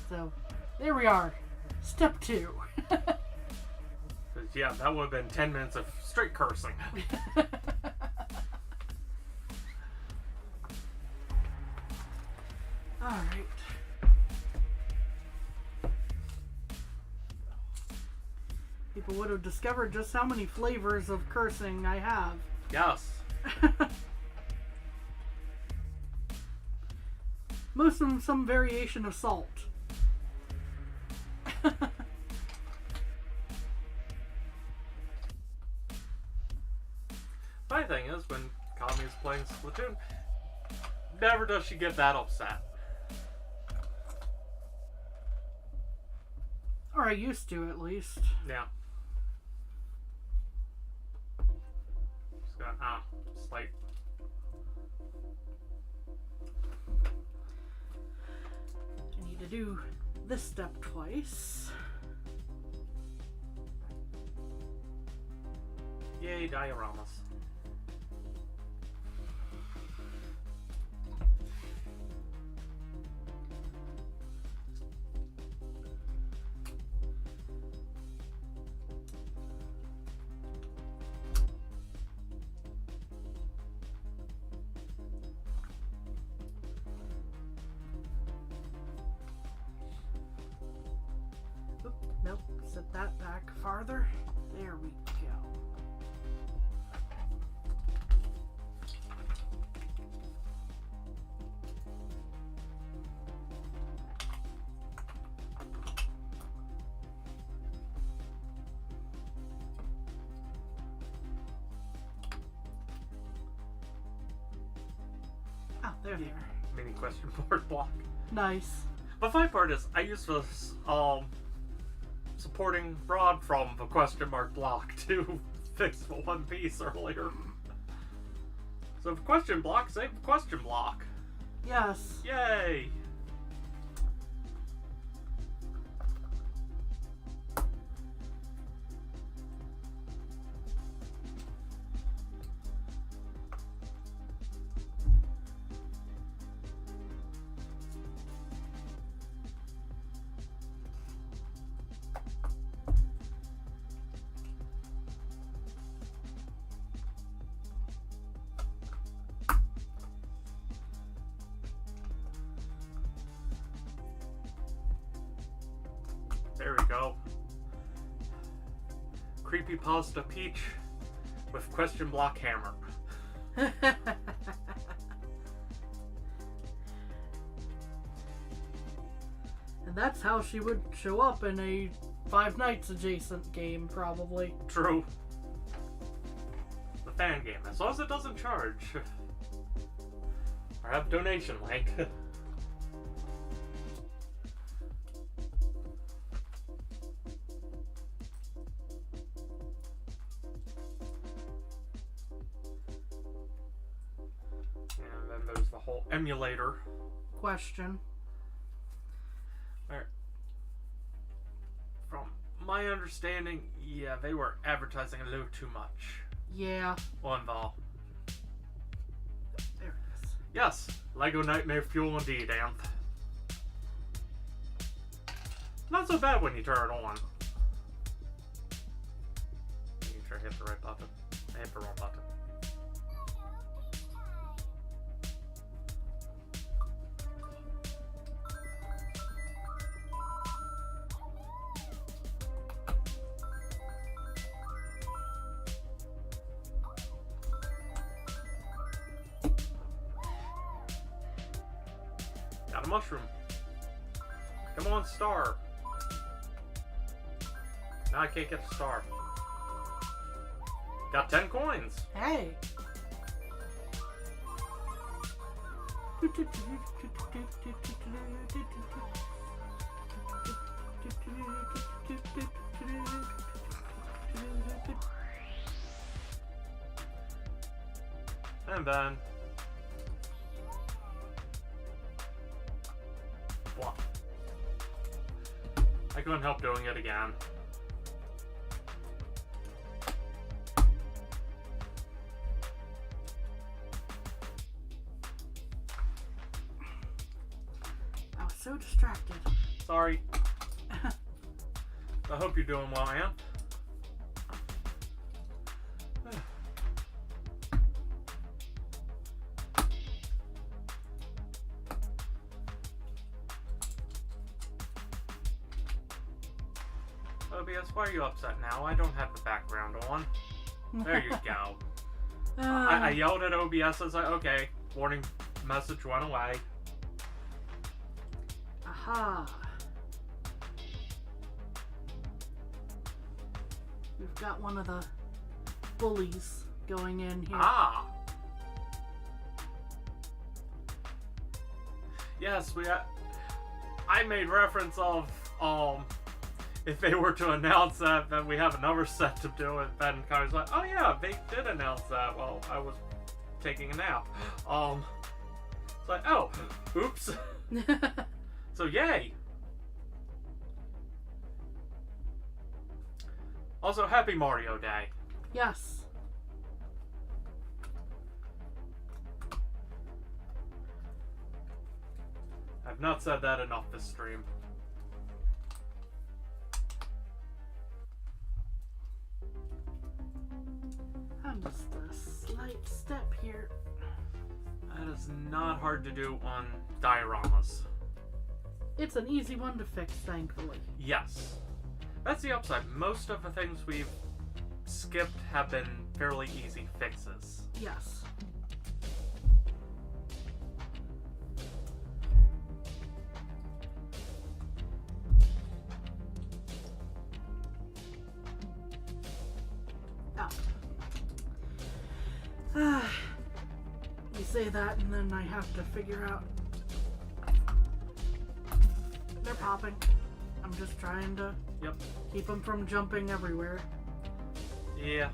B: So, there we are. Step 2.
A: Yeah, that would have been 10 minutes of straight cursing.
B: Alright. People would have discovered just how many flavors of cursing I have.
A: Yes.
B: Most of them some variation of salt.
A: Funny thing is, when Kami is playing Splatoon, never does she get that upset.
B: Or I used to, at least.
A: Yeah. Just got, slight.
B: I need to do this step twice.
A: Yay, dioramas.
B: Oop, nope, set that back farther. There we go. Oh, there they are.
A: Mini question board block.
B: Nice.
A: The funny part is, I used this supporting rod from the question mark block to fix the one piece earlier. So the question block saved the question block.
B: Yes.
A: Yay! There we go. Creepypasta Peach with question block hammer.
B: And that's how she would show up in a Five Nights adjacent game, probably.
A: True. The fan game, as long as it doesn't charge. Or have donation link. And then there's the whole emulator.
B: Question.
A: Where, from my understanding, yeah, they were advertising a little too much
B: Yeah.
A: on the...
B: There it is.
A: Yes, Lego Nightmare Fuel indeed, Anth. Not so bad when you turn it on. Making sure I hit the right button. I hit the wrong button. mushroom. Come on, star. Now I can't get a star. Got 10 coins.
B: Hey.
A: And then... Blah. I couldn't help doing it again.
B: I was so distracted.
A: Sorry. I hope you're doing well, Ann. OBS, why are you upset now? I don't have the background on. There you go. I yelled at OBS. I was like, okay, warning message went away.
B: Aha. We've got one of the bullies going in here.
A: Ah. Yes, I made reference of, if they were to announce that, then we have another set to do it. Ben kind of was like, oh yeah, they did announce that. Well, I was taking a nap. It's like, oh, oops. So yay. Also, happy Mario Day.
B: Yes.
A: I've not said that enough this stream.
B: I'm just a slight step here.
A: That is not hard to do on dioramas.
B: It's an easy one to fix, thankfully.
A: Yes. That's the upside. Most of the things we've skipped have been fairly easy fixes.
B: Yes. You say that, and then I have to figure out. They're popping. I'm just trying to keep them from jumping everywhere.
A: Yeah.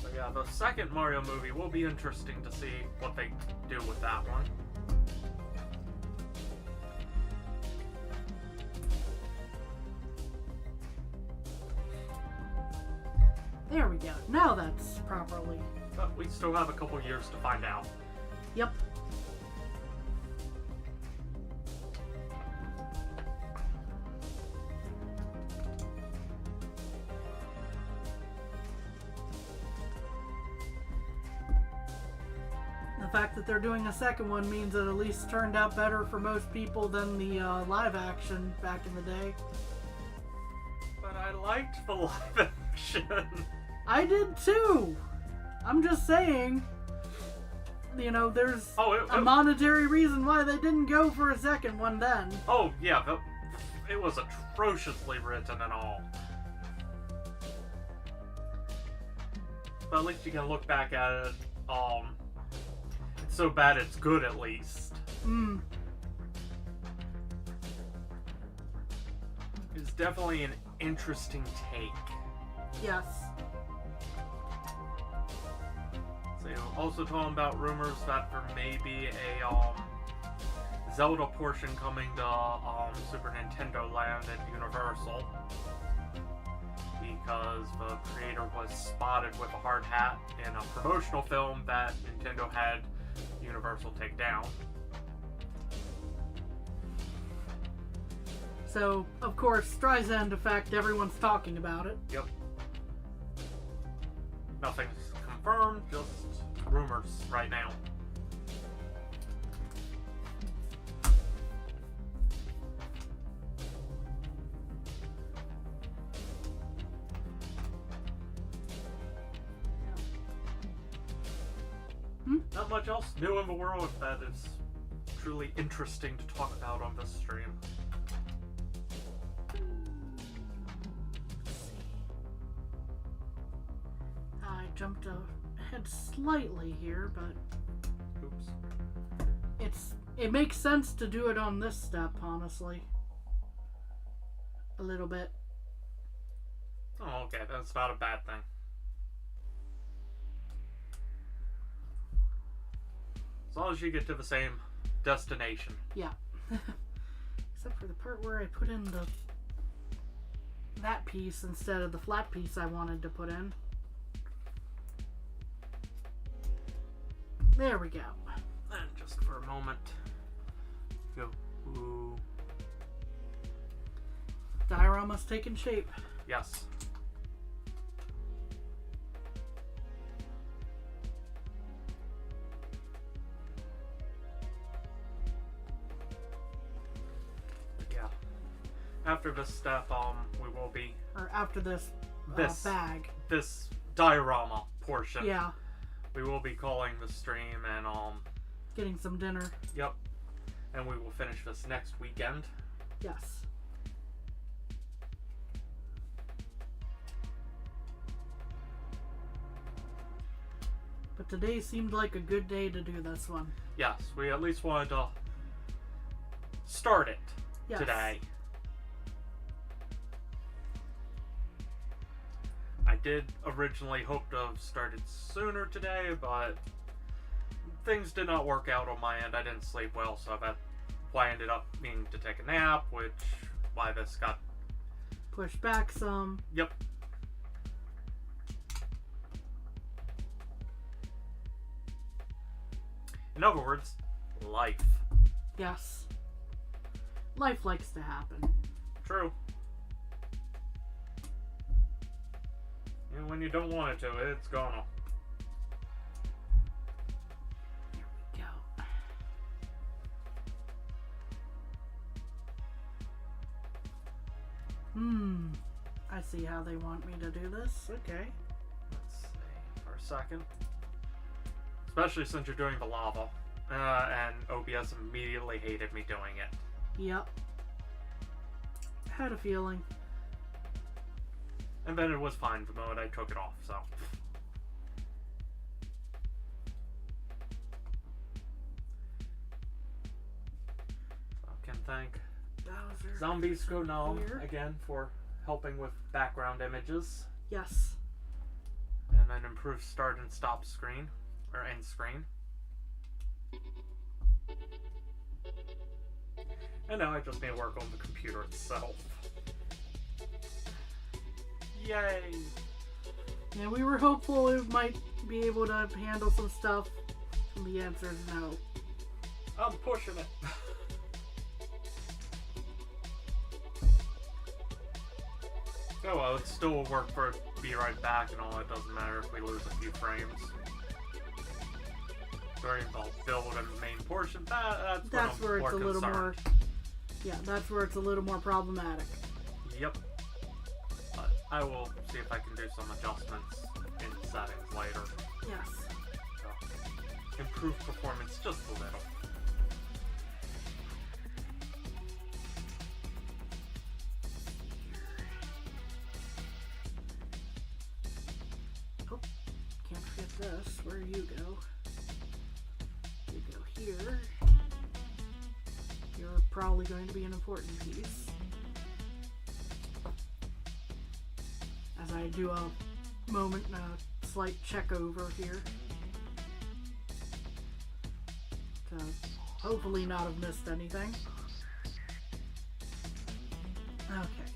A: So yeah, the second Mario movie will be interesting to see what they do with that one.
B: There we go. Now that's properly.
A: But we still have a couple years to find out.
B: Yep. The fact that they're doing a second one means it at least turned out better for most people than the live action back in the day.
A: But I liked the live action.
B: I did too. I'm just saying, you know, there's a monetary reason why they didn't go for a second one then.
A: Oh yeah, it was atrociously written and all. But at least you can look back at it. It's so bad it's good at least. It's definitely an interesting take.
B: Yes.
A: So also talking about rumors that there may be a Zelda portion coming to Super Nintendo Land at Universal, because the creator was spotted with a hard hat in a promotional film that Nintendo had Universal take down.
B: So, of course, Streisand effect, everyone's talking about it.
A: Yep. Nothing's confirmed, just rumors right now. much else new in the world that is truly interesting to talk about on this stream.
B: Let's see. I jumped ahead slightly here, but
A: Oops.
B: it makes sense to do it on this step, honestly. A little bit.
A: Oh, okay, that's not a bad thing. As long as you get to the same destination.
B: Yeah. Except for the part where I put in that piece instead of the flat piece I wanted to put in. There we go.
A: And just for a moment, go. Ooh.
B: Diorama's taking shape.
A: Yes. Yeah. After this step, we will be
B: Or after this, bag.
A: this diorama portion.
B: Yeah.
A: We will be calling the stream and
B: Getting some dinner.
A: Yep. And we will finish this next weekend.
B: Yes. But today seemed like a good day to do this one.
A: Yes, we at least wanted to start it
B: Yes.
A: today. I did originally hope to have started sooner today, but things did not work out on my end. I didn't sleep well, so that's why I ended up needing to take a nap, which why this got
B: Push back some.
A: Yep. In other words, life.
B: Yes. Life likes to happen.
A: True. And when you don't want it to, it's gonna.
B: There we go. I see how they want me to do this. Okay.
A: Let's see for a second. Especially since you're doing the lava. And OBS immediately hated me doing it.
B: Yep. Had a feeling.
A: And then it was fine the moment I took it off, so. So I can thank
B: Bowser.
A: Zombies Go Null
B: Here.
A: again for helping with background images.
B: Yes.
A: And an improved start and stop screen, or end screen. And now I just need to work on the computer itself. Yay!
B: Yeah, we were hopeful we might be able to handle some stuff. And the answer is no.
A: I'm pushing it. Oh well, it still will work for it to be right back and all. It doesn't matter if we lose a few frames. During the build and main portion, that's
B: where it's a little
A: concerned.
B: more. Yeah, that's where it's a little more problematic.
A: Yep. But I will see if I can do some adjustments in settings later.
B: Yes.
A: So, improve performance just a little.
B: Oh, can't forget this. Where you go? You go here. You're probably going to be an important piece. As I do a slight check over here. To hopefully not have missed anything. Okay.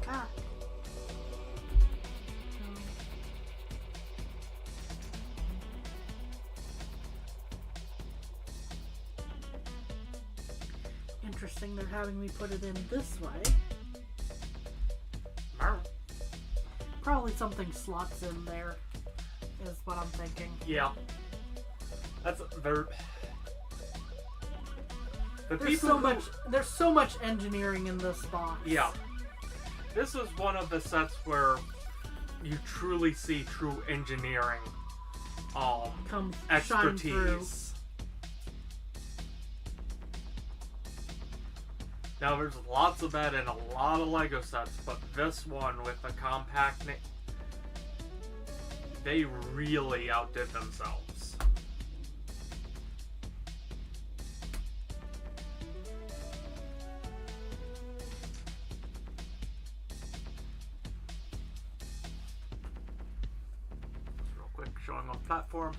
B: Ah. Interesting, they're having me put it in this way. Probably something slots in there, is what I'm thinking.
A: Yeah. That's very...
B: There's so much engineering in this box.
A: Yeah. This is one of the sets where you truly see true engineering expertise. Now there's lots of that in a lot of LEGO sets, but this one with the compact, they really outdid themselves. Real quick, showing off platform.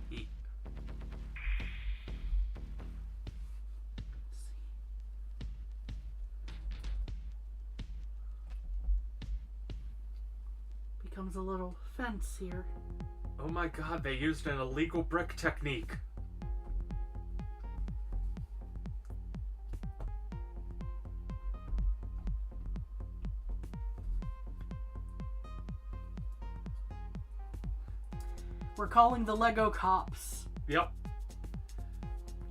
A: Eat.
B: Becomes a little fence here.
A: Oh my god, they used an illegal brick technique.
B: We're calling the Lego cops.
A: Yep.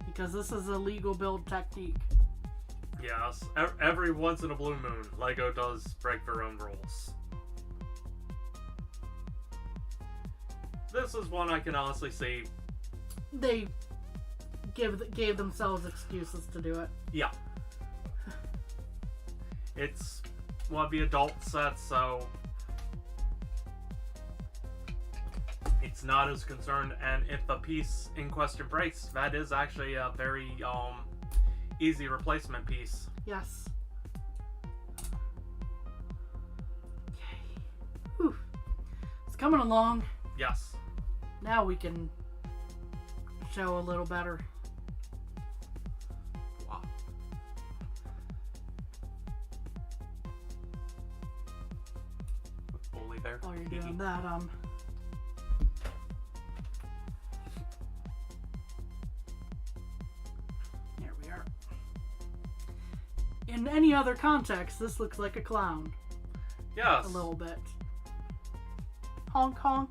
B: Because this is a legal build technique.
A: Yes, every once in a blue moon, LEGO does break their own rules. This is one I can honestly see.
B: They gave themselves excuses to do it.
A: Yeah. It's one of the adult sets, so it's not as concerned. And if the piece in question breaks, that is actually a very easy replacement piece.
B: Yes. Okay. Whew. It's coming along.
A: Yes.
B: Now we can show a little better.
A: Wow. Bully there.
B: While you're doing that, there we are. In any other context, this looks like a clown.
A: Yes.
B: A little bit. Honk honk.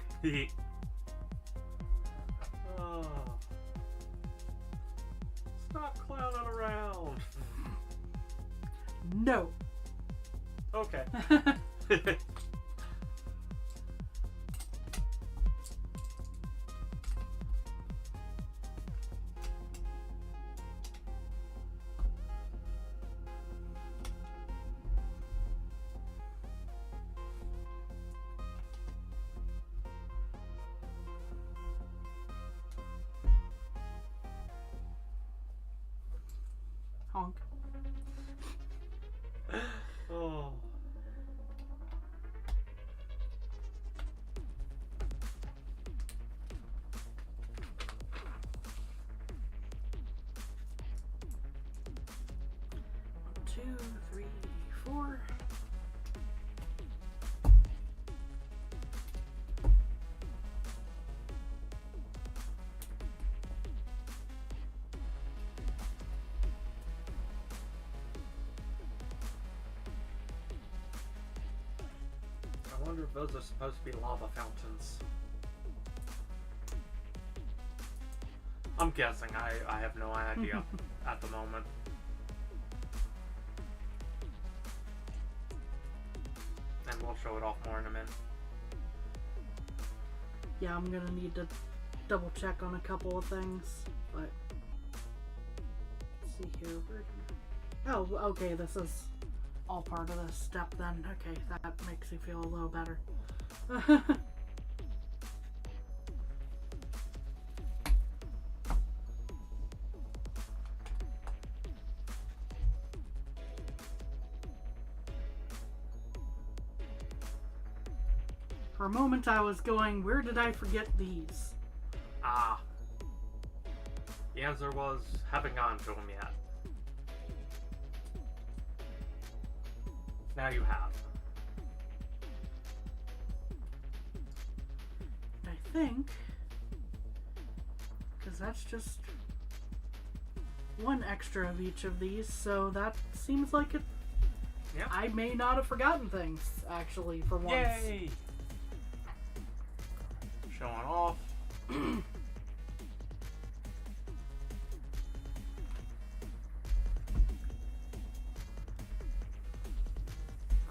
A: Oh. Stop clowning around.
B: No.
A: Okay.
B: Honk.
A: Oh.
B: Two, three, four.
A: I wonder if those are supposed to be lava fountains. I'm guessing. I have no idea at the moment. And we'll show it off more in a minute.
B: Yeah, I'm gonna need to double check on a couple of things, but let's see here. Oh, okay, this is all part of this step then. Okay, that makes me feel a little better. For a moment I was going, where did I forget these?
A: Ah. The answer was, haven't gone to them yet. Now you have.
B: I think, because that's just one extra of each of these, so that seems like it
A: Yeah.
B: I may not have forgotten things, actually, for once.
A: Yay! Showing off.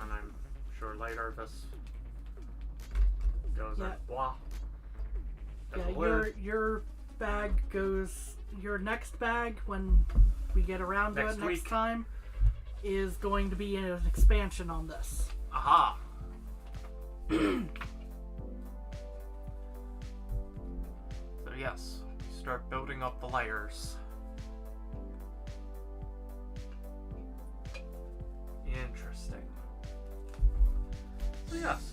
A: And I'm sure later this goes
B: Yeah.
A: in blah. There's
B: Yeah,
A: a lid.
B: your bag goes. Your next bag, when we get around to
A: Next
B: it next
A: week.
B: time, is going to be an expansion on this.
A: Aha! So yes, start building up the layers. Interesting. So yes,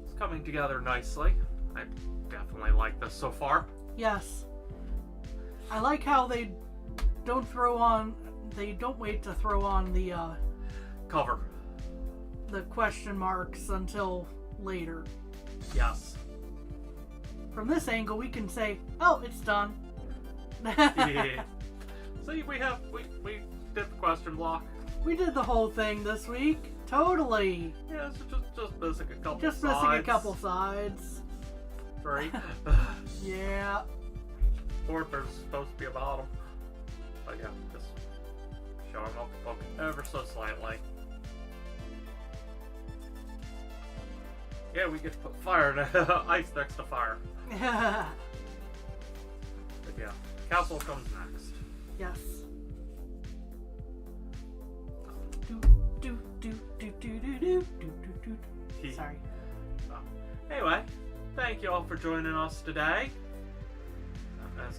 A: it's coming together nicely. I definitely like this so far.
B: Yes. I like how they don't wait to throw on
A: Cover.
B: the question marks until later.
A: Yes.
B: From this angle, we can say, "Oh, it's done."
A: Yeah. See, we did the question block.
B: We did the whole thing this week. Totally.
A: Yeah, so just missing a couple
B: Just
A: sides.
B: missing a couple sides.
A: 3.
B: Yeah.
A: Fourth, there's supposed to be a bottom. But yeah, just showing off the book ever so slightly. Yeah, we get to put fire, ice next to fire. But yeah, castle comes next.
B: Yes. Sorry.
A: So, anyway, thank you all for joining us today. As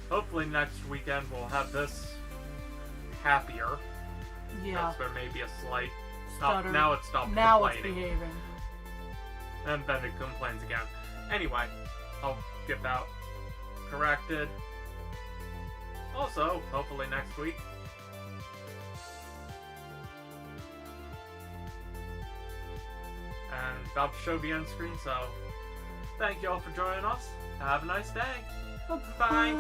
A: hopefully next weekend we'll have this happier.
B: Yeah.
A: There may be a slight.
B: Stutter.
A: Now it stopped
B: Now it's
A: complaining.
B: behaving.
A: And then it complains again. Anyway, I'll get that corrected. Also, hopefully next week. And about to show the end screen, so thank you all for joining us. Have a nice day. Bye.
B: Bye.